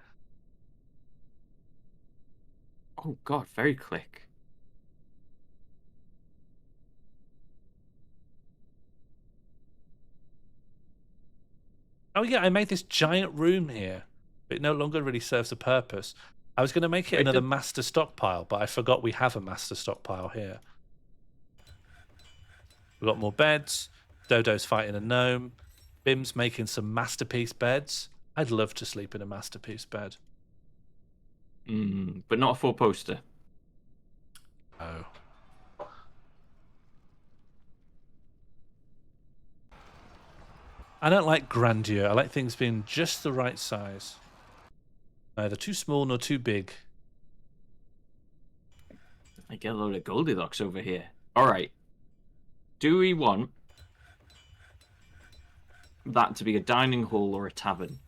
Oh god, very quick. Oh yeah, I made this giant room here, but it no longer really serves a purpose. I was going to make it another master stockpile, but I forgot we have a master stockpile here. We've got more beds. Dodo's fighting a gnome. Bim's making some masterpiece beds. I'd love to sleep in a masterpiece bed. But not a four-poster. Oh. I don't like grandeur. I like things being just the right size. Neither too small nor too big. I get a load of Goldilocks over here. All right. Do we want that to be a dining hall or a tavern?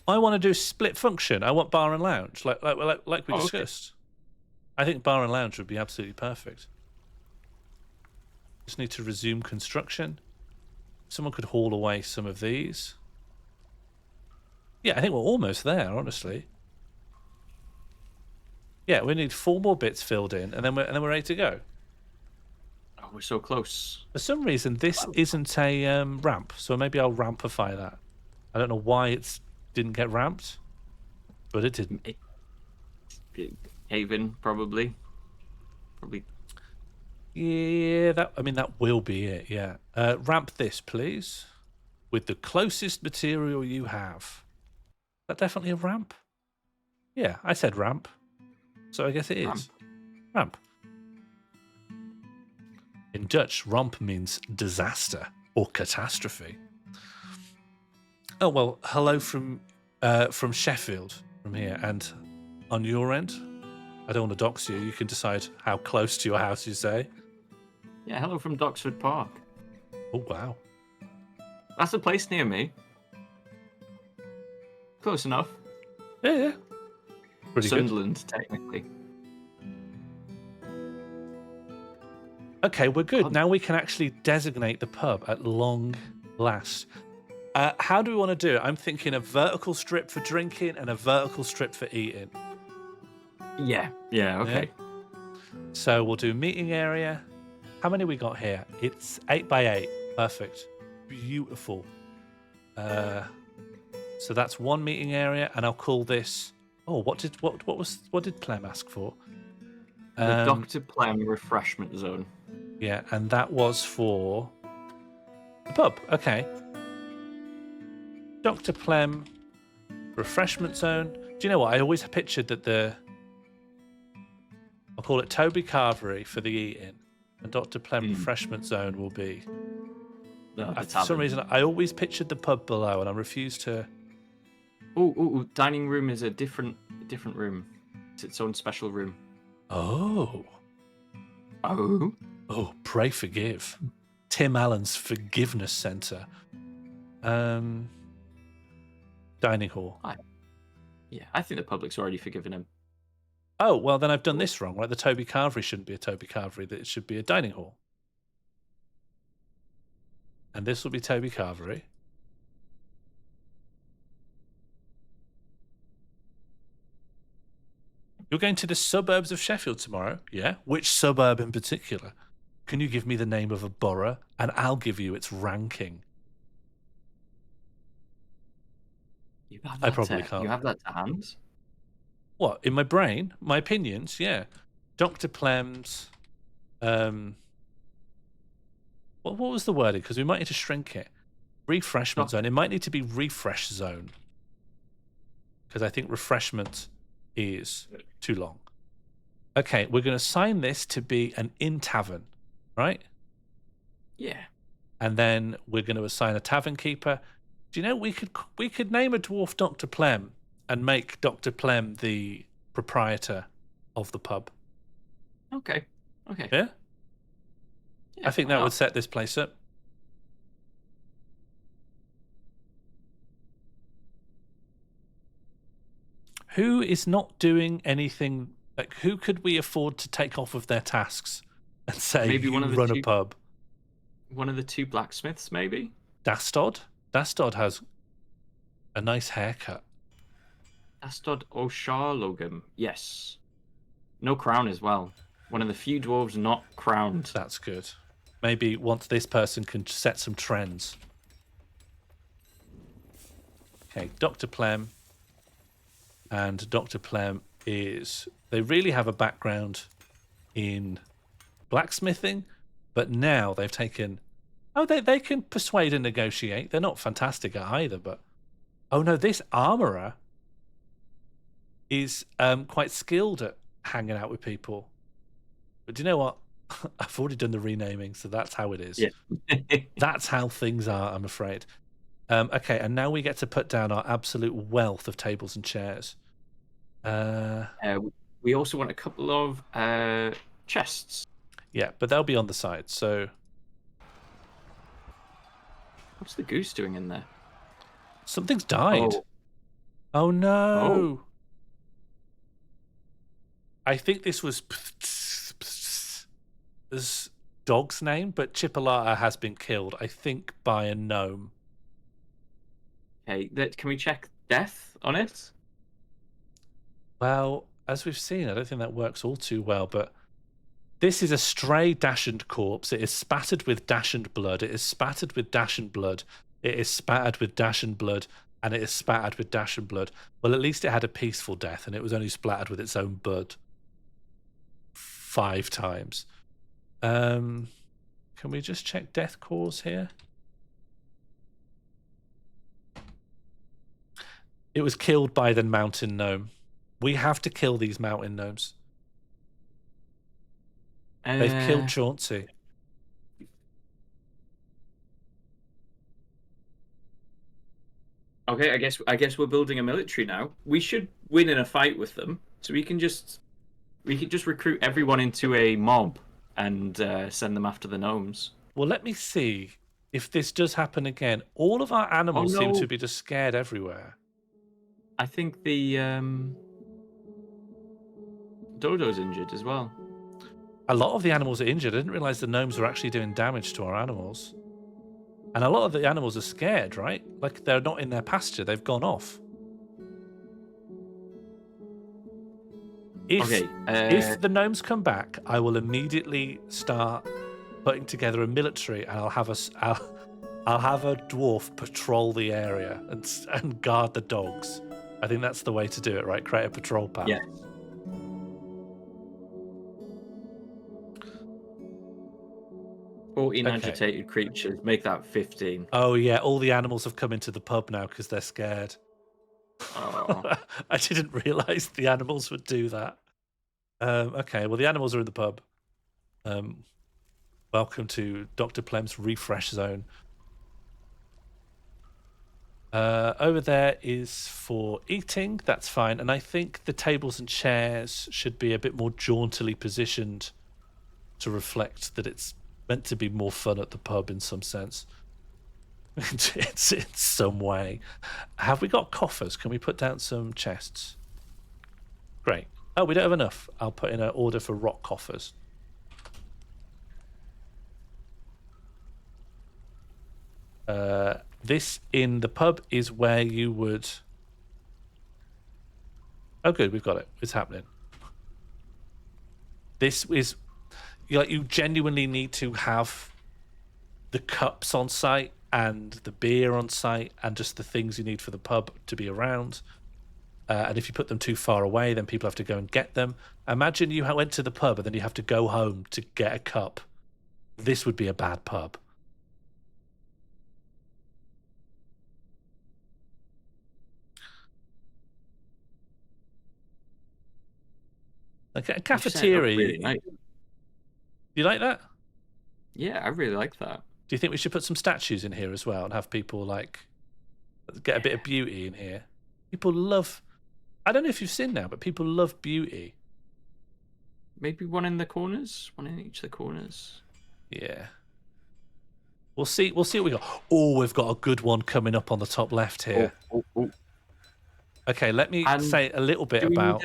I want to do split function. I want bar and lounge, like we discussed. Okay. I think bar and lounge would be absolutely perfect. Just need to resume construction. Someone could haul away some of these. Yeah, I think we're almost there, honestly. Yeah, we need 4 more bits filled in, and then we're ready to go. Oh, we're so close. For some reason, this isn't a ramp, so maybe I'll rampify that. I don't know why it didn't get ramped, but it didn't. Haven, probably. Yeah, that will be it. Yeah, ramp this, please, with the closest material you have. Is that definitely a ramp? Yeah, I said ramp, so I guess it is. Ramp. In Dutch, ramp means disaster or catastrophe. Oh well, hello from Sheffield from here, and on your end, I don't want to dox you. You can decide how close to your house you say. Yeah, hello from Doxford Park. Oh wow, that's a place near me. Close enough. Yeah. Pretty Sunderland, technically. Okay, we're good. Now we can actually designate the pub at long last. How do we want to do it? I'm thinking a vertical strip for drinking and a vertical strip for eating. Yeah, okay. Yeah? So we'll do meeting area. How many we got here? It's 8 by 8. Perfect. Beautiful. So that's one meeting area, and I'll call this. Oh, what did Clem ask for? The Dr. Plem refreshment zone. Yeah, and that was for the pub. Okay. Dr. Plem refreshment zone. Do you know what? I always pictured that I'll call it Toby Carvery for the eating, and Dr. Plem refreshment zone will be. For some reason, I always pictured the pub below, and I refuse to. Oh, dining room is a different room. It's its own special room. Oh. Oh, pray forgive. Tim Allen's Forgiveness Centre. Dining hall. I think the public's already forgiven him. Oh, well, then I've done this wrong, right? The Toby Carvery shouldn't be a Toby Carvery, that it should be a dining hall. And this will be Toby Carvery. You're going to the suburbs of Sheffield tomorrow? Yeah? Which suburb in particular? Can you give me the name of a borough? And I'll give you its ranking. I probably can't. You have that to hand? What, in my brain? My opinions? Yeah. Dr. Plem's... What was the wording? Because we might need to shrink it. Refreshment zone. It might need to be refresh zone. Because I think refreshment is too long. Okay, we're going to assign this to be an inn tavern, right? Yeah. And then we're going to assign a tavern keeper. Do you know we could name a dwarf Dr. Plem and make Dr. Plem the proprietor of the pub? Okay. Yeah? I think that would set this place up. Who is not doing anything? Like, who could we afford to take off of their tasks and say, maybe you run a pub? One of the two blacksmiths, maybe? Dastod? Dastod has a nice haircut. Dastod O'Sharlogam, yes. No crown as well. One of the few dwarves not crowned. That's good. Maybe once this person can set some trends. Okay, Dr. Plem. And Dr. Plem is... They really have a background in blacksmithing, but now they've taken... Oh, they can persuade and negotiate. They're not fantastic at either, but... Oh no, this armourer is quite skilled at hanging out with people. But do you know what? I've already done the renaming, so that's how it is. Yeah. That's how things are, I'm afraid. Okay, and now we get to put down our absolute wealth of tables and chairs. We also want a couple of chests. Yeah, but they'll be on the side, so... What's the goose doing in there? Something's died. Oh no! Oh. I think this was this dog's name, but Chipolata has been killed, I think, by a gnome. Okay, can we check death on it? Well, as we've seen, I don't think that works all too well, but this is a stray Dachshund corpse. It is spattered with Dachshund blood. It is spattered with Dachshund blood. It is spattered with Dachshund blood. And it is spattered with Dachshund blood. Well, at least it had a peaceful death, and it was only splattered with its own blood 5 times. Can we just check death cause here? It was killed by the mountain gnome. We have to kill these mountain gnomes. They've killed Chauncey. Okay, I guess we're building a military now. We should win in a fight with them, so we can just recruit everyone into a mob and send them after the gnomes. Well, let me see if this does happen again. All of our animals seem to be just scared everywhere. I think the dodo's injured as well. A lot of the animals are injured. I didn't realize the gnomes were actually doing damage to our animals. And a lot of the animals are scared, right? Like, they're not in their pasture. They've gone off. If the gnomes come back, I will immediately start putting together a military, and I'll have a dwarf patrol the area and guard the dogs. I think that's the way to do it, right? Create a patrol path. Yeah. 14 agitated creatures, make that 15. Oh yeah, all the animals have come into the pub now because they're scared. Oh. I didn't realise the animals would do that. Okay, well, the animals are in the pub. Welcome to Dr. Plem's refresh zone. Over there is for eating. That's fine. And I think the tables and chairs should be a bit more jauntily positioned to reflect that it's meant to be more fun at the pub in some sense. It's in some way. Have we got coffers? Can we put down some chests? Great. Oh, we don't have enough. I'll put in an order for rock coffers. This in the pub is where you would... Oh, good. We've got it. It's happening. This is... You genuinely need to have the cups on site and the beer on site and just the things you need for the pub to be around. And if you put them too far away, then people have to go and get them. Imagine you went to the pub and then you have to go home to get a cup. This would be a bad pub. Like a cafeteria. Really nice. You like that? Yeah, I really like that. Do you think we should put some statues in here as well and have people like get a bit of beauty in here? People love... I don't know if you've seen now, but people love beauty. Maybe one in the corners? One in each of the corners? Yeah. We'll see what we got. Oh, we've got a good one coming up on the top left here. Oh. Okay, let me say a little bit about...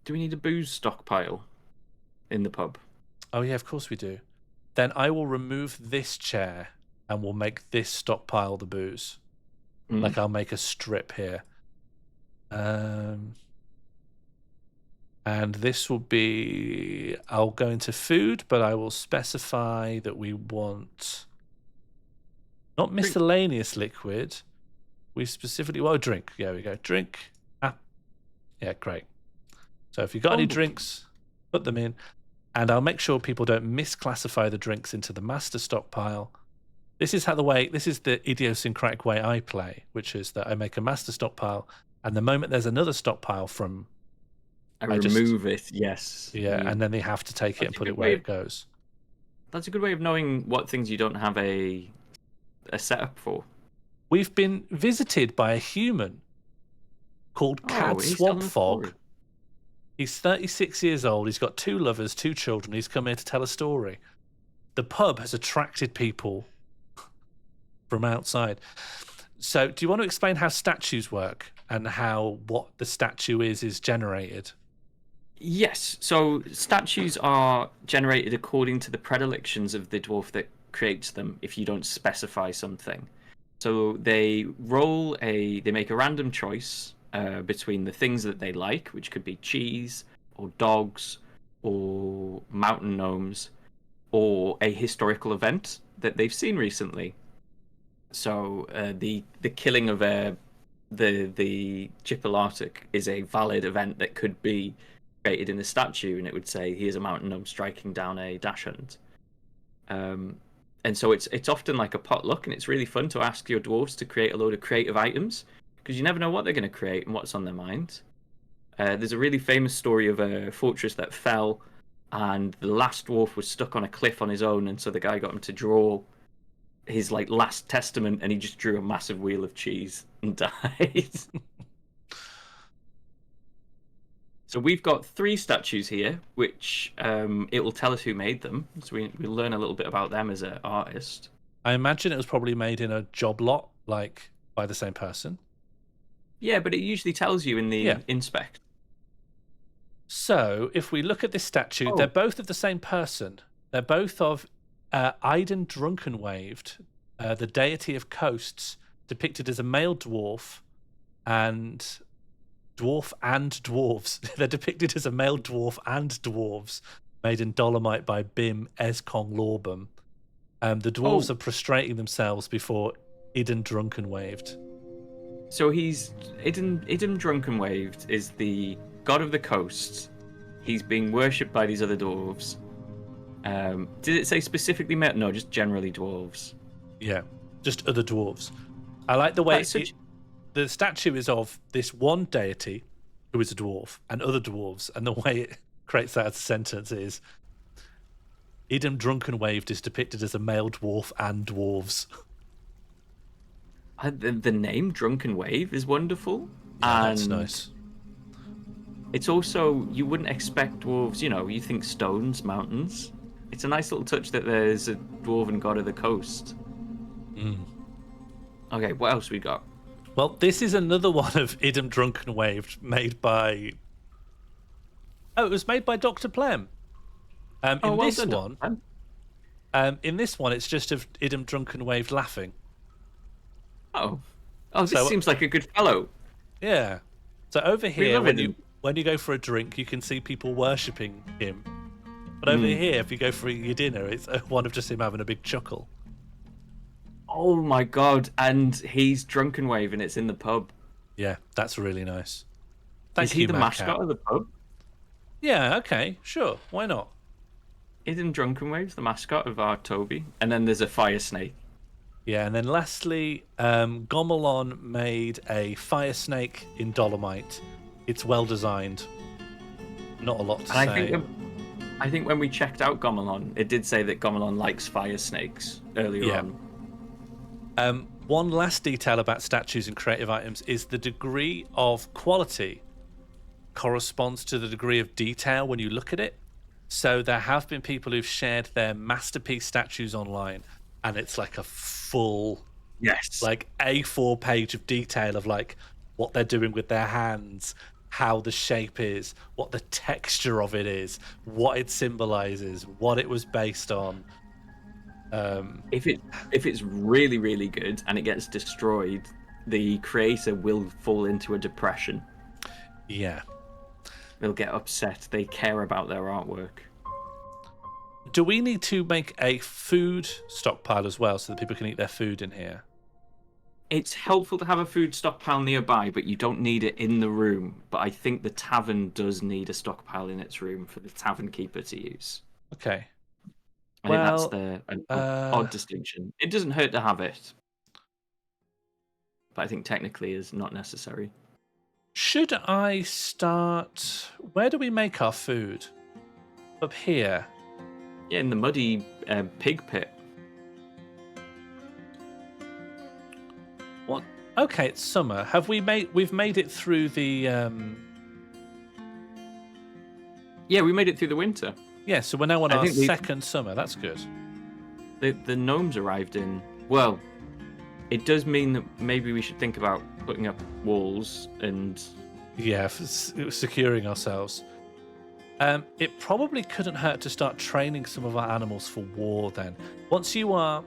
Do we need a booze stockpile in the pub? Oh, yeah, of course we do. Then I will remove this chair and we'll make this stockpile the booze. Like I'll make a strip here. And this will be... I'll go into food, but I will specify that we want... Not miscellaneous liquid. We specifically... Well, drink. There we go. Drink. Yeah, great. So if you've got any drinks, put them in. And I'll make sure people don't misclassify the drinks into the master stockpile. This is the idiosyncratic way I play, which is that I make a master stockpile, and the moment there's another stockpile from... I remove it, yes. Yeah, and then they have to take it and put it where it goes. That's a good way of knowing what things you don't have a setup for. We've been visited by a human called Cad Swamp Fog. He's 36 years old. He's got 2 lovers, 2 children. He's come here to tell a story. The pub has attracted people from outside. So do you want to explain how statues work and how what the statue is generated? Yes. So statues are generated according to the predilections of the dwarf that creates them if you don't specify something. So they make a random choice between the things that they like, which could be cheese or dogs or mountain gnomes or a historical event that they've seen recently. So the killing of the Chipolatic is a valid event that could be created in the statue, and it would say, here's a mountain gnome striking down a dash hunt. And so it's often like a potluck, and it's really fun to ask your dwarves to create a load of creative items, because you never know what they're going to create and what's on their mind. There's a really famous story of a fortress that fell, and the last dwarf was stuck on a cliff on his own, and so the guy got him to draw his last testament, and he just drew a massive wheel of cheese and died. So we've got 3 statues here, which it will tell us who made them. So we'll learn a little bit about them as an artist. I imagine it was probably made in a job lot, like by the same person. Yeah, but it usually tells you in the inspect. So if we look at this statue, they're both of the same person. They're both of Iden Drunkenwaved, the deity of coasts, depicted as a male dwarf, and dwarf and dwarves. They're depicted as a male dwarf and dwarves, made in dolomite by Bim Eskong Lorbum. The dwarves are prostrating themselves before Iden Drunkenwaved. So he's Iden Drunkenwaved is the god of the coasts. He's being worshipped by these other dwarves. Did it say specifically male? No, just generally dwarves. Yeah, just other dwarves. I like the way the statue is of this one deity who is a dwarf and other dwarves, and the way it creates that as a sentence is Idem Drunkenwaved is depicted as a male dwarf and dwarves. The name Drunken Wave is wonderful. Yeah, and that's nice. It's also, you wouldn't expect dwarves, you think stones, mountains. It's a nice little touch that there's a dwarven god of the coast. Okay, what else we got? Well, this is another one of Idem Drunkenwaved made by... Oh, it was made by Dr. Plem. In this one, it's just of Idem Drunkenwaved laughing. Oh, this seems like a good fellow. Yeah. So over here, when you go for a drink, you can see people worshipping him. But over here, if you go for your dinner, it's one of just him having a big chuckle. Oh my god! And he's Drunken Wave, and it's in the pub. Yeah, that's really nice. Is he the mascot of the pub? Yeah. Okay. Sure. Why not? Isn't Drunken Wave's the mascot of our Toby? And then there's a fire snake. Yeah, and then lastly, Gomelon made a fire snake in Dolomite. It's well designed. Not a lot to say. I think when we checked out Gomelon, it did say that Gomelon likes fire snakes earlier on. One last detail about statues and creative items is the degree of quality corresponds to the degree of detail when you look at it. So there have been people who've shared their masterpiece statues online, and it's like a full, like A4 page of detail of like what they're doing with their hands, how the shape is, what the texture of it is, what it symbolizes, what it was based on. If it's really, really good and it gets destroyed, the creator will fall into a depression. Yeah. They'll get upset. They care about their artwork. Do we need to make a food stockpile as well so that people can eat their food in here? It's helpful to have a food stockpile nearby, but you don't need it in the room. But I think the tavern does need a stockpile in its room for the tavern keeper to use. Okay. I think that's an odd distinction. It doesn't hurt to have it, but I think technically is not necessary. Should I start... Where do we make our food? Up here? Yeah, in the muddy pig pit. What? Okay, it's summer. We've made it through the... Yeah, we made it through the winter. Yeah, so we're now on our second summer. That's good. The gnomes arrived in... Well, it does mean that maybe we should think about putting up walls and... Yeah, securing ourselves. It probably couldn't hurt to start training some of our animals for war then. Once you are...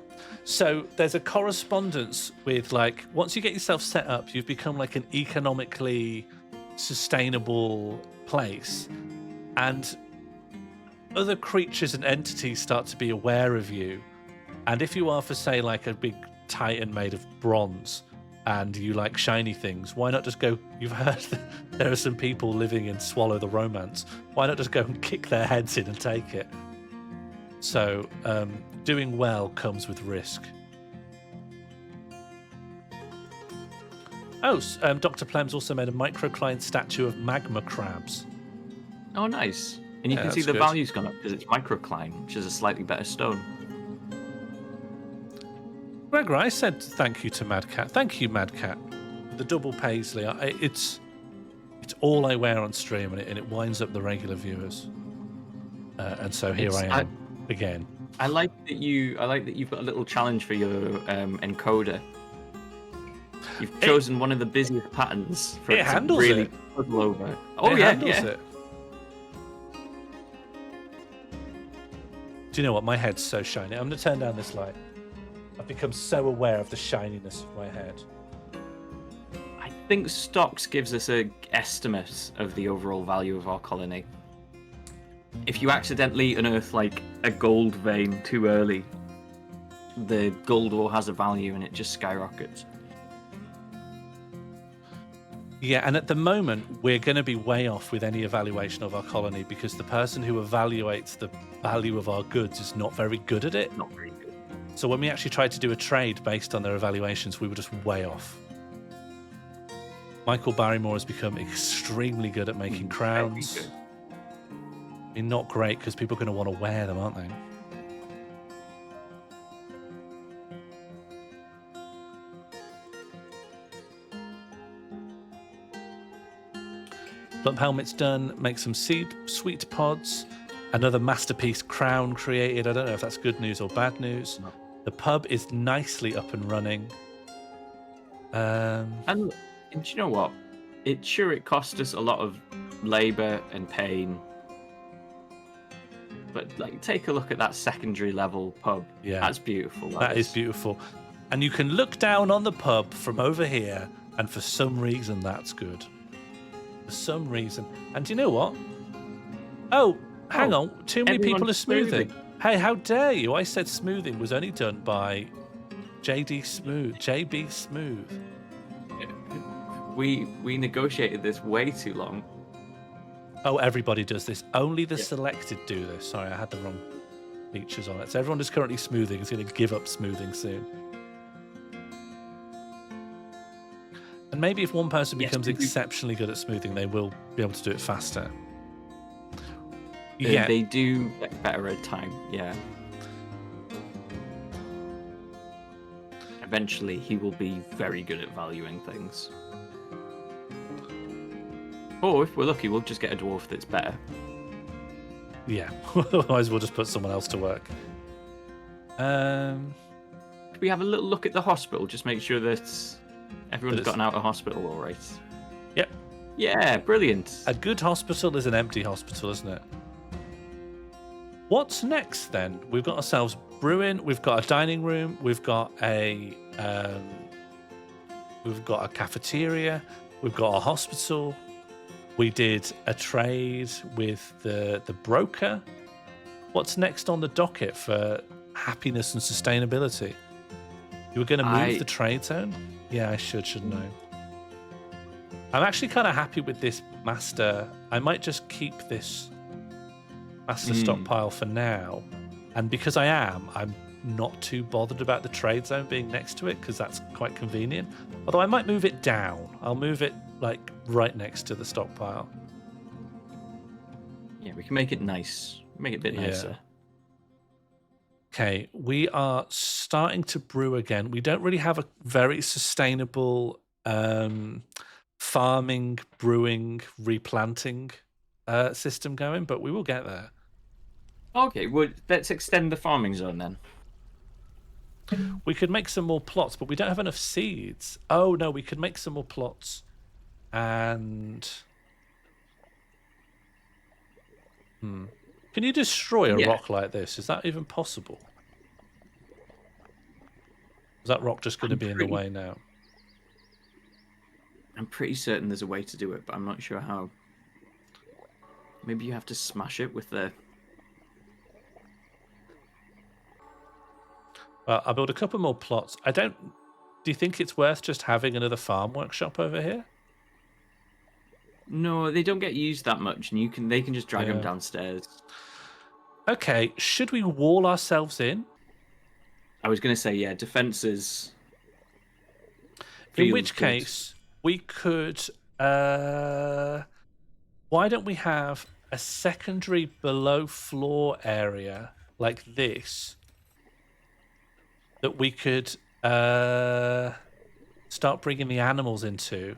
So there's a correspondence with, like, once you get yourself set up, you've become like an economically sustainable place. And other creatures and entities start to be aware of you. And if you are, for say, like a big titan made of bronze, and you like shiny things, why not just go... You've heard that there are some people living in Swallow the Romance. Why not just go and kick their heads in and take it? So, doing well comes with risk. Oh, Dr. Plem's also made a microcline statue of magma crabs. Oh, nice. And you can see the value's gone up because it's microcline, which is a slightly better stone. Gregor, I said thank you to Madcat. Thank you, Madcat. The double paisley. It's all I wear on stream, and it winds up the regular viewers. And so here I am again. I like that you've got a little challenge for your encoder. You've chosen one of the busiest patterns for it to really puzzle over. Oh, yeah. It. Do you know what? My head's so shiny. I'm going to turn down this light. I've become so aware of the shininess of my head. I think Stocks gives us an estimate of the overall value of our colony. If you accidentally unearth like a gold vein too early, the gold ore has a value and it just skyrockets. Yeah, and at the moment, we're going to be way off with any evaluation of our colony because the person who evaluates the value of our goods is not very good at it. Not very good. So when we actually tried to do a trade based on their evaluations, we were just way off. Michael Barrymore has become extremely good at making crowns. Very good. I mean, not great because people are going to want to wear them, aren't they? Plump helmet's done. Make some sweet pods. Another masterpiece crown created. I don't know if that's good news or bad news. No. The pub is nicely up and running. And do you know what? It cost us a lot of labor and pain. But like, take a look at that secondary level pub. Yeah, that's beautiful. That is beautiful. And you can look down on the pub from over here, and for some reason, that's good. For some reason. And do you know what? Oh, hang on. Too many people are smoothing. Hey, how dare you? I said smoothing was only done by JB Smooth. We negotiated this way too long. Oh, everybody does this. Only the selected do this. Sorry, I had the wrong features on it. So everyone who's currently smoothing is going to give up smoothing soon. And maybe if one person becomes exceptionally good at smoothing, they will be able to do it faster. Yeah, they do get better at time. Yeah. Eventually, he will be very good at valuing things. Or if we're lucky, we'll just get a dwarf that's better. Yeah. Otherwise, we'll just put someone else to work. Could we have a little look at the hospital? Just make sure that everyone's gotten out of hospital all right. Yep. Yeah, brilliant. A good hospital is an empty hospital, isn't it? What's next then? We've got ourselves brewing. We've got a dining room. We've got a cafeteria. We've got a hospital. We did a trade with the broker. What's next on the docket for happiness and sustainability? You were going to move the trade zone? Yeah, I shouldn't I? I'm actually kind of happy with this master. I might just keep this master stockpile for now. And because I'm not too bothered about the trade zone being next to it because that's quite convenient. Although I might move it down. I'll move it like right next to the stockpile. Yeah, we can make it nice. Make it a bit nicer. Okay, we are starting to brew again. We don't really have a very sustainable farming, brewing, replanting system going, but we will get there. Okay, well, let's extend the farming zone then. We could make some more plots, but we don't have enough seeds. Oh, no, we could make some more plots. And... Can you destroy a rock like this? Is that even possible? Is that rock just going to be in the way now? I'm pretty certain there's a way to do it, but I'm not sure how. Maybe you have to smash it with the... I'll build a couple more plots. Do you think it's worth just having another farm workshop over here? No, they don't get used that much, and they can just drag them downstairs. Okay, should we wall ourselves in? I was going to say, yeah, defenses. In which case, we could... why don't we have a secondary below floor area like this that we could start bringing the animals into?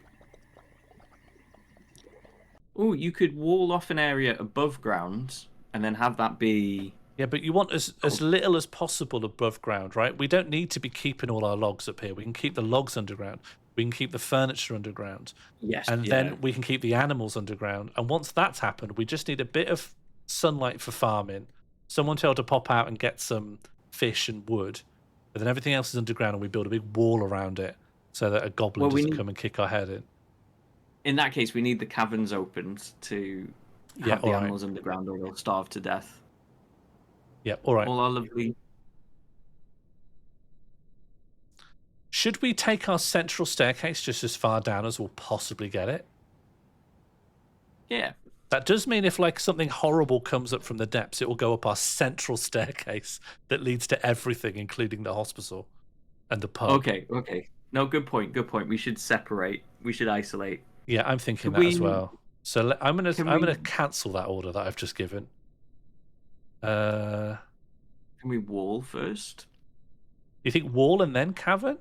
Oh, you could wall off an area above ground and then have that be... Yeah, but you want as little as possible above ground, right? We don't need to be keeping all our logs up here. We can keep the logs underground. We can keep the furniture underground. Yes. And then we can keep the animals underground. And once that's happened, we just need a bit of sunlight for farming. Someone to be able to pop out and get some fish and wood. But then everything else is underground and we build a big wall around it so that a goblin doesn't come and kick our head in. In that case, we need the caverns opened to have the animals underground or they'll starve to death. Yeah, all right. All our lovely... Should we take our central staircase just as far down as we'll possibly get it? Yeah. That does mean if like something horrible comes up from the depths, it will go up our central staircase that leads to everything, including the hospital and the pub. Okay. No, good point. We should separate. we should isolate. Yeah, I'm thinking Can that as we- well. So I'm can gonna we- cancel that order that I've just given. Can we wall first? You think wall and then cavern?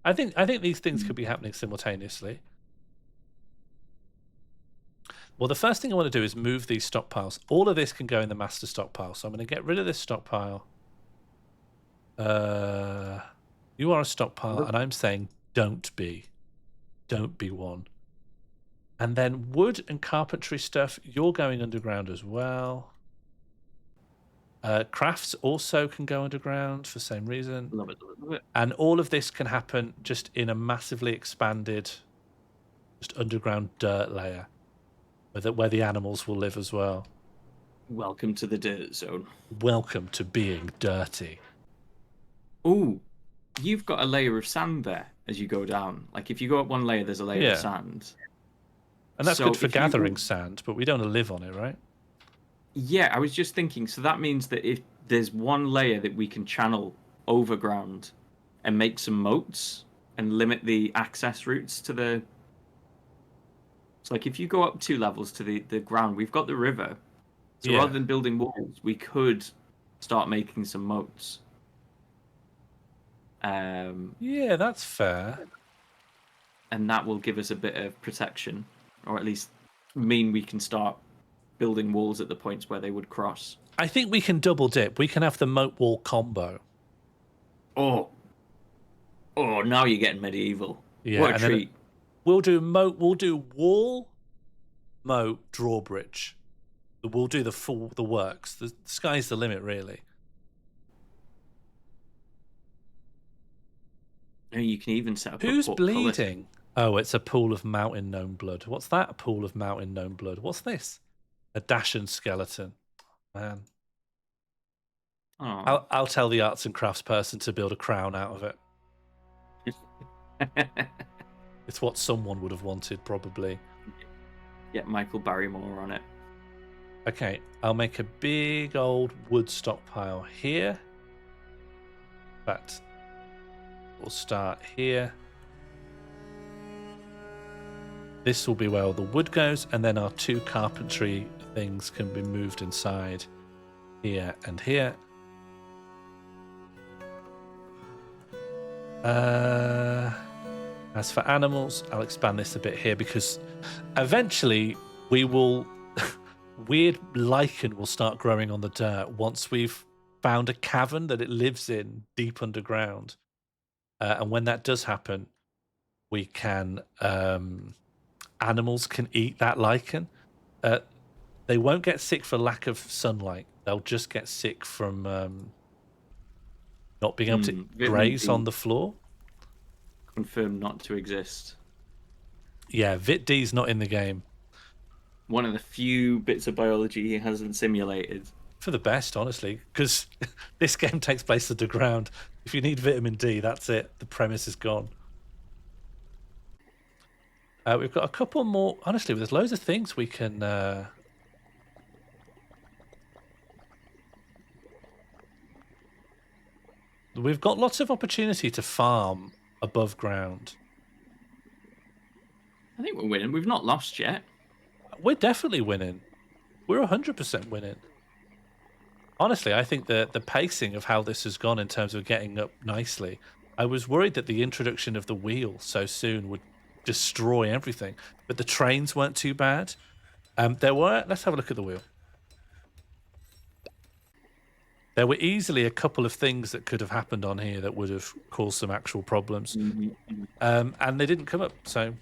I think these things could be happening simultaneously. Well, the first thing I want to do is move these stockpiles. All of this can go in the master stockpile, so I'm going to get rid of this stockpile. You are a stockpile, and I'm saying don't be one. And then wood and carpentry stuff, you're going underground as well. Crafts also can go underground for the same reason. Love it. And all of this can happen just in a massively expanded, just underground dirt layer, where the animals will live as well. Welcome to the dirt zone. Welcome to being dirty. Ooh, you've got a layer of sand there as you go down. Like if you go up one layer, there's a layer of sand. And that's So good for if you- gathering sand, but we don't want to live on it, right? Yeah, I was just thinking. So that means that if there's one layer that we can channel overground and make some moats and limit the access routes to the. It's like if you go up 2 levels to the ground, we've got the river. So Yeah. rather than building walls, we could start making some moats. Yeah, that's fair. And that will give us a bit of protection, or at least mean we can start building walls at the points where they would cross. I think we can double dip. We can have the moat wall combo. Oh, now you're getting medieval. Yeah, What a and then treat. we'll do wall, moat, drawbridge. We'll do the works. The sky's the limit, really. And you can even set up Who's a portcullis. bleeding? Oh, it's a pool of mountain gnome blood. What's that? A pool of mountain gnome blood. What's this? A Dashan skeleton. Man. Oh. I'll tell the arts and crafts person to build a crown out of it. It's what someone would have wanted, probably. Get Michael Barrymore on it. Okay, I'll make a big old wood stockpile here. But we'll start here. This will be where all the wood goes, and then our 2 carpentry things can be moved inside here and here. As for animals, I'll expand this a bit here because eventually we will weird lichen will start growing on the dirt once we've found a cavern that it lives in deep underground. And when that does happen, we can animals can eat that lichen. They won't get sick for lack of sunlight. They'll just get sick from not being able to graze on the floor. Confirmed not to exist. Yeah, Vit D's not in the game. One of the few bits of biology he hasn't simulated. For the best, honestly, because this game takes place underground. If you need vitamin D, that's it. The premise is gone. We've got a couple more. Honestly, there's loads of things we can. We've got lots of opportunity to farm above ground. I think we're winning. We've not lost yet. We're definitely winning. We're 100% winning. Honestly, I think the pacing of how this has gone in terms of getting up nicely. I was worried that the introduction of the wheel so soon would destroy everything, but the trains weren't too bad. Let's have a look at the wheel. There were easily a couple of things that could have happened on here that would have caused some actual problems. And they didn't come up, so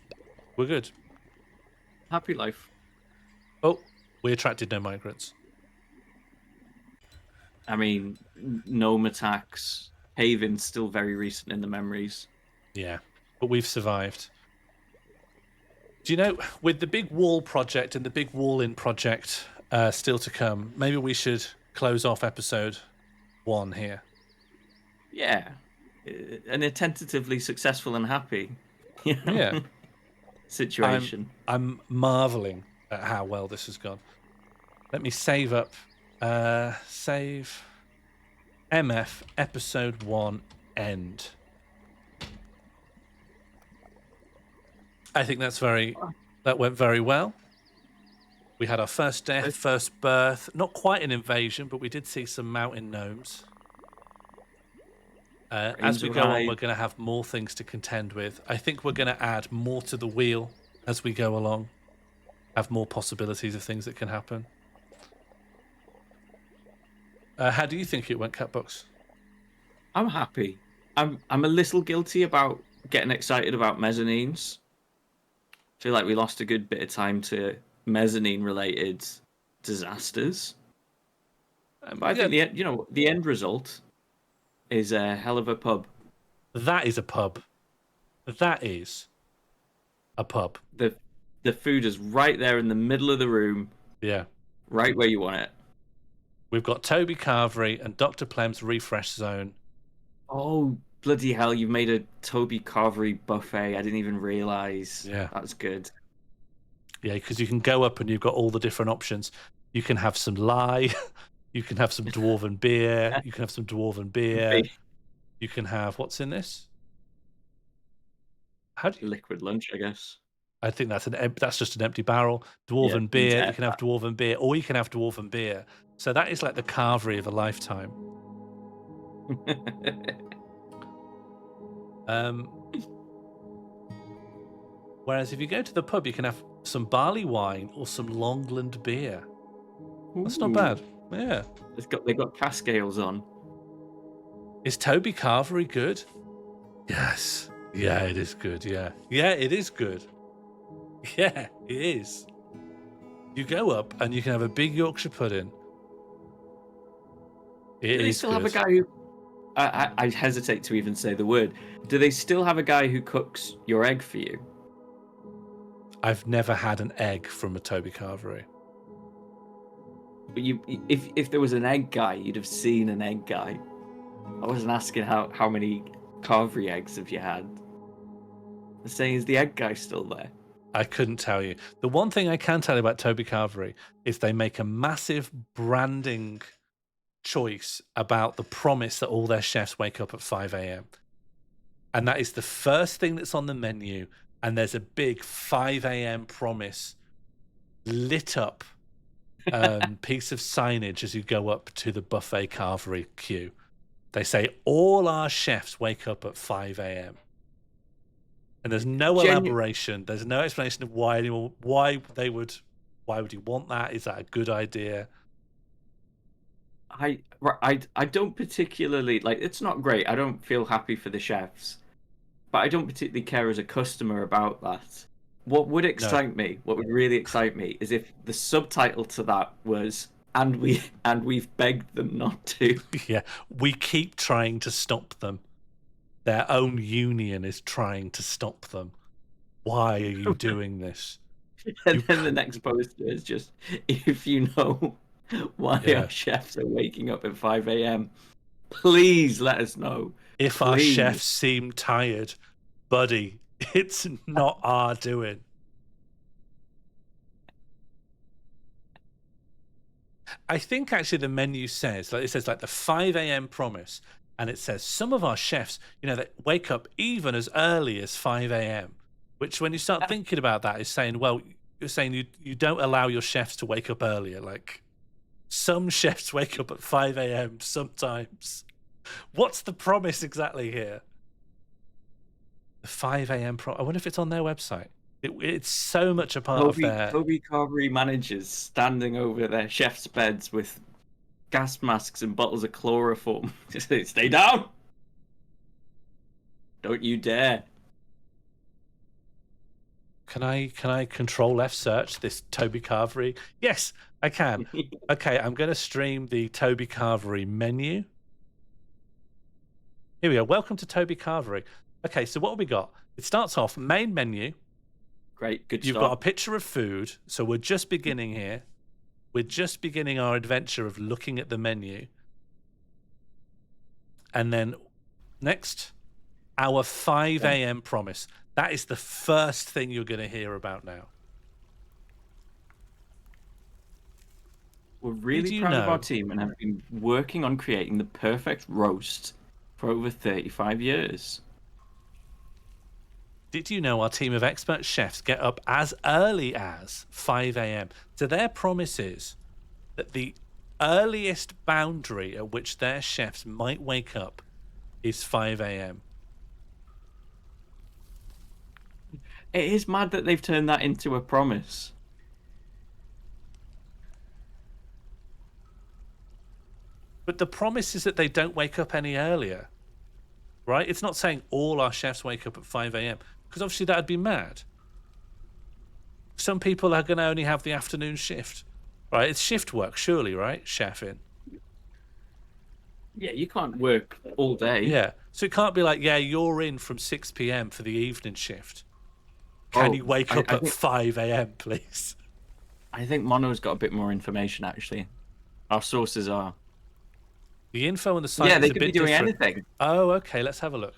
we're good. Happy life. Oh, we attracted no migrants. I mean, gnome attacks. Haven's still very recent in the memories. Yeah, but we've survived. Do you know, with the big wall project and the big wall-in project still to come, maybe we should close off episode 1 here. Yeah. And a tentatively successful and happy Yeah. situation. I'm marveling at how well this has gone. Let me save up. Save MF episode 1 end. I think that went very well. We had our first death, first birth. Not quite an invasion, but we did see some mountain gnomes. As we go on, we're going to have more things to contend with. I think we're going to add more to the wheel as we go along. Have more possibilities of things that can happen. How do you think it went, Catbox? I'm happy. I'm a little guilty about getting excited about mezzanines. I feel like we lost a good bit of time to mezzanine-related disasters. But I think the end result is a hell of a pub. That is a pub. That is a pub. The food is right there in the middle of the room. Yeah. Right where you want it. We've got Toby Carvery and Dr. Plem's Refresh Zone. Oh, bloody hell, you've made a Toby Carvery buffet. I didn't even realise. Yeah. That's good. Yeah, because you can go up and you've got all the different options. You can have some lye. You can have some dwarven beer. You can have some dwarven beer. You can have... What's in this? How do you... Liquid lunch, I guess. I think that's just an empty barrel. Dwarven beer. You can have dwarven beer, or you can have dwarven beer. So that is like the carvery of a lifetime. Whereas if you go to the pub, you can have some barley wine or some Longland beer. That's not bad. Yeah. They've got cask ales on. Is Toby Carvery good? Yes. Yeah, it is good. Yeah. Yeah, it is good. Yeah, it is. You go up and you can have a big Yorkshire pudding. Do they still have a guy who... I hesitate to even say the word. Do they still have a guy who cooks your egg for you? I've never had an egg from a Toby Carvery. But if there was an egg guy, you'd have seen an egg guy. I wasn't asking how many Carvery eggs have you had. I'm saying, is the egg guy still there? I couldn't tell you. The one thing I can tell you about Toby Carvery is they make a massive branding choice about the promise that all their chefs wake up at 5 a.m. And that is the first thing that's on the menu. And there's a big 5 a.m. promise lit up piece of signage as you go up to the buffet carvery queue. They say all our chefs wake up at 5 a.m. And there's no elaboration. There's no explanation of why would you want that? Is that a good idea? I don't particularly like. It's not great. I don't feel happy for the chefs, but I don't particularly care as a customer about that. What would excite me? What would really excite me is if the subtitle to that was "and we've begged them not to." Yeah, we keep trying to stop them. Their own union is trying to stop them. Why are you doing this? And then the next poster is just, if you know why our chefs are waking up at 5 a.m., please let us know. If our chefs seem tired, buddy, it's not our doing. I think actually the menu says, like it says like the 5 a.m. promise, and it says some of our chefs, they wake up even as early as 5 a.m., which when you start thinking about that is saying, well, you're saying you don't allow your chefs to wake up earlier. Like some chefs wake up at 5 a.m. sometimes. What's the promise exactly here? The 5 a.m. I wonder if it's on their website. It's so much a part of their... Toby Carvery managers standing over their chef's beds with gas masks and bottles of chloroform. Stay down! Don't you dare. Can I control F search this Toby Carvery? Yes, I can. Okay, I'm going to stream the Toby Carvery menu. Here we go. Welcome to Toby Carvery. Okay, so what have we got? It starts off main menu. Great, good You've got a picture of food. So we're just beginning here. We're just beginning our adventure of looking at the menu. And then next, our 5 a.m. promise. That is the first thing you're going to hear about now. We're really proud of our team and have been working on creating the perfect roast for over 35 years. Did you know our team of expert chefs get up as early as 5 a.m.? So their promise is that the earliest boundary at which their chefs might wake up is 5 a.m. It is mad that they've turned that into a promise. But the promise is that they don't wake up any earlier, right? It's not saying all our chefs wake up at 5 a.m. because obviously that'd be mad. Some people are going to only have the afternoon shift, right? It's shift work, surely, right? Chefing. Yeah, you can't work all day. Yeah. So it can't be like, yeah, you're in from 6 p.m. for the evening shift. Can you wake up at 5 a.m., please? I think Mono's got a bit more information, actually. Our sources are. The info on the site Yeah, is they a could bit be doing different. anything. Oh, okay. Let's have a look.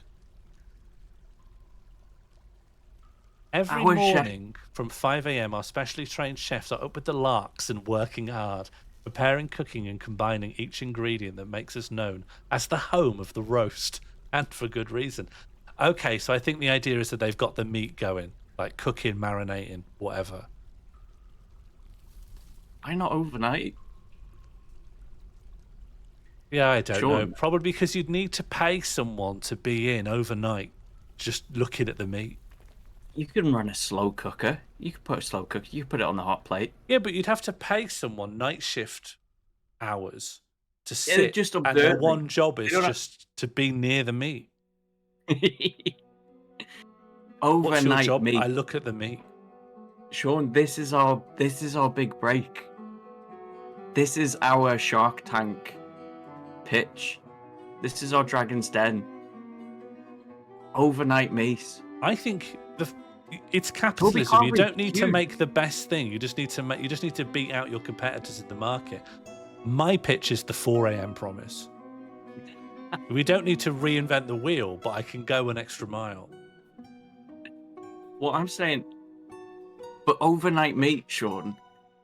Every Our morning from 5 a.m., our specially trained chefs are up with the larks and working hard, preparing, cooking, and combining each ingredient that makes us known as the home of the roast, and for good reason. Okay, so I think the idea is that they've got the meat going, like cooking, marinating, whatever. Why not overnight? Yeah, I don't know. Sean. Probably because you'd need to pay someone to be in overnight, just looking at the meat. You can run a slow cooker. You could put a slow cooker. You could put it on the hot plate. Yeah, but you'd have to pay someone night shift hours to Yeah, they're sit, just and their observing. one job is don't have- just to be near the meat. Overnight What's your job? meat. I look at the meat. Sean, this is our big break. This is our Shark Tank pitch. This is our Dragon's Den. Overnight meat. I think it's capitalism. You can't don't need to refuse. make the best thing. You just need to beat out your competitors in the market. My pitch is the 4 a.m. promise. We don't need to reinvent the wheel, but I can go an extra mile. What I'm saying, but overnight meat, Sean,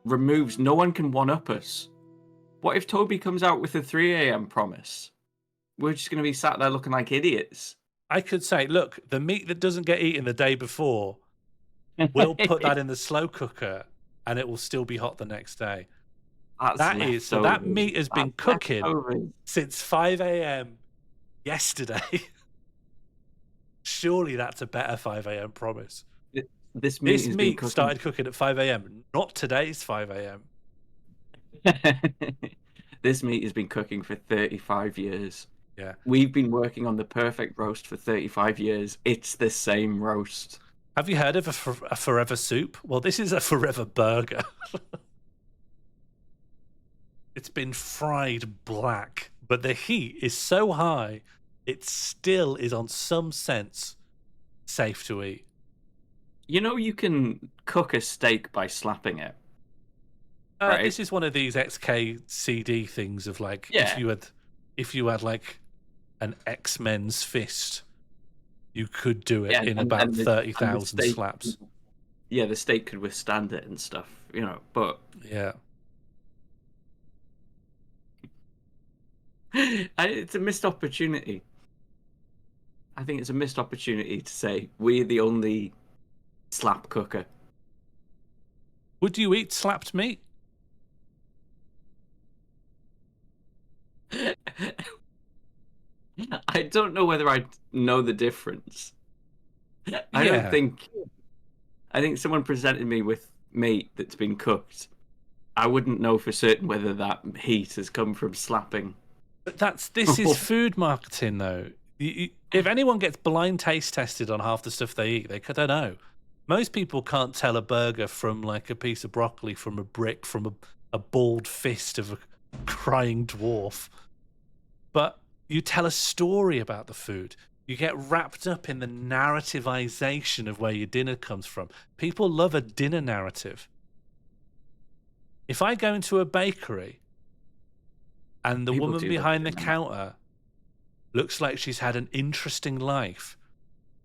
removes. No one can one up us. What if Toby comes out with a 3 a.m. promise? We're just going to be sat there looking like idiots. I could say, look, the meat that doesn't get eaten the day before, we'll put that in the slow cooker and it will still be hot the next day. So that meat has been cooking since 5 a.m. yesterday. Surely that's a better 5 a.m. promise. This meat started cooking at 5 a.m., not today's 5 a.m. This meat has been cooking for 35 years. Yeah. We've been working on the perfect roast for 35 years. It's the same roast. Have you heard of a forever soup? Well, this is a forever burger. It's been fried black, but the heat is so high, it still is on some sense safe to eat. You know, you can cook a steak by slapping it. Right? This is one of these XKCD things of like, Yeah. if you had like an X-Men's fist, you could do it Yeah, in and about the 30,000 steak- slaps. Yeah, the steak could withstand it and stuff, you know, but Yeah. it's a missed opportunity. I think it's a missed opportunity to say we're the only slap cooker. Would you eat slapped meat? I don't know whether I know the difference. I don't think. I think someone presented me with meat that's been cooked. I wouldn't know for certain whether that heat has come from slapping. But this is food marketing, though. If anyone gets blind taste tested on half the stuff they eat, I don't know. Most people can't tell a burger from like a piece of broccoli, from a brick, from a bald fist of a crying dwarf. But you tell a story about the food. You get wrapped up in the narrativization of where your dinner comes from. People love a dinner narrative. If I go into a bakery and the woman behind the counter looks like she's had an interesting life,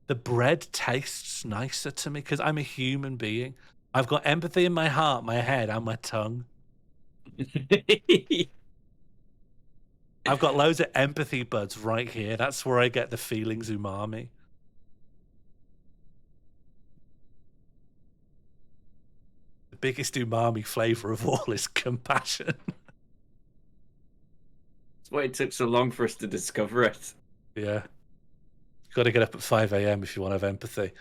the bread tastes nicer to me because I'm a human being. I've got empathy in my heart, my head, and my tongue. I've got loads of empathy buds right here. That's where I get the feelings umami. The biggest umami flavour of all is compassion. That's why it took so long for us to discover it. Yeah. You've got to get up at 5 a.m. if you want to have empathy.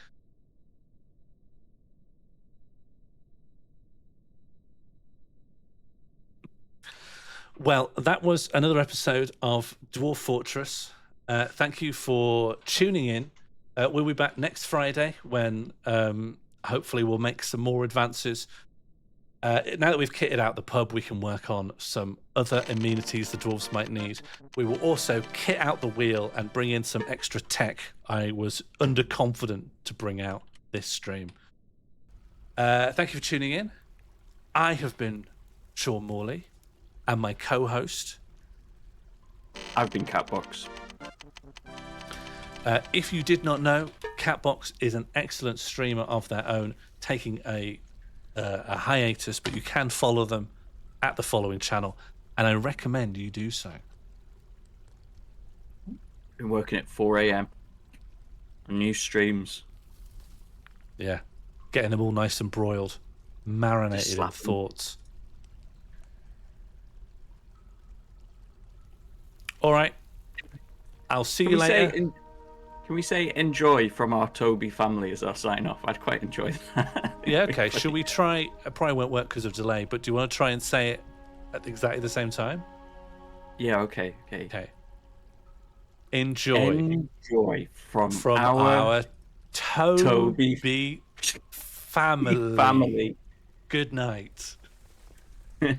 Well, that was another episode of Dwarf Fortress. Thank you for tuning in. We'll be back next Friday when hopefully we'll make some more advances. Now that we've kitted out the pub, we can work on some other amenities the dwarves might need. We will also kit out the wheel and bring in some extra tech I was underconfident to bring out this stream. Thank you for tuning in. I have been Sean Morley, and my co-host... I've been Catbox. If you did not know, Catbox is an excellent streamer of their own, taking a hiatus, but you can follow them at the following channel, and I recommend you do so. Been working at 4 a.m. on new streams. Yeah, getting them all nice and broiled, marinated in thoughts. All right, I'll see you later. Can we say enjoy from our Toby family as our sign off? I'd quite enjoy that. Yeah, okay. Should we try? It probably won't work because of delay, but do you want to try and say it at exactly the same time? Yeah, okay. Enjoy from our Toby family. Good night. It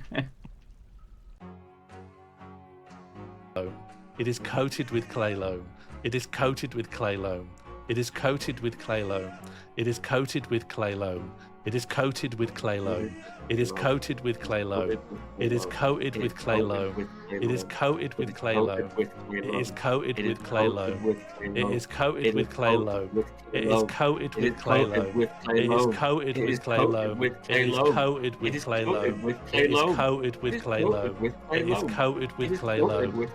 is coated with clay loam. It is coated with clay loam. It is coated with clay loam. It is coated with clay loam. It is coated with clay loam. It is coated with clay loam. It is coated with clay loam. It is coated with clay loam. It is coated with clay loam. It is coated with clay loam. It is coated with clay loam. It is coated with clay loam. It is coated with clay loam. It is coated with clay loam. It is coated with clay loam.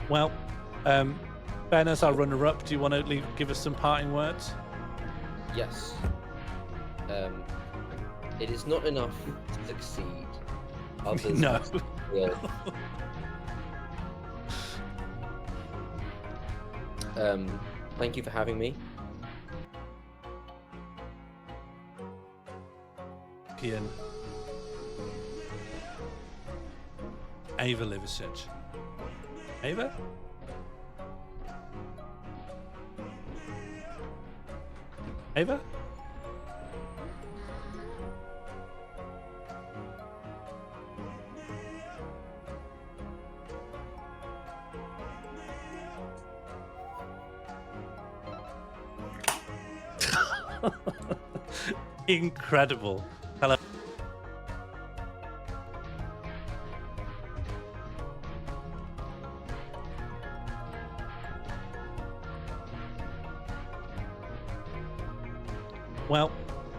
Well, Ben, as our runner-up, do you want to give us some parting words? Yes. It is not enough to succeed. Others No. will. Thank you for having me. Ian. Ava Livicic. Ava? Ava? Incredible. Hello. Well,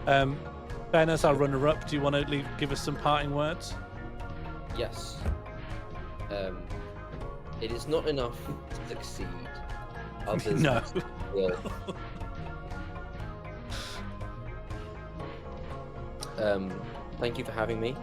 Ben, as our runner-up, do you want to give us some parting words? Yes. It is not enough to succeed. Others No. will. Thank you for having me.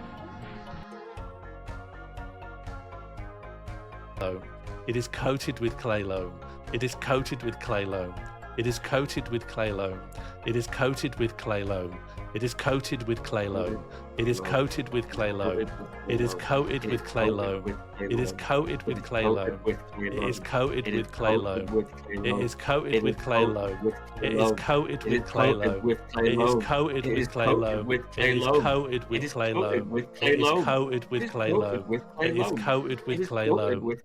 It is coated with clay loam. It is coated with clay loam. It is coated with clay loam. It is coated with clay loam. It is coated with clay loam. It is coated with clay loam. It is coated with clay loam. It is coated with clay loam. It is coated with clay loam. It is coated with clay loam. It is coated with clay loam. It is coated with clay loam. It is coated with clay loam. It is coated with clay loam. It is coated with clay loam.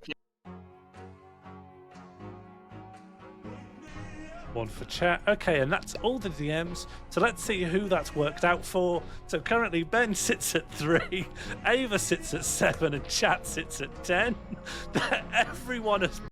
One for chat. Okay, and that's all the DMs. So let's see who that's worked out for. So currently Ben sits at 3, Ava sits at 7, and chat sits at 10. Everyone has